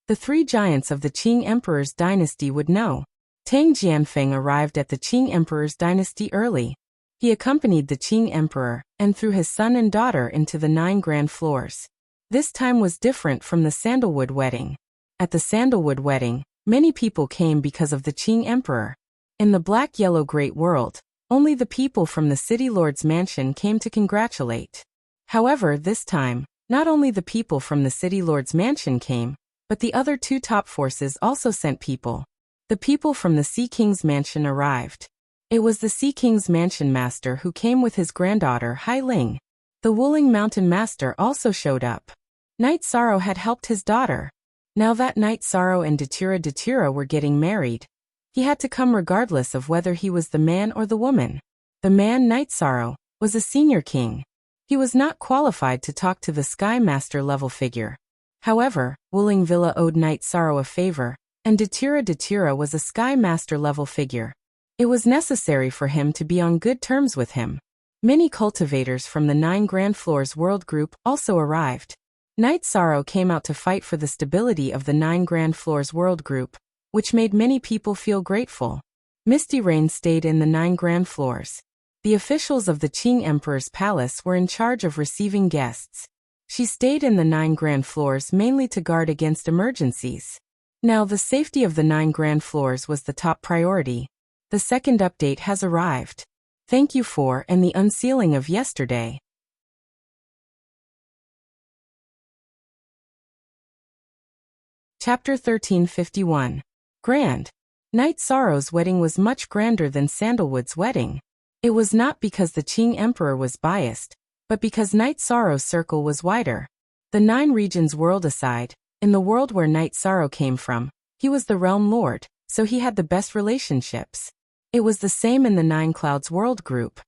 the 3 giants of the Qing Emperor's dynasty would know. Tang Jianfeng arrived at the Qing Emperor's dynasty early. He accompanied the Qing Emperor and threw his son and daughter into the 9 grand floors. This time was different from the Sandalwood wedding. At the Sandalwood wedding, many people came because of the Qing Emperor. In the Black-Yellow Great World, only the people from the City Lord's mansion came to congratulate. However, this time, not only the people from the City Lord's mansion came, But the other two top forces also sent people. The people from the Sea King's mansion arrived. It was the Sea King's mansion master who came with his granddaughter Hai Ling. The Wuling Mountain master also showed up. Night Sorrow had helped his daughter. Now that Night Sorrow and Datura were getting married, he had to come regardless of whether he was the man or the woman. The man, Night Sorrow, was a senior king. He was not qualified to talk to the Sky Master level figure. However, Wuling Villa owed Night Sorrow a favor, and Datura was a Sky Master level figure. It was necessary for him to be on good terms with him. Many cultivators from the 9 Grand Floors World Group also arrived. Night Sorrow came out to fight for the stability of the 9 Grand Floors World Group, which made many people feel grateful. Misty Rain stayed in the 9 Grand Floors. The officials of the Qing Emperor's palace were in charge of receiving guests. She stayed in the 9 Grand Floors mainly to guard against emergencies. Now the safety of the 9 Grand Floors was the top priority. The second update has arrived. Thank you for and the unsealing of yesterday. Chapter 1351. Grand. Night Sorrow's wedding was much grander than Sandalwood's wedding. It was not because the Qing Emperor was biased, but because Night Sorrow's circle was wider. The 9 regions world aside, in the world where Night Sorrow came from, he was the realm lord, so he had the best relationships. It was the same in the 9 Clouds World Group.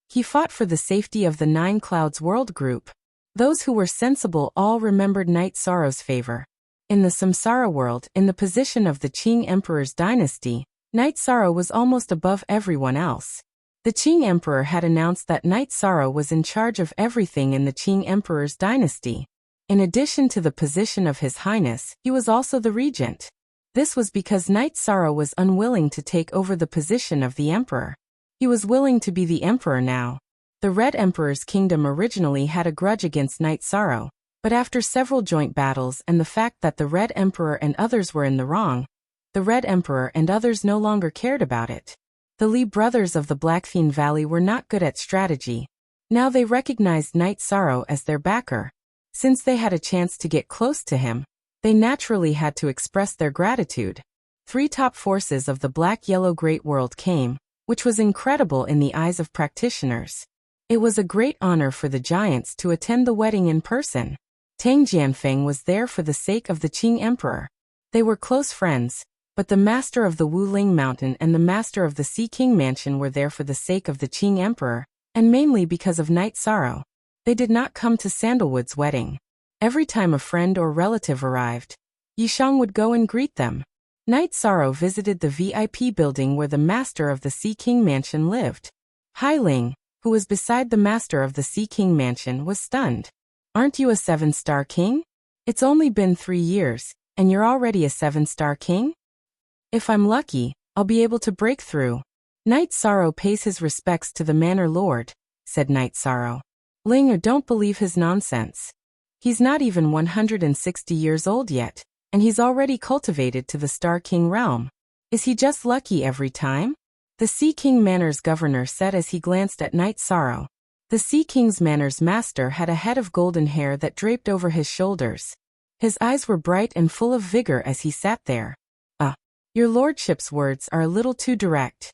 He fought for the safety of the 9 Clouds World Group. Those who were sensible all remembered Night Sorrow's favor. In the Samsara world, in the position of the Qing Emperor's dynasty, Night Sorrow was almost above everyone else. The Qing Emperor had announced that Night Sorrow was in charge of everything in the Qing Emperor's dynasty. In addition to the position of His Highness, he was also the regent. This was because Night Sorrow was unwilling to take over the position of the emperor. He was willing to be the emperor now. The Red Emperor's kingdom originally had a grudge against Night Sorrow, but after several joint battles and the fact that the Red Emperor and others were in the wrong, the Red Emperor and others no longer cared about it. The Li brothers of the Blackfean Valley were not good at strategy. Now they recognized Night Sorrow as their backer. Since they had a chance to get close to him, they naturally had to express their gratitude. 3 top forces of the Black-Yellow Great World came, which was incredible in the eyes of practitioners. It was a great honor for the giants to attend the wedding in person. Tang Jianfeng was there for the sake of the Qing Emperor. They were close friends, but the master of the Wuling Mountain and the master of the Sea King Mansion were there for the sake of the Qing Emperor, and mainly because of Night Sorrow. They did not come to Sandalwood's wedding. Every time a friend or relative arrived, Yishang would go and greet them. Night Sorrow visited the VIP building where the master of the Sea King Mansion lived. Hai Ling, who was beside the master of the Sea King Mansion, was stunned. "Aren't you a 7-star king? It's only been 3 years, and you're already a 7-star king? If I'm lucky, I'll be able to break through." "Night Sorrow pays his respects to the Manor Lord," said Night Sorrow. "Ling, don't believe his nonsense. He's not even 160 years old yet, and he's already cultivated to the Star King realm. Is he just lucky every time?" The Sea King Manor's governor said as he glanced at Night Sorrow. The Sea King's Manor's master had a head of golden hair that draped over his shoulders. His eyes were bright and full of vigor as he sat there. Your lordship's words are a little too direct."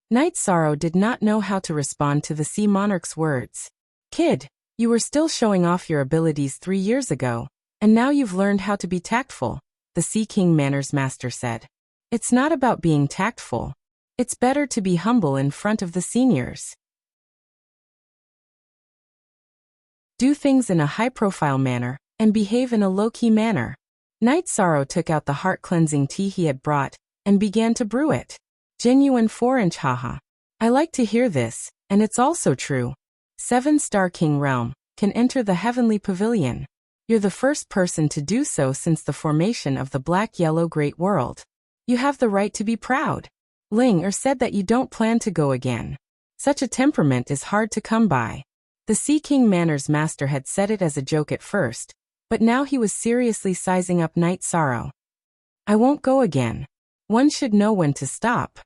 Night Sorrow did not know how to respond to the Sea Monarch's words. "Kid, you were still showing off your abilities 3 years ago, and now you've learned how to be tactful," the Sea King Manor's master said. "It's not about being tactful. It's better to be humble in front of the seniors. Do things in a high-profile manner, and behave in a low-key manner." Night Sorrow took out the heart-cleansing tea he had brought, and began to brew it. Genuine 4-inch haha. I like to hear this, and it's also true. 7-star King Realm can enter the Heavenly Pavilion. You're the first person to do so since the formation of the Black-Yellow Great World. You have the right to be proud. Ling said that you don't plan to go again. Such a temperament is hard to come by. The Sea King Manor's master had said it as a joke at first, but now he was seriously sizing up Night Sorrow. "I won't go again. One should know when to stop.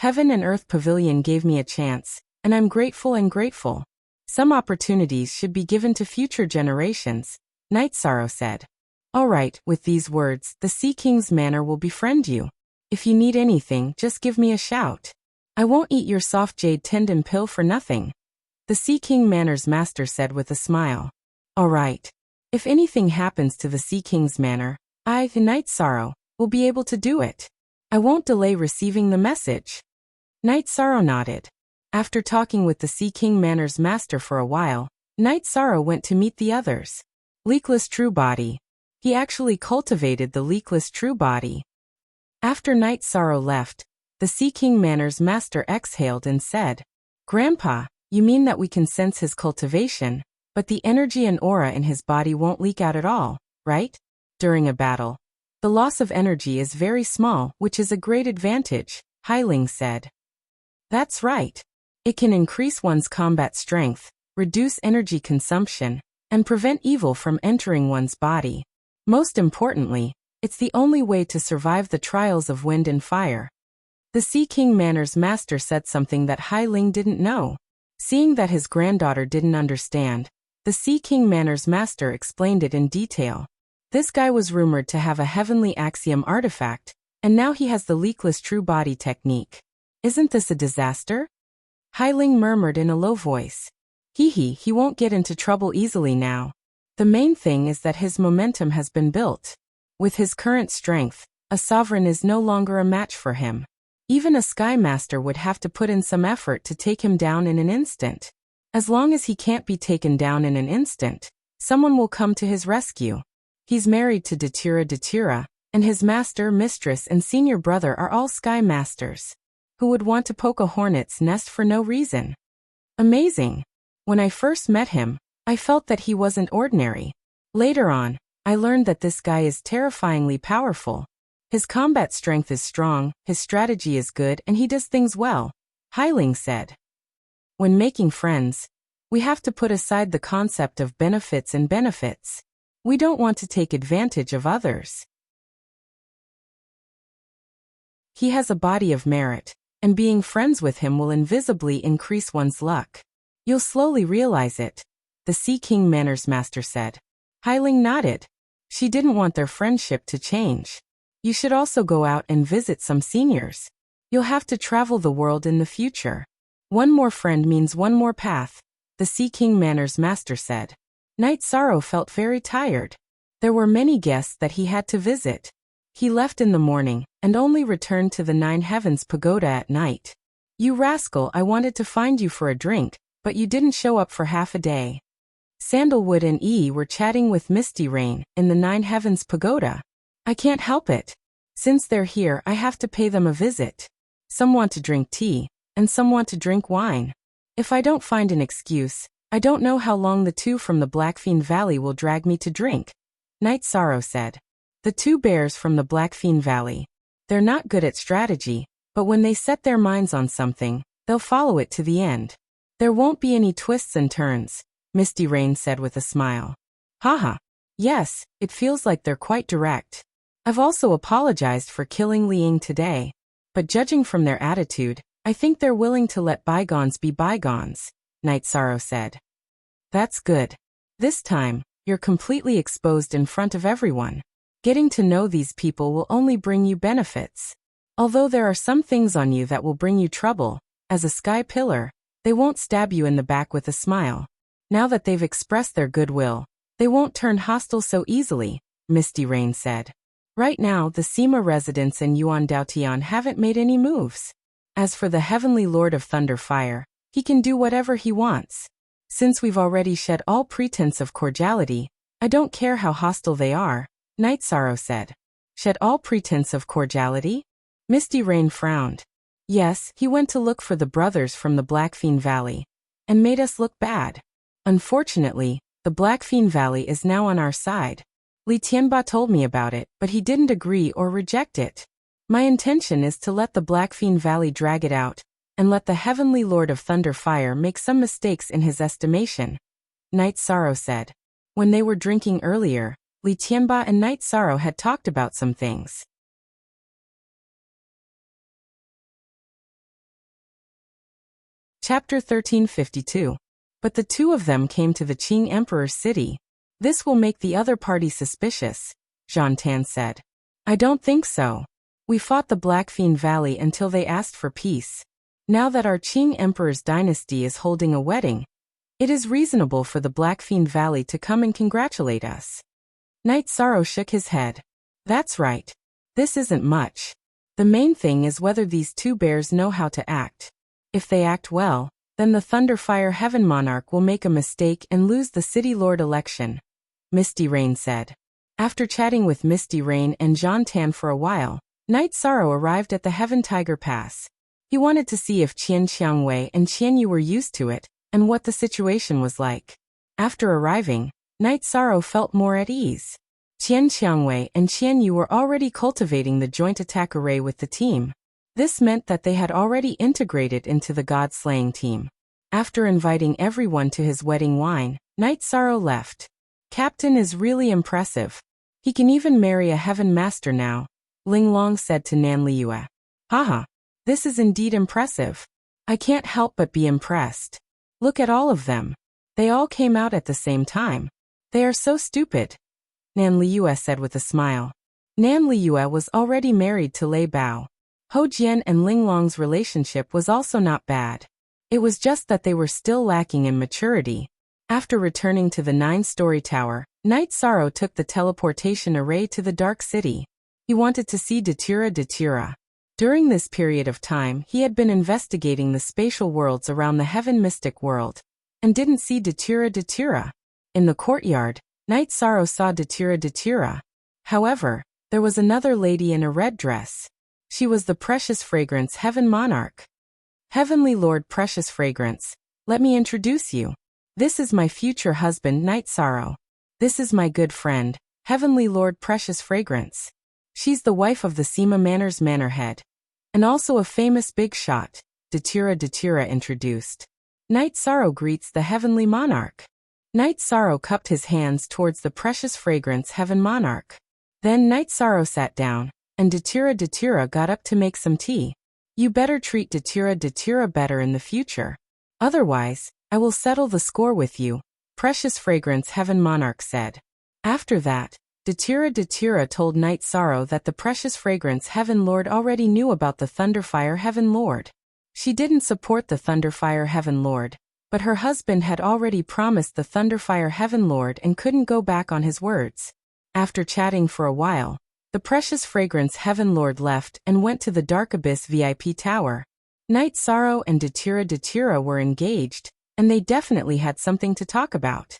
Heaven and Earth Pavilion gave me a chance, and I'm grateful. Some opportunities should be given to future generations," Night Sorrow said. All right, with these words, the Sea King's manner will befriend you. If you need anything, just give me a shout. I won't eat your soft jade tendon pill for nothing. The Sea King Manor's master said with a smile. All right. If anything happens to the Sea King's manor, I, the Night Sorrow, will be able to do it. I won't delay receiving the message. Night Sorrow nodded. After talking with the Sea King Manor's master for a while, Night Sorrow went to meet the others. Leakless True Body. He actually cultivated the Leakless True Body. After Night Sorrow left, the Sea King Manor's master exhaled and said, Grandpa, you mean that we can sense his cultivation, but the energy and aura in his body won't leak out at all, right? During a battle, the loss of energy is very small, which is a great advantage, Hyling said. That's right. It can increase one's combat strength, reduce energy consumption, and prevent evil from entering one's body. Most importantly, it's the only way to survive the trials of wind and fire. The Sea King Manor's master said something that Hyling didn't know. Seeing that his granddaughter didn't understand, the Sea King Manor's master explained it in detail. This guy was rumored to have a heavenly axiom artifact, and now he has the Leakless True Body technique. Isn't this a disaster? Hyling murmured in a low voice. He won't get into trouble easily now. The main thing is that his momentum has been built. With his current strength, a sovereign is no longer a match for him. Even a Sky Master would have to put in some effort to take him down in an instant. As long as he can't be taken down in an instant, someone will come to his rescue. He's married to Datura, and his master, mistress, and senior brother are all Sky Masters. Who would want to poke a hornet's nest for no reason? Amazing. When I first met him, I felt that he wasn't ordinary. Later on, I learned that this guy is terrifyingly powerful. His combat strength is strong, his strategy is good, and he does things well, Hyling said. When making friends, we have to put aside the concept of benefits and benefits. We don't want to take advantage of others. He has a body of merit, and being friends with him will invisibly increase one's luck. You'll slowly realize it, the Sea King Manor's master said. Hyling nodded. She didn't want their friendship to change. You should also go out and visit some seniors. You'll have to travel the world in the future. One more friend means one more path, the Sea King Manor's master said. Night Sorrow felt very tired. There were many guests that he had to visit. He left in the morning, and only returned to the Nine Heavens Pagoda at night. You rascal, I wanted to find you for a drink, but you didn't show up for half a day. Sandalwood and E were chatting with Misty Rain in the Nine Heavens Pagoda. I can't help it. Since they're here, I have to pay them a visit. Some want to drink tea, and some want to drink wine. If I don't find an excuse, I don't know how long the two from the Blackfiend Valley will drag me to drink, Night Sorrow said. The two bears from the Blackfiend Valley. They're not good at strategy, but when they set their minds on something, they'll follow it to the end. There won't be any twists and turns, Misty Rain said with a smile. Haha. Yes, it feels like they're quite direct. I've also apologized for killing Liang today, but judging from their attitude, I think they're willing to let bygones be bygones, Night Sorrow said. That's good. This time, you're completely exposed in front of everyone. Getting to know these people will only bring you benefits. Although there are some things on you that will bring you trouble, as a sky pillar, they won't stab you in the back with a smile. Now that they've expressed their goodwill, they won't turn hostile so easily, Misty Rain said. Right now, the Sima residents and Yuan Daotian haven't made any moves. As for the Heavenly Lord of Thunderfire, he can do whatever he wants. Since we've already shed all pretense of cordiality, I don't care how hostile they are, Night Sorrow said. Shed all pretense of cordiality? Misty Rain frowned. Yes, he went to look for the brothers from the Blackfiend Valley, and made us look bad. Unfortunately, the Blackfiend Valley is now on our side. Li Tianba told me about it, but he didn't agree or reject it. My intention is to let the Blackfiend Valley drag it out, and let the Heavenly Lord of Thunderfire make some mistakes in his estimation, Night Sorrow said. When they were drinking earlier, Li Tianba and Night Sorrow had talked about some things. Chapter 1352. But the two of them came to the Qing Emperor's city. This will make the other party suspicious, Jean Tan said. I don't think so. We fought the Blackfiend Valley until they asked for peace. Now that our Qing Emperor's dynasty is holding a wedding, it is reasonable for the Blackfiend Valley to come and congratulate us. Knight Sorrow shook his head. That's right. This isn't much. The main thing is whether these two bears know how to act. If they act well, then the Thunderfire Heaven Monarch will make a mistake and lose the City Lord election, Misty Rain said. After chatting with Misty Rain and Jean Tan for a while, Knight Sorrow arrived at the Heaven Tiger Pass. He wanted to see if Qian Qiangwei and Qian Yu were used to it, and what the situation was like. After arriving, Knight Sorrow felt more at ease. Qian Qiangwei and Qian Yu were already cultivating the joint attack array with the team. This meant that they had already integrated into the God-slaying team. After inviting everyone to his wedding wine, Knight Sorrow left. Captain is really impressive. He can even marry a heaven master now, Ling Long said to Nan Liyue. Haha, this is indeed impressive. I can't help but be impressed. Look at all of them. They all came out at the same time. They are so stupid, Nan Liyue said with a smile. Nan Liyue was already married to Lei Bao. Ho Jian and Ling Long's relationship was also not bad. It was just that they were still lacking in maturity. After returning to the 9-story tower, Knight Sorrow took the teleportation array to the Dark City. He wanted to see Datura. During this period of time, he had been investigating the spatial worlds around the Heaven Mystic world, and didn't see Datura. In the courtyard, Knight Sorrow saw Datura. However, there was another lady in a red dress. She was the Precious Fragrance Heaven Monarch. Heavenly Lord Precious Fragrance, let me introduce you. This is my future husband Knight Sorrow. This is my good friend, Heavenly Lord Precious Fragrance. She's the wife of the Sima Manor's manor head, and also a famous big shot, Datura introduced. Knight Sorrow greets the Heavenly Monarch. Knight Sorrow cupped his hands towards the Precious Fragrance Heaven Monarch. Then Knight Sorrow sat down, and Datura got up to make some tea. You better treat Datura better in the future. Otherwise, I will settle the score with you, Precious Fragrance Heaven Monarch said. After that, Datura told Knight Sorrow that the Precious Fragrance Heaven Lord already knew about the Thunderfire Heaven Lord. She didn't support the Thunderfire Heaven Lord, but her husband had already promised the Thunderfire Heaven Lord and couldn't go back on his words. After chatting for a while, the Precious Fragrance Heaven Lord left and went to the Dark Abyss VIP Tower. Knight Sorrow and Datura were engaged, and they definitely had something to talk about.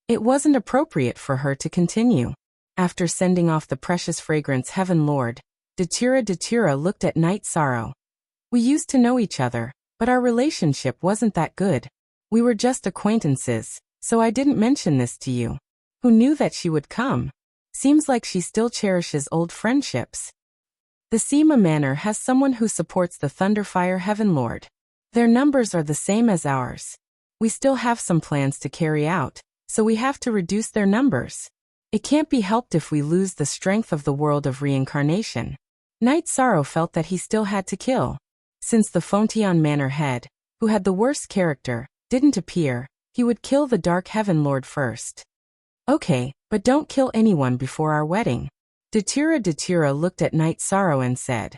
It wasn't appropriate for her to continue. After sending off the Precious Fragrance Heaven Lord, Datura looked at Knight Sorrow. We used to know each other, but our relationship wasn't that good. We were just acquaintances, so I didn't mention this to you. Who knew that she would come? Seems like she still cherishes old friendships. The Sima Manor has someone who supports the Thunderfire Heaven Lord. Their numbers are the same as ours. We still have some plans to carry out, so we have to reduce their numbers. It can't be helped if we lose the strength of the world of reincarnation. Knight Sorrow felt that he still had to kill. Since the Fontian Manor head, who had the worst character, didn't appear, he would kill the Dark Heaven Lord first. Okay, but don't kill anyone before our wedding. Datura looked at Knight Sorrow and said.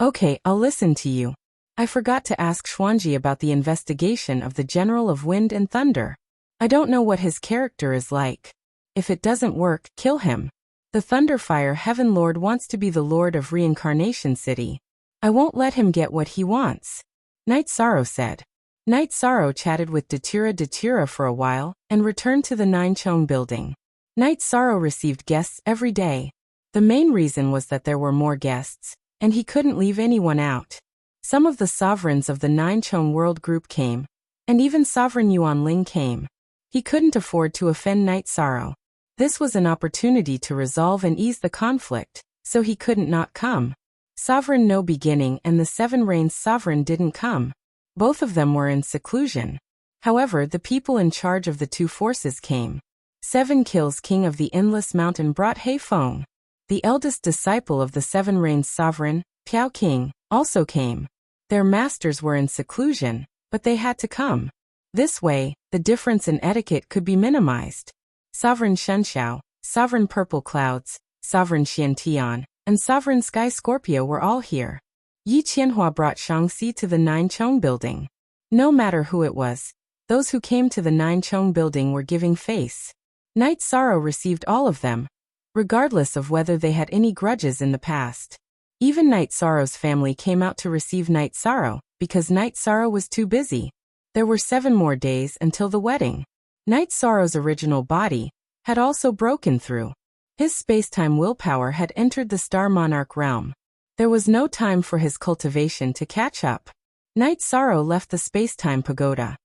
Okay, I'll listen to you. I forgot to ask Xuanji about the investigation of the General of Wind and Thunder. I don't know what his character is like. If it doesn't work, kill him. The Thunderfire Heaven Lord wants to be the Lord of Reincarnation City. I won't let him get what he wants, Knight Sorrow said. Knight Sorrow chatted with Datura for a while, and returned to the Nine Chong building. Knight Sorrow received guests every day. The main reason was that there were more guests, and he couldn't leave anyone out. Some of the sovereigns of the Nine Chong World Group came, and even Sovereign Yuan Ling came. He couldn't afford to offend Knight Sorrow. This was an opportunity to resolve and ease the conflict, so he couldn't not come. Sovereign No Beginning and the Seven Rains Sovereign didn't come. Both of them were in seclusion. However, the people in charge of the two forces came. Seven Kills King of the Endless Mountain brought Heifeng. The eldest disciple of the Seven Rains Sovereign, Piao King, also came. Their masters were in seclusion, but they had to come. This way, the difference in etiquette could be minimized. Sovereign Shenxiao, Sovereign Purple Clouds, Sovereign Xiantian, and Sovereign Sky Scorpio were all here. Yi Qianhua brought Shangxi to the Nine Chong building. No matter who it was, those who came to the Nine Chong building were giving face. Night Sorrow received all of them, regardless of whether they had any grudges in the past. Even Night Sorrow's family came out to receive Night Sorrow, because Night Sorrow was too busy. There were 7 more days until the wedding. Night Sorrow's original body had also broken through. His space-time willpower had entered the Star Monarch realm. There was no time for his cultivation to catch up. Night Sorrow left the space-time pagoda.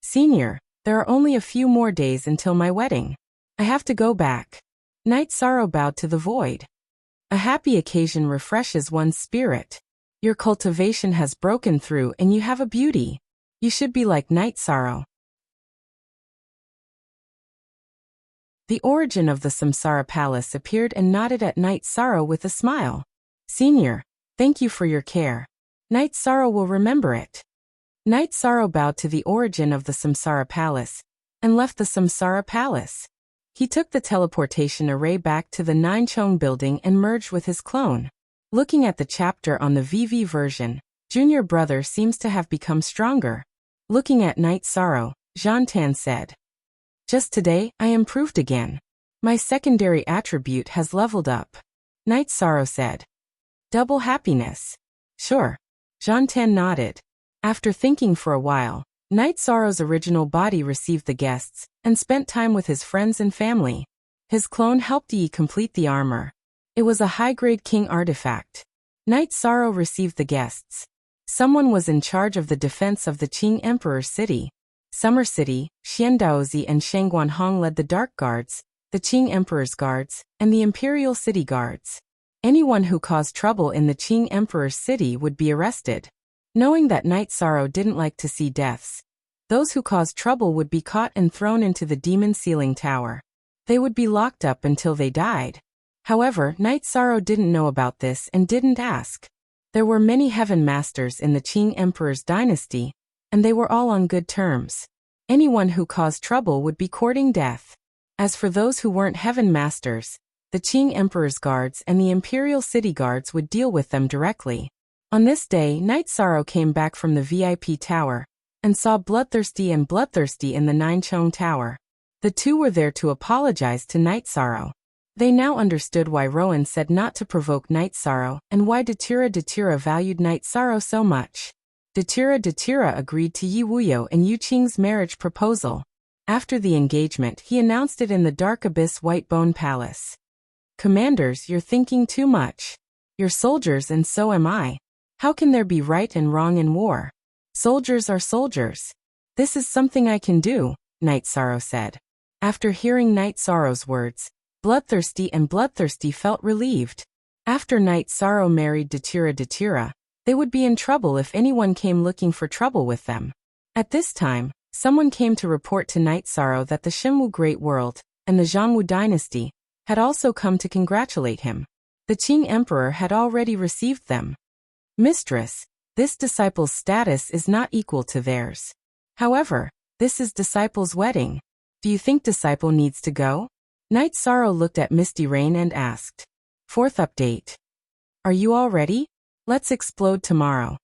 Senior, there are only a few more days until my wedding. I have to go back. Night Sorrow bowed to the void. A happy occasion refreshes one's spirit. Your cultivation has broken through and you have a beauty. You should be like Night Sorrow. The origin of the Samsara Palace appeared and nodded at Night Sorrow with a smile. Senior, thank you for your care. Night Sorrow will remember it. Night Sorrow bowed to the origin of the Samsara Palace and left the Samsara Palace. He took the teleportation array back to the Nine Chong building and merged with his clone. Looking at the chapter on the VV version, Junior Brother seems to have become stronger. Looking at Night Sorrow, Zhantan said, "Just today, I improved again. My secondary attribute has leveled up." Night Sorrow said, "Double happiness." "Sure." Zhantan nodded. After thinking for a while, Night Sorrow's original body received the guests and spent time with his friends and family. His clone helped Yi complete the armor. It was a high-grade king artifact. Night Sorrow received the guests. Someone was in charge of the defense of the Qing Emperor's city. Summer City, Xiandaozi and Shangguanhong led the Dark Guards, the Qing Emperor's guards, and the Imperial City Guards. Anyone who caused trouble in the Qing Emperor's city would be arrested. Knowing that Night Sorrow didn't like to see deaths, those who caused trouble would be caught and thrown into the Demon Ceiling Tower. They would be locked up until they died. However, Night Sorrow didn't know about this and didn't ask. There were many Heaven Masters in the Qing Emperor's dynasty, and they were all on good terms. Anyone who caused trouble would be courting death. As for those who weren't Heaven Masters, the Qing Emperor's guards and the Imperial City Guards would deal with them directly. On this day, Night Sorrow came back from the VIP Tower and saw Bloodthirsty and Bloodthirsty in the Nine Chong Tower. The two were there to apologize to Night Sorrow. They now understood why Rowan said not to provoke Night Sorrow and why Datura valued Night Sorrow so much. Datura agreed to Yi Wuyo and Yu Qing's marriage proposal. After the engagement, he announced it in the Dark Abyss White Bone Palace. "Commanders, you're thinking too much. You're soldiers and so am I. How can there be right and wrong in war? Soldiers are soldiers. This is something I can do," Night Sorrow said. After hearing Night Sorrow's words, Bloodthirsty and Bloodthirsty felt relieved. After Night Sorrow married Datura, they would be in trouble if anyone came looking for trouble with them. At this time, someone came to report to Night Sorrow that the Xinwu Great World and the Zhangwu Dynasty had also come to congratulate him. The Qing Emperor had already received them. "Mistress, this disciple's status is not equal to theirs. However, this is disciple's wedding. Do you think disciple needs to go?" Night Sorrow looked at Misty Rain and asked. 4th update. Are you all ready? Let's explode tomorrow.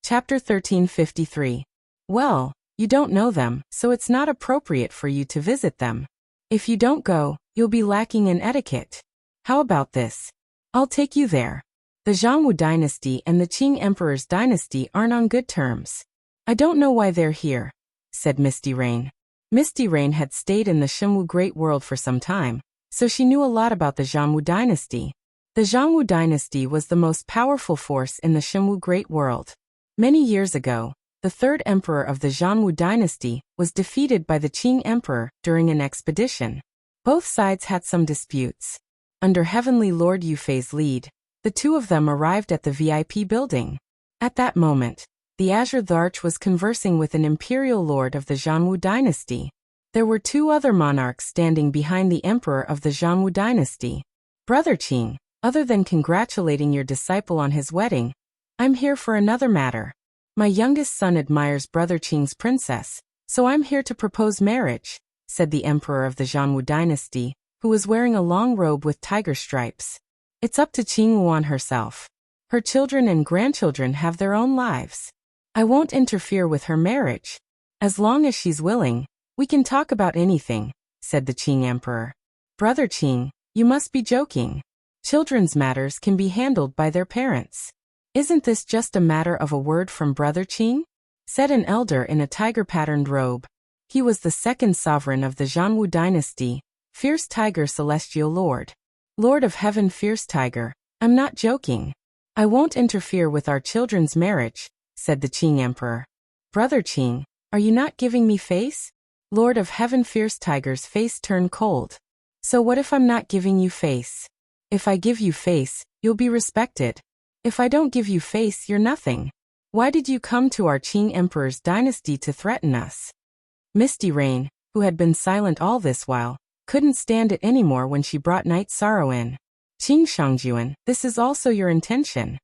Chapter 1353. Well, you don't know them, so it's not appropriate for you to visit them. If you don't go, you'll be lacking in etiquette. How about this? I'll take you there. The Zhangwu dynasty and the Qing Emperor's dynasty aren't on good terms. I don't know why they're here, said Misty Rain. Misty Rain had stayed in the Xinwu Great World for some time, so she knew a lot about the Zhangwu dynasty. The Zhangwu dynasty was the most powerful force in the Xinwu Great World. Many years ago, the third emperor of the Zhangwu dynasty was defeated by the Qing Emperor during an expedition. Both sides had some disputes. Under Heavenly Lord Yufei's lead, the two of them arrived at the VIP building. At that moment, the Azure Arch was conversing with an imperial lord of the Zhangwu dynasty. There were two other monarchs standing behind the emperor of the Zhangwu dynasty. Brother Qing, Other than congratulating your disciple on his wedding, I'm here for another matter. My youngest son admires Brother Qing's princess, so I'm here to propose marriage, said the emperor of the Zhongwu dynasty, who was wearing a long robe with tiger stripes. It's up to Qing Wuan herself. Her children and grandchildren have their own lives. I won't interfere with her marriage. As long as she's willing, we can talk about anything, said the Qing emperor. Brother Qing, you must be joking. Children's matters can be handled by their parents. Isn't this just a matter of a word from Brother Qing? Said an elder in a tiger-patterned robe. He was the second sovereign of the Zhongwu dynasty, Fierce Tiger Celestial Lord. Lord of Heaven Fierce Tiger, I'm not joking. I won't interfere with our children's marriage, said the Qing emperor. Brother Qing, are you not giving me face? Lord of Heaven Fierce Tiger's face turned cold. So what if I'm not giving you face? If I give you face, you'll be respected. If I don't give you face, you're nothing. Why did you come to our Qing emperor's dynasty to threaten us? Misty Rain, who had been silent all this while, couldn't stand it anymore when she brought Night Sorrow in. Qing Shangjuan, this is also your intention.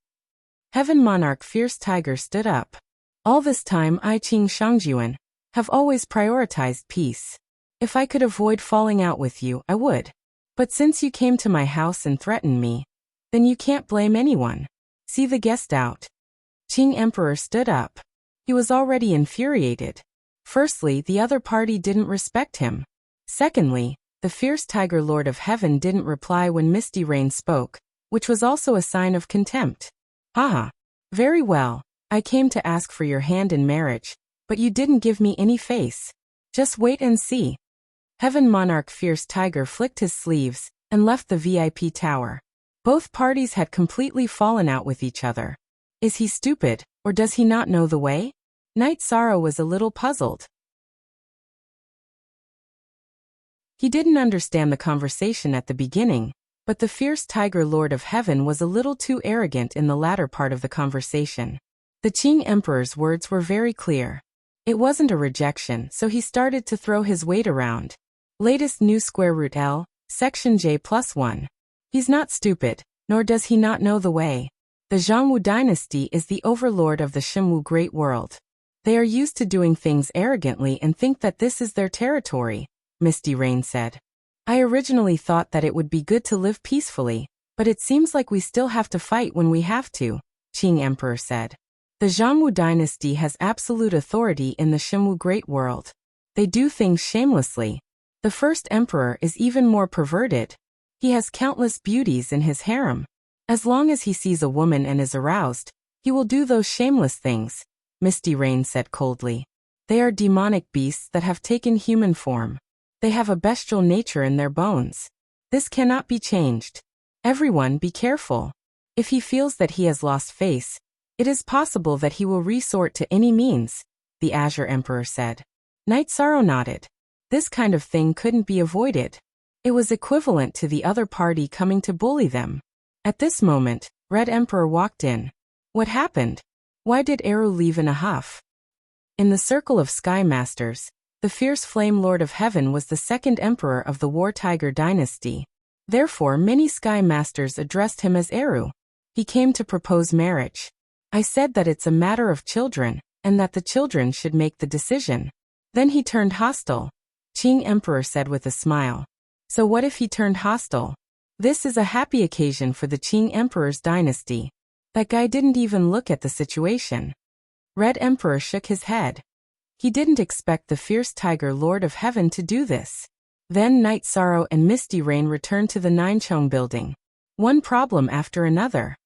Heaven Monarch Fierce Tiger stood up. All this time I Qing Shangjuan have always prioritized peace. If I could avoid falling out with you, I would. But since you came to my house and threatened me, then you can't blame anyone. See the guest out. Qing Emperor stood up. He was already infuriated. Firstly, the other party didn't respect him. Secondly, the Fierce Tiger Lord of Heaven didn't reply when Misty Rain spoke, which was also a sign of contempt. Haha. Very well, I came to ask for your hand in marriage, but you didn't give me any face. Just wait and see. Heaven Monarch Fierce Tiger flicked his sleeves and left the VIP tower. Both parties had completely fallen out with each other. Is he stupid, or does he not know the way? Night Sorrow was a little puzzled. He didn't understand the conversation at the beginning, but the Fierce Tiger Lord of Heaven was a little too arrogant in the latter part of the conversation. The Qing Emperor's words were very clear. It wasn't a rejection, so he started to throw his weight around. Latest new square root L, section J+1. He's not stupid, nor does he not know the way. The Zhongwu dynasty is the overlord of the Shimwu Great World. They are used to doing things arrogantly and think that this is their territory, Misty Rain said. I originally thought that it would be good to live peacefully, but it seems like we still have to fight when we have to, Qing Emperor said. The Zhongwu dynasty has absolute authority in the Shimwu Great World. They do things shamelessly. The first emperor is even more perverted. He has countless beauties in his harem. As long as he sees a woman and is aroused, he will do those shameless things, Misty Rain said coldly. They are demonic beasts that have taken human form. They have a bestial nature in their bones. This cannot be changed. Everyone be careful. If he feels that he has lost face, it is possible that he will resort to any means, the Azure Emperor said. Night Sorrow nodded. This kind of thing couldn't be avoided. It was equivalent to the other party coming to bully them. At this moment, Red Emperor walked in. What happened? Why did Eru leave in a huff? In the circle of Sky Masters, the Fierce Flame Lord of Heaven was the second emperor of the War Tiger dynasty. Therefore, many Sky Masters addressed him as Eru. He came to propose marriage. I said that it's a matter of children, and that the children should make the decision. Then he turned hostile. Qing Emperor said with a smile. So what if he turned hostile? This is a happy occasion for the Qing Emperor's dynasty. That guy didn't even look at the situation. Red Emperor shook his head. He didn't expect the Fierce Tiger Lord of Heaven to do this. Then Night Sorrow and Misty Rain returned to the Ninechong building. One problem after another.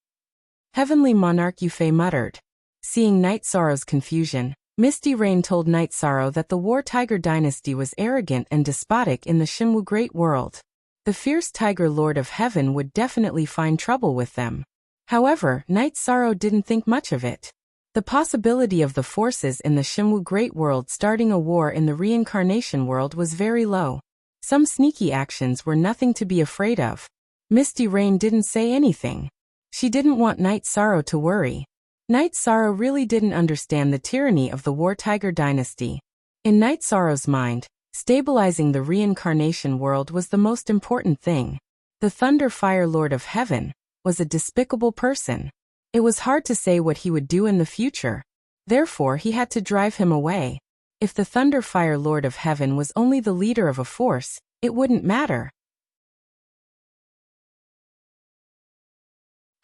Heavenly Monarch Yufei muttered. Seeing Night Sorrow's confusion, Misty Rain told Night Sorrow that the War Tiger dynasty was arrogant and despotic in the Shimwu Great World. The Fierce Tiger Lord of Heaven would definitely find trouble with them. However, Night Sorrow didn't think much of it. The possibility of the forces in the Shimwu Great World starting a war in the reincarnation world was very low. Some sneaky actions were nothing to be afraid of. Misty Rain didn't say anything. She didn't want Night Sorrow to worry. Night Sorrow really didn't understand the tyranny of the War Tiger dynasty. In Night Sorrow's mind, stabilizing the reincarnation world was the most important thing. The The Thunder Fire Lord of Heaven was a despicable person. It was hard to say what he would do in the future. Therefore, he had to drive him away. If the Thunder Fire Lord of Heaven was only the leader of a force, it wouldn't matter.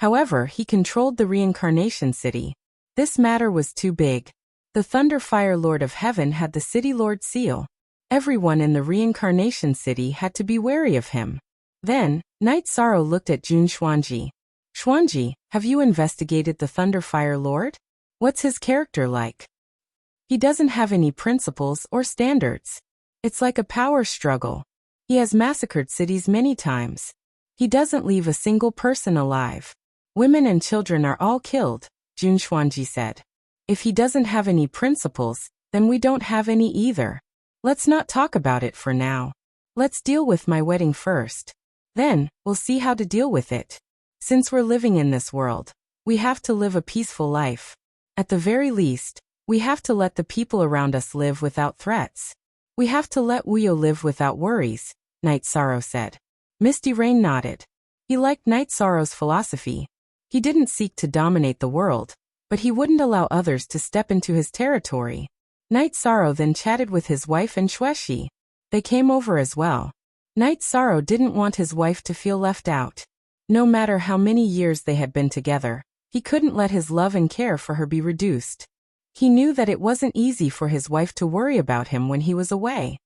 However, he controlled the reincarnation city. This matter was too big. The Thunder Fire Lord of Heaven had the City Lord seal. Everyone in the reincarnation city had to be wary of him. Then, Night Sorrow looked at Jun Xuanji. Xuanji, have you investigated the Thunder Fire Lord? What's his character like? He doesn't have any principles or standards. It's like a power struggle. He has massacred cities many times. He doesn't leave a single person alive. Women and children are all killed, Jun Xuanji said. If he doesn't have any principles, then we don't have any either. Let's not talk about it for now. Let's deal with my wedding first. Then, we'll see how to deal with it. Since we're living in this world, we have to live a peaceful life. At the very least, we have to let the people around us live without threats. We have to let Wuyo live without worries, Night Sorrow said. Misty Rain nodded. He liked Night Sorrow's philosophy. He didn't seek to dominate the world, but he wouldn't allow others to step into his territory. Night Sorrow then chatted with his wife and Xueshi. They came over as well. Night Sorrow didn't want his wife to feel left out. No matter how many years they had been together, he couldn't let his love and care for her be reduced. He knew that it wasn't easy for his wife to worry about him when he was away.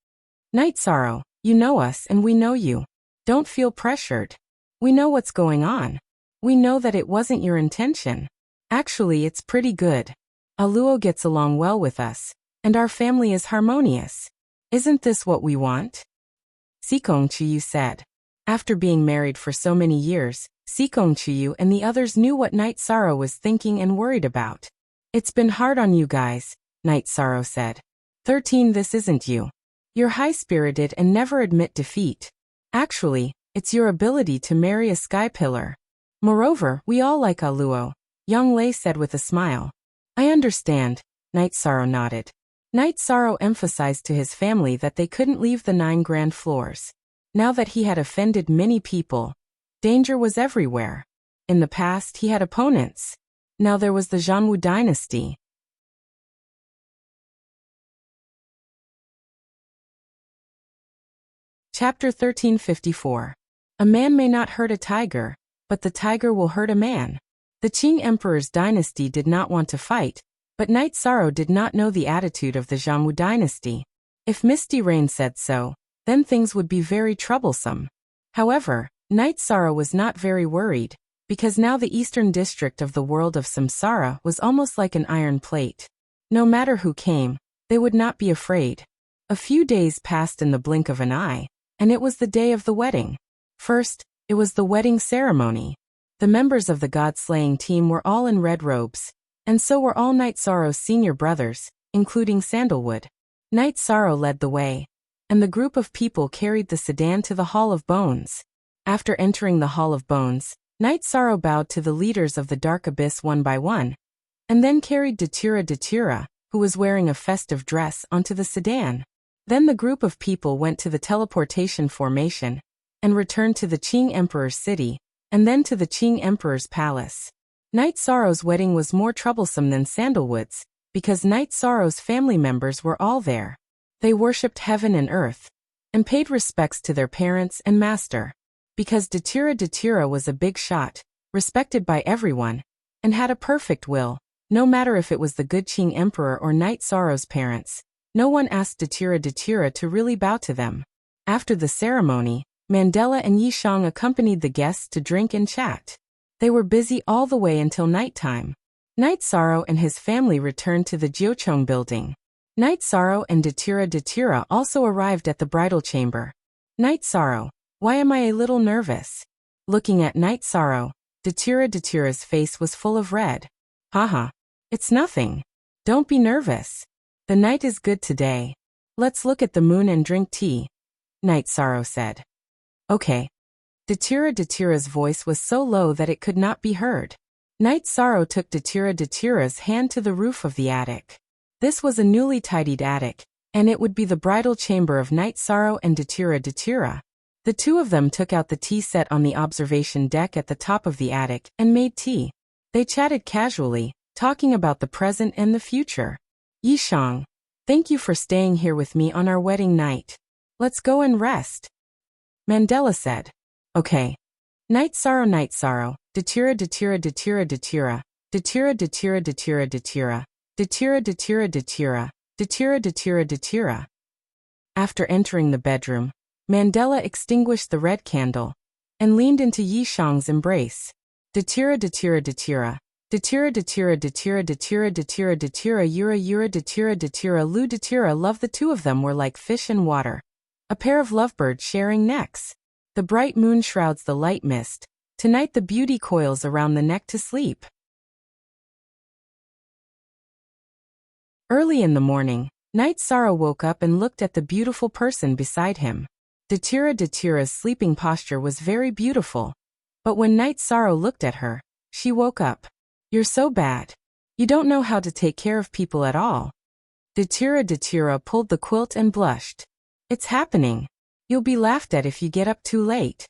Night Sorrow, you know us and we know you. Don't feel pressured. We know what's going on. We know that it wasn't your intention. Actually, it's pretty good. Aluo gets along well with us, and our family is harmonious. Isn't this what we want? Sikong Chiyu said. After being married for so many years, Sikong Chiyu and the others knew what Night Sorrow was thinking and worried about. It's been hard on you guys, Night Sorrow said. 13 This isn't you. You're high-spirited and never admit defeat. Actually, it's your ability to marry a sky pillar. Moreover, we all like Aluo, Young Lei said with a smile. I understand, Night Sorrow nodded. Night Sorrow emphasized to his family that they couldn't leave the 9 grand floors. Now that he had offended many people, danger was everywhere. In the past, he had opponents. Now there was the Zhanwu dynasty. Chapter 1354. A man may not hurt a tiger, but the tiger will hurt a man. The Qing Emperor's dynasty did not want to fight, but Night Sorrow did not know the attitude of the Zhanwu dynasty. If Misty Rain said so, then things would be very troublesome. However, Night Sorrow was not very worried, because now the eastern district of the world of Samsara was almost like an iron plate. No matter who came, they would not be afraid. A few days passed in the blink of an eye, and it was the day of the wedding. First, it was the wedding ceremony. The members of the god-slaying team were all in red robes, and so were all Night Sorrow's senior brothers, including Sandalwood. Night Sorrow led the way, and the group of people carried the sedan to the Hall of Bones. After entering the Hall of Bones, Night Sorrow bowed to the leaders of the Dark Abyss one by one, and then carried Datura, who was wearing a festive dress, onto the sedan. Then the group of people went to the teleportation formation, and returned to the Qing Emperor's city, and then to the Qing Emperor's palace. Night Sorrow's wedding was more troublesome than Sandalwood's, because Night Sorrow's family members were all there. They worshipped heaven and earth, and paid respects to their parents and master. Because Datura was a big shot, respected by everyone, and had a perfect will, no matter if it was the good Qing Emperor or Night Sorrow's parents, no one asked Datura to really bow to them. After the ceremony, Mandela and Yishang accompanied the guests to drink and chat. They were busy all the way until nighttime. Night Sorrow and his family returned to the Jiuchong building. Night Sorrow and Datura also arrived at the bridal chamber. Night Sorrow, why am I a little nervous? Looking at Night Sorrow, Datura's face was full of red. Haha. It's nothing. Don't be nervous. The night is good today. Let's look at the moon and drink tea, Night Sorrow said. Okay. Datura's voice was so low that it could not be heard. Night Sorrow took Datura's hand to the roof of the attic. This was a newly tidied attic, and it would be the bridal chamber of Night Sorrow and Datura. The two of them took out the tea set on the observation deck at the top of the attic and made tea. They chatted casually, talking about the present and the future. Yishang, thank you for staying here with me on our wedding night. Let's go and rest. Mandela said. Okay. Night sorrow, datira, datira, datira, datira, datira, datira, datira, datira, datira, datira, datira, datira, datira, datira. After entering the bedroom, Mandela extinguished the red candle and leaned into Yishang's embrace. Datira, datira, datira, datira, datira, datira, datira, datira, datira, yura, yura, datira, datira, lu, datira. Love. The two of them were like fish in water, a pair of lovebirds sharing necks. The bright moon shrouds the light mist. Tonight the beauty coils around the neck to sleep. Early in the morning, Night Sorrow woke up and looked at the beautiful person beside him. Datira, Datira's sleeping posture was very beautiful. But when Night Sorrow looked at her, she woke up. You're so bad. You don't know how to take care of people at all. Datira, Datira pulled the quilt and blushed. It's happening. You'll be laughed at if you get up too late.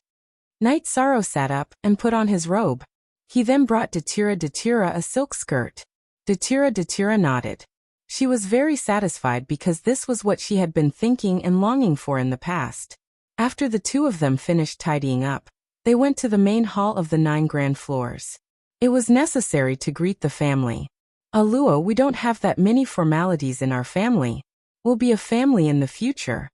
Night Sorrow sat up and put on his robe. He then brought Datira, Datira a silk skirt. Datira, Datira nodded. She was very satisfied because this was what she had been thinking and longing for in the past. After the two of them finished tidying up, they went to the main hall of the 9 grand floors. It was necessary to greet the family. Aluo, we don't have that many formalities in our family. We'll be a family in the future.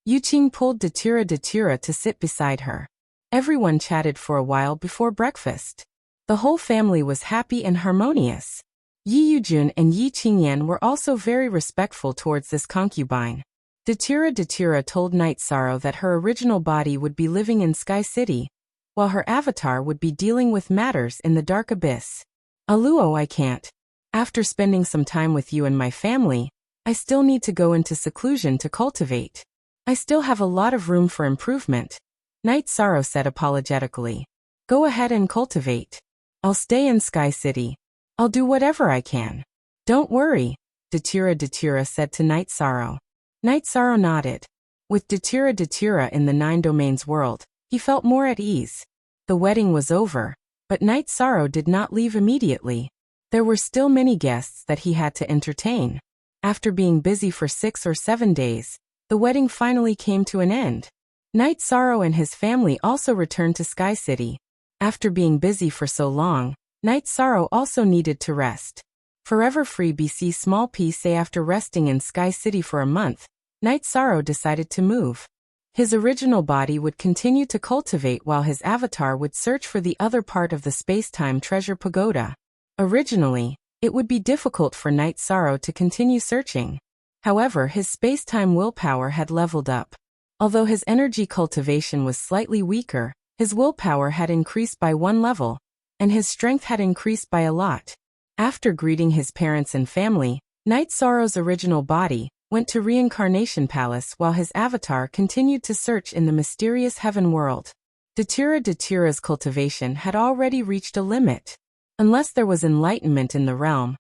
Yuqing pulled Datira, Datira to sit beside her. Everyone chatted for a while before breakfast. The whole family was happy and harmonious. Yi Yujun and Yi Qingyan were also very respectful towards this concubine. Datira, Datira told Night Sorrow that her original body would be living in Sky City, while her avatar would be dealing with matters in the dark abyss. Aluo, I can't. After spending some time with you and my family, I still need to go into seclusion to cultivate. I still have a lot of room for improvement. Night Sorrow said apologetically. Go ahead and cultivate. I'll stay in Sky City. I'll do whatever I can. Don't worry, Datira, Datira said to Night Sorrow. Night Sorrow nodded. With Datira, Datira in the 9 domains world, he felt more at ease. The wedding was over, but Night Sorrow did not leave immediately. There were still many guests that he had to entertain. After being busy for 6 or 7 days, the wedding finally came to an end. Night Sorrow and his family also returned to Sky City. After being busy for so long, Night Sorrow also needed to rest. Forever Free BC Small P say after resting in Sky City for a month, Night Sorrow decided to move. His original body would continue to cultivate while his avatar would search for the other part of the space-time treasure pagoda. Originally, it would be difficult for Night Sorrow to continue searching. However, his space-time willpower had leveled up. Although his energy cultivation was slightly weaker, his willpower had increased by 1 level, and his strength had increased by a lot. After greeting his parents and family, Night Sorrow's original body went to Reincarnation Palace while his avatar continued to search in the mysterious heaven world. Datira, Datira's cultivation had already reached a limit. Unless there was enlightenment in the realm,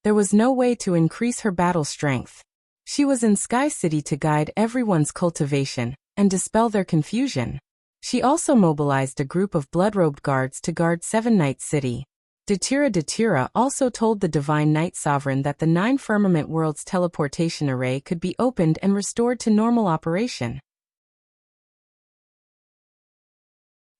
there was no way to increase her battle strength. She was in Sky City to guide everyone's cultivation and dispel their confusion. She also mobilized a group of blood-robed guards to guard 7 Night City. Datira, Datira also told the Divine Night Sovereign that the 9 Firmament Worlds teleportation array could be opened and restored to normal operation.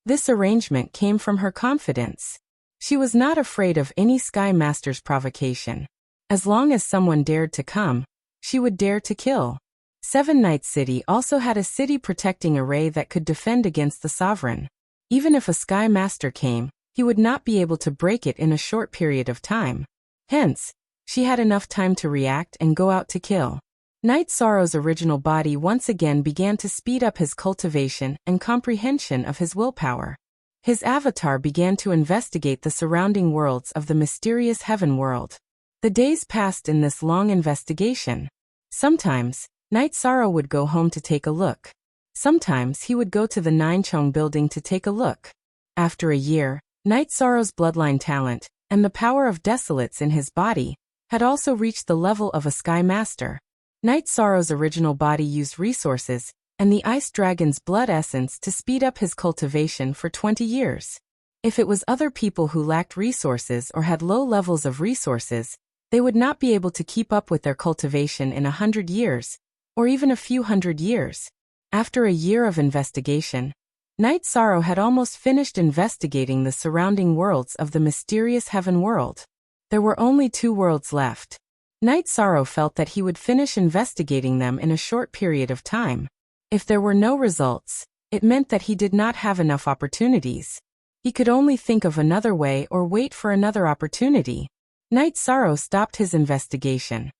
This arrangement came from her confidence. She was not afraid of any Sky Master's provocation. As long as someone dared to come, she would dare to kill. 7 Night City also had a city protecting array that could defend against the Sovereign. Even if a Sky Master came, he would not be able to break it in a short period of time. Hence, she had enough time to react and go out to kill. Night Sorrow's original body once again began to speed up his cultivation and comprehension of his willpower. His avatar began to investigate the surrounding worlds of the mysterious heaven world. The days passed in this long investigation. Sometimes, Night Sorrow would go home to take a look. Sometimes he would go to the 9 Chong building to take a look. After a year, Night Sorrow's bloodline talent, and the power of desolates in his body, had also reached the level of a Sky Master. Night Sorrow's original body used resources and the ice dragon's blood essence to speed up his cultivation for 20 years. If it was other people who lacked resources or had low levels of resources, they would not be able to keep up with their cultivation in 100 years, or even a few hundred years. After a year of investigation, Night Sorrow had almost finished investigating the surrounding worlds of the mysterious heaven world. There were only 2 worlds left. Night Sorrow felt that he would finish investigating them in a short period of time. If there were no results, it meant that he did not have enough opportunities. He could only think of another way or wait for another opportunity. Night Sorrow stopped his investigation.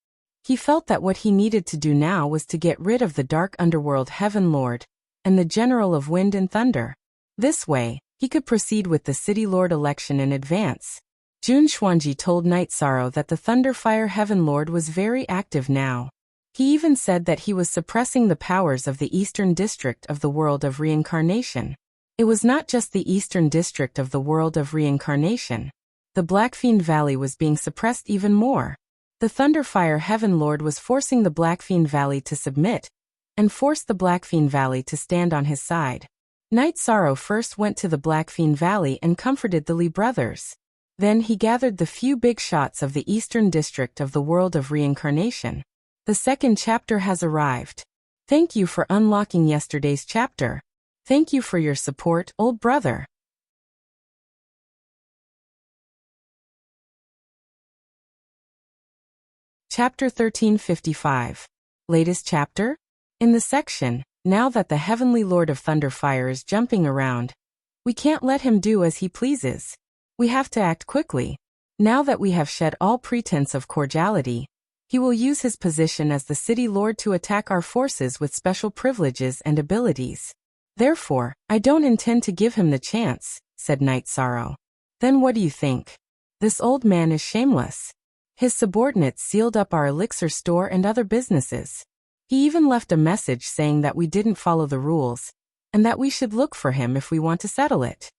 He felt that what he needed to do now was to get rid of the dark underworld Heaven Lord and the General of Wind and Thunder. This way, he could proceed with the City Lord election in advance. Jun Xuanji told Night Sorrow that the Thunderfire Heaven Lord was very active now. He even said that he was suppressing the powers of the Eastern District of the World of Reincarnation. It was not just the Eastern District of the World of Reincarnation. The Blackfiend Valley was being suppressed even more. The Thunderfire Heaven Lord was forcing the Blackfiend Valley to submit, and forced the Blackfiend Valley to stand on his side. Night Sorrow first went to the Blackfiend Valley and comforted the Lee brothers. Then he gathered the few big shots of the Eastern District of the World of Reincarnation. The second chapter has arrived. Thank you for unlocking yesterday's chapter. Thank you for your support, old brother. Chapter 1355. Latest chapter? In the section, now that the Heavenly Lord of Thunderfire is jumping around, we can't let him do as he pleases. We have to act quickly. Now that we have shed all pretense of cordiality, he will use his position as the City Lord to attack our forces with special privileges and abilities. Therefore, I don't intend to give him the chance, said Night Sorrow. Then what do you think? This old man is shameless. His subordinates sealed up our elixir store and other businesses. He even left a message saying that we didn't follow the rules, and that we should look for him if we want to settle it.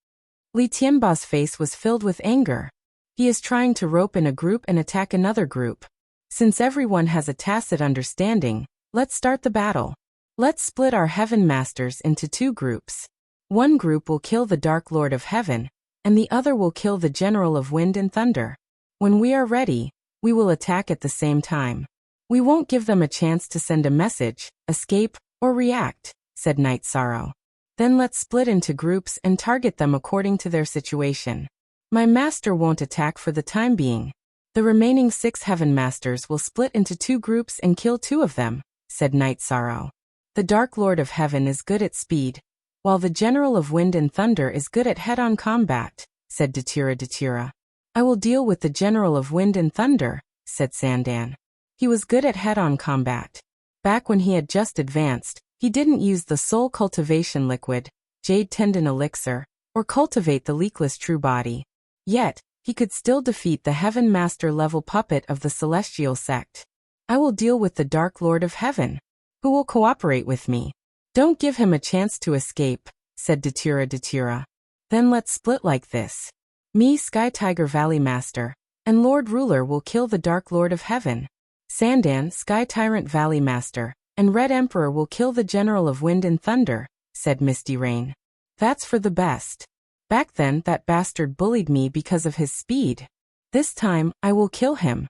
Li Tianba's face was filled with anger. He is trying to rope in a group and attack another group. Since everyone has a tacit understanding, let's start the battle. Let's split our Heaven Masters into 2 groups. One group will kill the Dark Lord of Heaven, and the other will kill the General of Wind and Thunder. When we are ready, we will attack at the same time. We won't give them a chance to send a message, escape, or react, said Night Sorrow. Then let's split into groups and target them according to their situation. My master won't attack for the time being. The remaining 6 Heaven Masters will split into 2 groups and kill 2 of them, said Night Sorrow. The Dark Lord of Heaven is good at speed, while the General of Wind and Thunder is good at head-on combat, said Datura. I will deal with the General of Wind and Thunder, said Sandan. He was good at head-on combat. Back when he had just advanced, he didn't use the Soul Cultivation Liquid, Jade Tendon Elixir, or cultivate the Leakless True Body. Yet, he could still defeat the Heaven Master level puppet of the Celestial Sect. I will deal with the Dark Lord of Heaven, who will cooperate with me. Don't give him a chance to escape, said Datura. Then let's split like this. Me, Sky Tiger Valley Master, and Lord Ruler will kill the Dark Lord of Heaven. Sandan, Sky Tyrant Valley Master, and Red Emperor will kill the General of Wind and Thunder, said Misty Rain. That's for the best. Back then that bastard bullied me because of his speed. This time, I will kill him.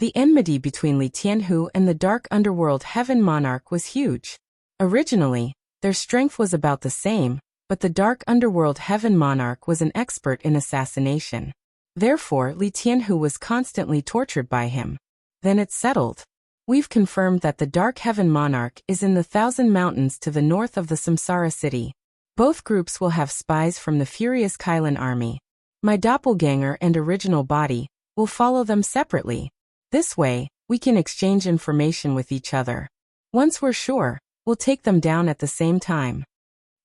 The enmity between Li Tianhu and the Dark Underworld Heaven Monarch was huge. Originally, their strength was about the same, but the Dark Underworld Heaven Monarch was an expert in assassination. Therefore, Li Tianhu was constantly tortured by him. Then it's settled. We've confirmed that the Dark Heaven Monarch is in the 1,000 Mountains to the north of the Samsara City. Both groups will have spies from the Furious Kylan army. My doppelganger and original body will follow them separately. This way, we can exchange information with each other. Once we're sure, we'll take them down at the same time.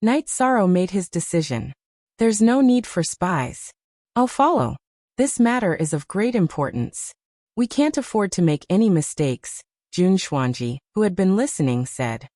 Night Sorrow made his decision. There's no need for spies. I'll follow. This matter is of great importance. We can't afford to make any mistakes, Jun Xuanji, who had been listening, said.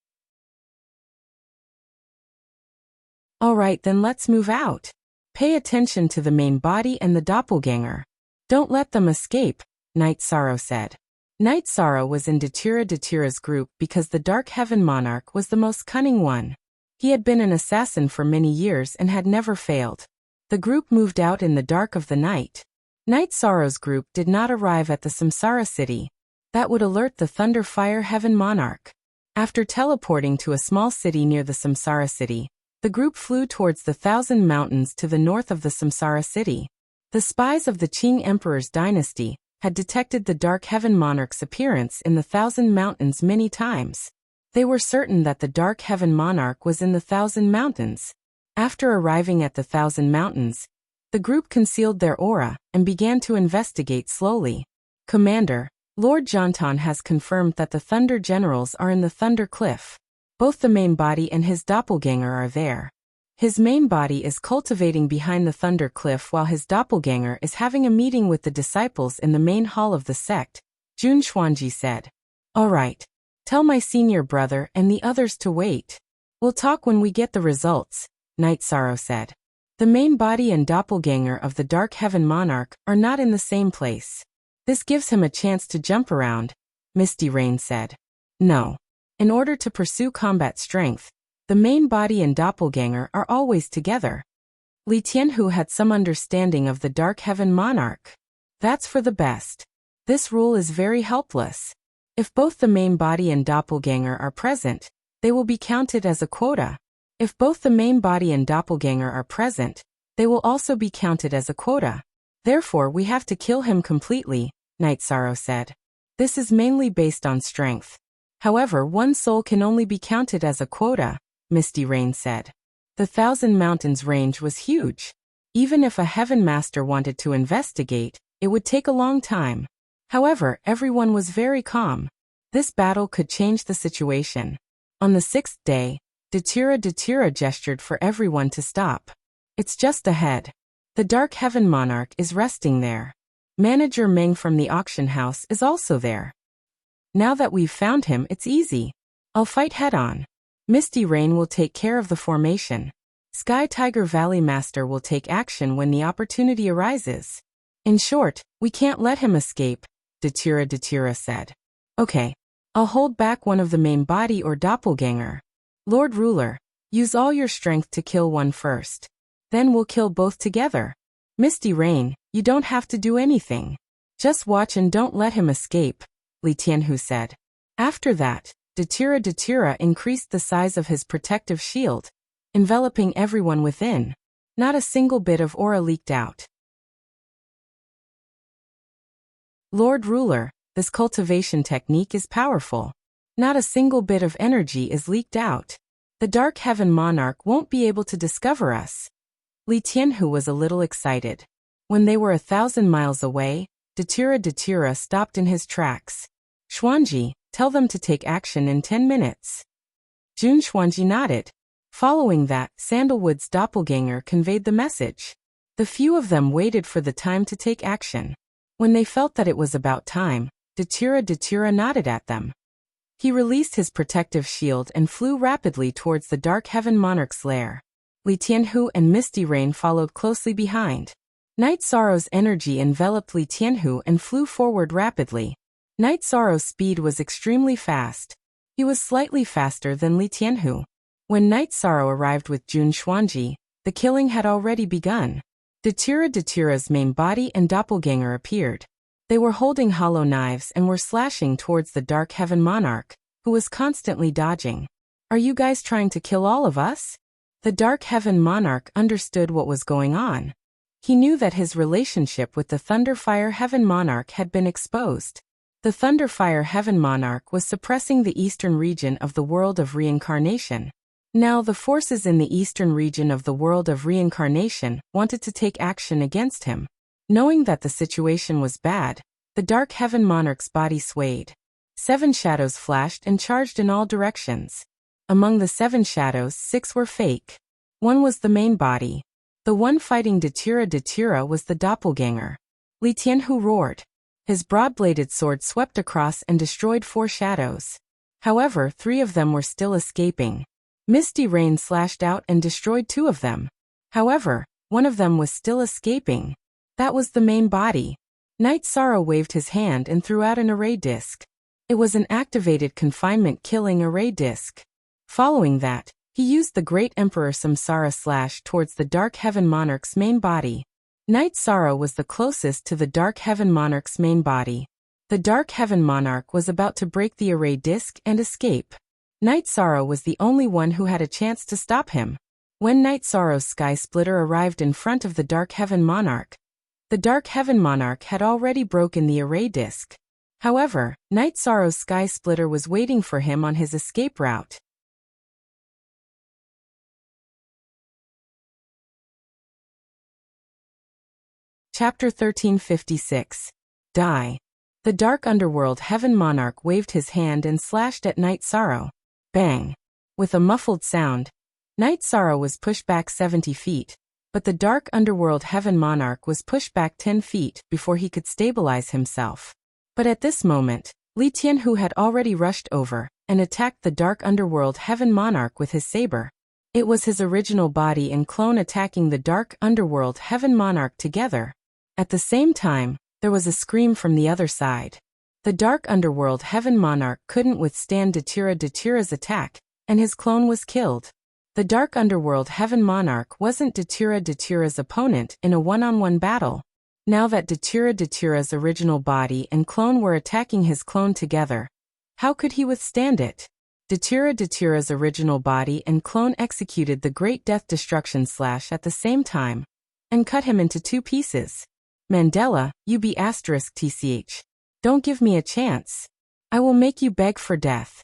All right, then let's move out. Pay attention to the main body and the doppelganger. Don't let them escape, Night Sorrow said. Night Sorrow was in Datira's group because the Dark Heaven Monarch was the most cunning one. He had been an assassin for many years and had never failed. The group moved out in the dark of the night. Night Sorrow's group did not arrive at the Samsara city. That would alert the Thunder Fire Heaven Monarch. After teleporting to a small city near the Samsara city, the group flew towards the Thousand Mountains to the north of the Samsara city. The spies of the Qing Emperor's dynasty had detected the Dark Heaven Monarch's appearance in the Thousand Mountains many times. They were certain that the Dark Heaven Monarch was in the Thousand Mountains. After arriving at the Thousand Mountains, the group concealed their aura and began to investigate slowly. Commander, Lord Jantan has confirmed that the Thunder Generals are in the Thunder Cliff. Both the main body and his doppelganger are there. His main body is cultivating behind the Thunder Cliff while his doppelganger is having a meeting with the disciples in the main hall of the sect, Jun Xuanji said. All right. Tell my senior brother and the others to wait. We'll talk when we get the results, Night Sorrow said. The main body and doppelganger of the Dark Heaven Monarch are not in the same place. This gives him a chance to jump around, Misty Rain said. No. In order to pursue combat strength, the main body and doppelganger are always together. Li Tianhu had some understanding of the Dark Heaven Monarch. That's for the best. This rule is very helpless. If both the main body and doppelganger are present, they will be counted as a quota. If both the main body and doppelganger are present, they will also be counted as a quota. Therefore we have to kill him completely, Night Sorrow said. This is mainly based on strength. However, one soul can only be counted as a quota, Misty Rain said. The Thousand Mountains range was huge. Even if a Heaven Master wanted to investigate, it would take a long time. However, everyone was very calm. This battle could change the situation. On the 6th day, Datira gestured for everyone to stop. It's just ahead. The Dark Heaven Monarch is resting there. Manager Meng from the auction house is also there. Now that we've found him, it's easy. I'll fight head-on. Misty Rain will take care of the formation. Sky Tiger Valley Master will take action when the opportunity arises. In short, we can't let him escape, Datira said. Okay. I'll hold back one of the main body or doppelganger. Lord Ruler, use all your strength to kill one first. Then we'll kill both together. Misty Rain, you don't have to do anything. Just watch and don't let him escape, Li Tianhu said. After that, Datira increased the size of his protective shield, enveloping everyone within. Not a single bit of aura leaked out. Lord Ruler, this cultivation technique is powerful. Not a single bit of energy is leaked out. The Dark Heaven Monarch won't be able to discover us. Li Tianhu was a little excited. When they were 1,000 miles away, Datira stopped in his tracks. Xuanji, tell them to take action in 10 minutes. Jun Xuanji nodded. Following that, Sandalwood's doppelganger conveyed the message. The few of them waited for the time to take action. When they felt that it was about time, Datira nodded at them. He released his protective shield and flew rapidly towards the Dark Heaven Monarch's lair. Li Tianhu and Misty Rain followed closely behind. Night Sorrow's energy enveloped Li Tianhu and flew forward rapidly. Night Sorrow's speed was extremely fast. He was slightly faster than Li Tianhu. When Night Sorrow arrived with Jun Xuanji, the killing had already begun. Datira's main body and doppelganger appeared. They were holding hollow knives and were slashing towards the Dark Heaven Monarch, who was constantly dodging. Are you guys trying to kill all of us? The Dark Heaven Monarch understood what was going on. He knew that his relationship with the Thunderfire Heaven Monarch had been exposed. The Thunderfire Heaven Monarch was suppressing the eastern region of the world of reincarnation. Now the forces in the eastern region of the world of reincarnation wanted to take action against him. Knowing that the situation was bad, the Dark Heaven Monarch's body swayed. 7 shadows flashed and charged in all directions. Among the 7 shadows, 6 were fake. 1 was the main body. The one fighting Datira was the doppelganger. Li Tianhu roared. His broad-bladed sword swept across and destroyed 4 shadows. However, 3 of them were still escaping. Misty Rain slashed out and destroyed 2 of them. However, 1 of them was still escaping. That was the main body. Night Sorrow waved his hand and threw out an array disc. It was an activated confinement-killing array disc. Following that, he used the Great Emperor Samsara slash towards the Dark Heaven Monarch's main body. Night Sorrow was the closest to the Dark Heaven Monarch's main body. The Dark Heaven Monarch was about to break the array disc and escape. Night Sorrow was the only one who had a chance to stop him. When Night Sorrow's Sky Splitter arrived in front of the Dark Heaven Monarch, the Dark Heaven Monarch had already broken the array disc. However, Night Sorrow's Sky Splitter was waiting for him on his escape route. Chapter 1356. Die. The Dark Underworld Heaven Monarch waved his hand and slashed at Night Sorrow. Bang! With a muffled sound, Night Sorrow was pushed back 70 feet, but the Dark Underworld Heaven Monarch was pushed back 10 feet before he could stabilize himself. But at this moment, Li Tianhu had already rushed over and attacked the Dark Underworld Heaven Monarch with his saber. It was his original body and clone attacking the Dark Underworld Heaven Monarch together. At the same time, there was a scream from the other side. The Dark Underworld Heaven Monarch couldn't withstand Datira's attack, and his clone was killed. The Dark Underworld Heaven Monarch wasn't Datira's opponent in a one-on-one battle. Now that Datira's original body and clone were attacking his clone together, how could he withstand it? Datira's original body and clone executed the Great Death Destruction Slash at the same time, and cut him into 2 pieces. Mandela, UB*TCH. Don't give me a chance. I will make you beg for death.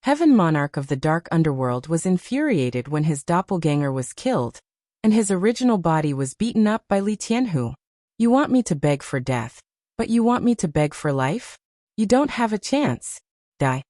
Heaven Monarch of the Dark Underworld was infuriated when his doppelganger was killed, and his original body was beaten up by Li Tianhu. You want me to beg for death, but you want me to beg for life? You don't have a chance. Die.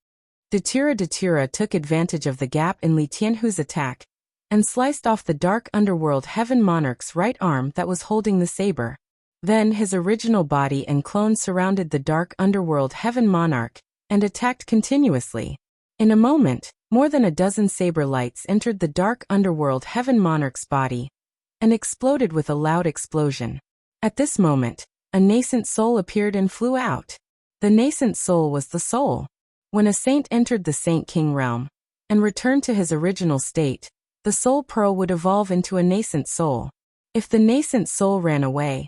Datira took advantage of the gap in Li Tianhu's attack, and sliced off the Dark Underworld Heaven Monarch's right arm that was holding the saber. Then his original body and clone surrounded the Dark Underworld Heaven Monarch and attacked continuously. In a moment, more than a dozen saber lights entered the Dark Underworld Heaven Monarch's body and exploded with a loud explosion. At this moment, a nascent soul appeared and flew out. The nascent soul was the soul. When a saint entered the Saint King realm and returned to his original state, the soul pearl would evolve into a nascent soul. If the nascent soul ran away,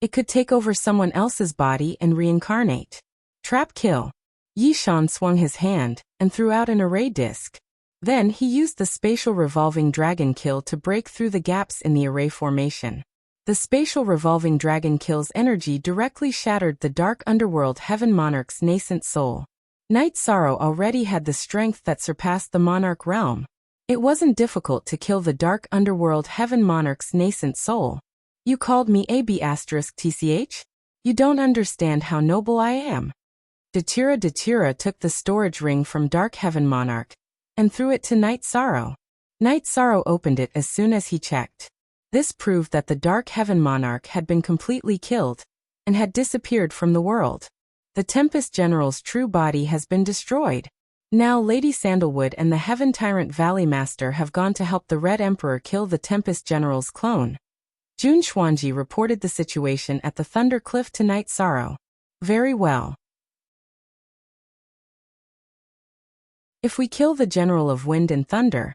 it could take over someone else's body and reincarnate. Trap kill. Yi Shan swung his hand and threw out an array disc. Then he used the spatial revolving dragon kill to break through the gaps in the array formation. The spatial revolving dragon kill's energy directly shattered the Dark Underworld Heaven Monarch's nascent soul. Night Sorrow already had the strength that surpassed the Monarch realm. It wasn't difficult to kill the Dark Underworld Heaven Monarch's nascent soul. You called me AB*TCH? You don't understand how noble I am. Datira took the storage ring from Dark Heaven Monarch and threw it to Night Sorrow. Night Sorrow opened it as soon as he checked. This proved that the Dark Heaven Monarch had been completely killed and had disappeared from the world. The Tempest General's true body has been destroyed. Now Lady Sandalwood and the Heaven Tyrant Valley Master have gone to help the Red Emperor kill the Tempest General's clone. Jun Xuanji reported the situation at the Thunder Cliff to Night Sorrow. Very well. If we kill the General of Wind and Thunder,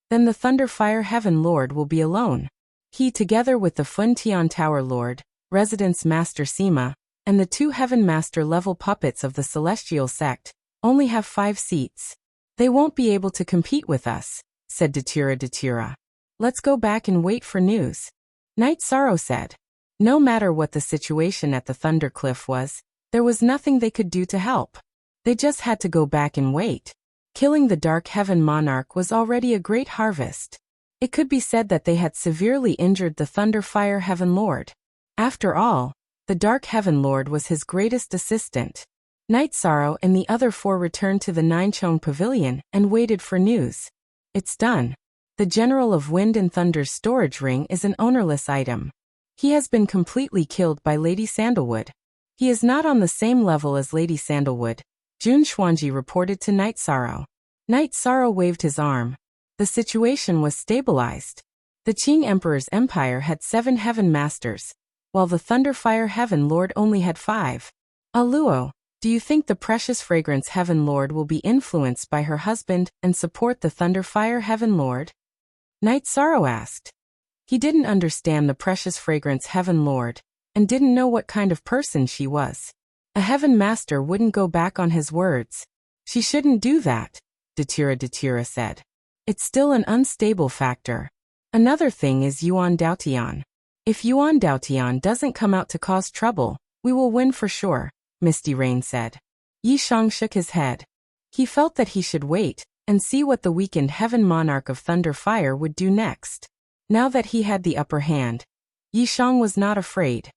then the Thunder Fire Heaven Lord will be alone. He, together with the Fun Tian Tower Lord, Residence Master Sima, and the 2 Heaven Master level puppets of the Celestial Sect, only have 5 seats. They won't be able to compete with us, said Datira. Let's go back and wait for news. Night Sorrow said. No matter what the situation at the Thunder Cliff was, there was nothing they could do to help. They just had to go back and wait. Killing the Dark Heaven Monarch was already a great harvest. It could be said that they had severely injured the Thunder Fire Heaven Lord. After all, the Dark Heaven Lord was his greatest assistant. Night Sorrow and the other 4 returned to the Ninechong Pavilion and waited for news. It's done. The General of Wind and Thunder's storage ring is an ownerless item. He has been completely killed by Lady Sandalwood. He is not on the same level as Lady Sandalwood, Jun Xuanji reported to Night Sorrow. Night Sorrow waved his arm. The situation was stabilized. The Qing Emperor's empire had 7 Heaven Masters, while the Thunderfire Heaven Lord only had 5. Aluo, do you think the precious fragrance Heaven Lord will be influenced by her husband and support the Thunderfire Heaven Lord? Night Sorrow asked. He didn't understand the precious fragrance Heaven Lord, and didn't know what kind of person she was. A Heaven Master wouldn't go back on his words. She shouldn't do that, Datira said. It's still an unstable factor. Another thing is Yuan Daotian. If Yuan Daotian doesn't come out to cause trouble, we will win for sure, Misty Rain said. Yi Shang shook his head. He felt that he should wait and see what the weakened Heaven Monarch of Thunder Fire would do next. Now that he had the upper hand, Yi Shang was not afraid.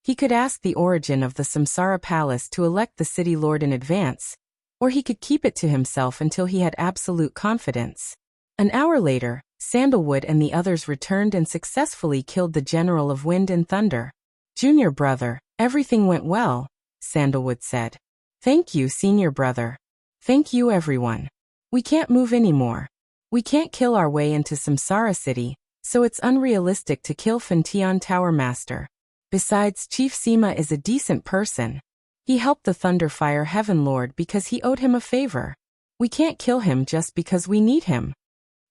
He could ask the origin of the Samsara Palace to elect the City Lord in advance, or he could keep it to himself until he had absolute confidence. An hour later, Sandalwood and the others returned and successfully killed the General of Wind and Thunder. Junior brother, everything went well, Sandalwood said. Thank you, senior brother. Thank you, everyone. We can't move anymore. We can't kill our way into Samsara City, so it's unrealistic to kill Fantian Tower Master. Besides, Chief Sima is a decent person. He helped the Thunderfire Heaven Lord because he owed him a favor. We can't kill him just because we need him.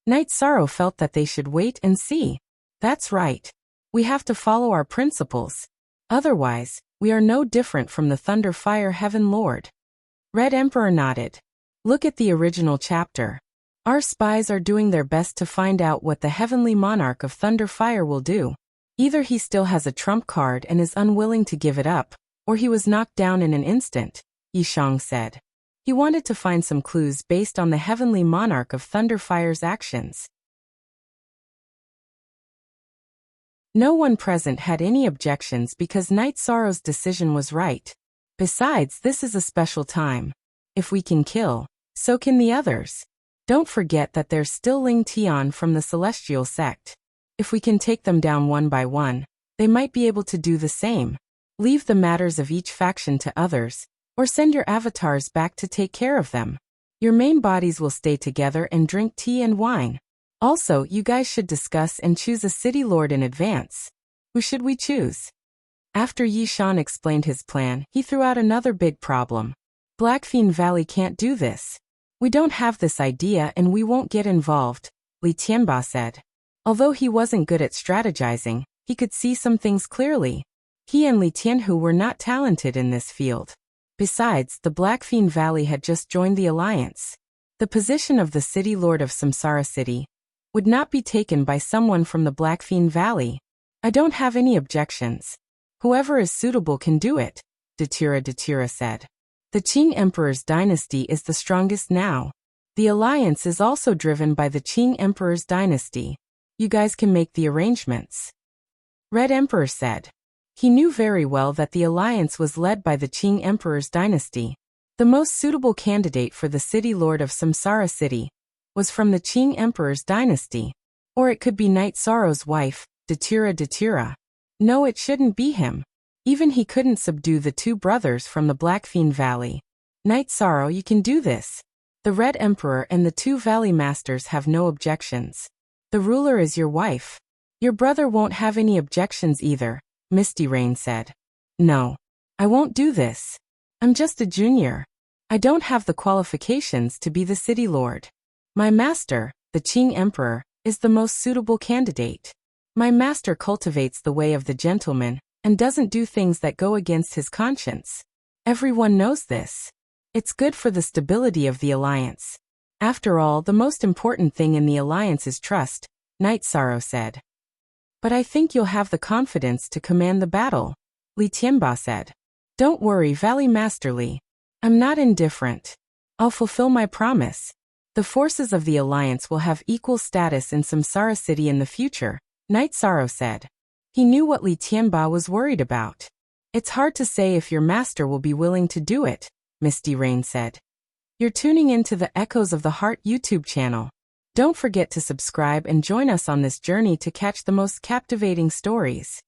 Night Sorrow felt that they should wait and see. That's right. We have to follow our principles. Otherwise, we are no different from the Thunderfire Heaven Lord. Red Emperor nodded. Look at the original chapter. Our spies are doing their best to find out what the Heavenly Monarch of Thunderfire will do. Either he still has a trump card and is unwilling to give it up, or he was knocked down in an instant, Yi Shang said. He wanted to find some clues based on the Heavenly Monarch of Thunderfire's actions. No one present had any objections because Night Sorrow's decision was right. Besides, this is a special time. If we can kill, so can the others. Don't forget that there's still Ling Tian from the Celestial Sect. If we can take them down one by one, they might be able to do the same. Leave the matters of each faction to others, or send your avatars back to take care of them. Your main bodies will stay together and drink tea and wine. Also, you guys should discuss and choose a city lord in advance. Who should we choose? After Yi Shan explained his plan, he threw out another big problem. Blackfiend Valley can't do this. We don't have this idea and we won't get involved, Li Tianba said. Although he wasn't good at strategizing, he could see some things clearly. He and Li Tianhu were not talented in this field. Besides, the Blackfiend Valley had just joined the alliance. The position of the City Lord of Samsara City would not be taken by someone from the Blackfiend Valley. I don't have any objections. Whoever is suitable can do it, Datira said. The Qing Emperor's dynasty is the strongest now. The alliance is also driven by the Qing Emperor's dynasty. You guys can make the arrangements. Red Emperor said. He knew very well that the alliance was led by the Qing Emperor's dynasty. The most suitable candidate for the City Lord of Samsara City was from the Qing Emperor's dynasty. Or it could be Night Sorrow's wife, Datira. No, it shouldn't be him. Even he couldn't subdue the two brothers from the Blackfiend Valley. Night Sorrow, you can do this. The Red Emperor and the two Valley Masters have no objections. The ruler is your wife. Your brother won't have any objections either, Misty Rain said. No. I won't do this. I'm just a junior. I don't have the qualifications to be the city lord. My master, the Qing Emperor, is the most suitable candidate. My master cultivates the way of the gentleman and doesn't do things that go against his conscience. Everyone knows this. It's good for the stability of the alliance. After all, the most important thing in the alliance is trust, Night Sorrow said. But I think you'll have the confidence to command the battle, Li Tianba said. Don't worry, Valley Master Li. I'm not indifferent. I'll fulfill my promise. The forces of the alliance will have equal status in Samsara City in the future, Night Sorrow said. He knew what Li Tianba was worried about. It's hard to say if your master will be willing to do it, Misty Rain said. You're tuning into the Echoes of the Heart YouTube channel. Don't forget to subscribe and join us on this journey to catch the most captivating stories.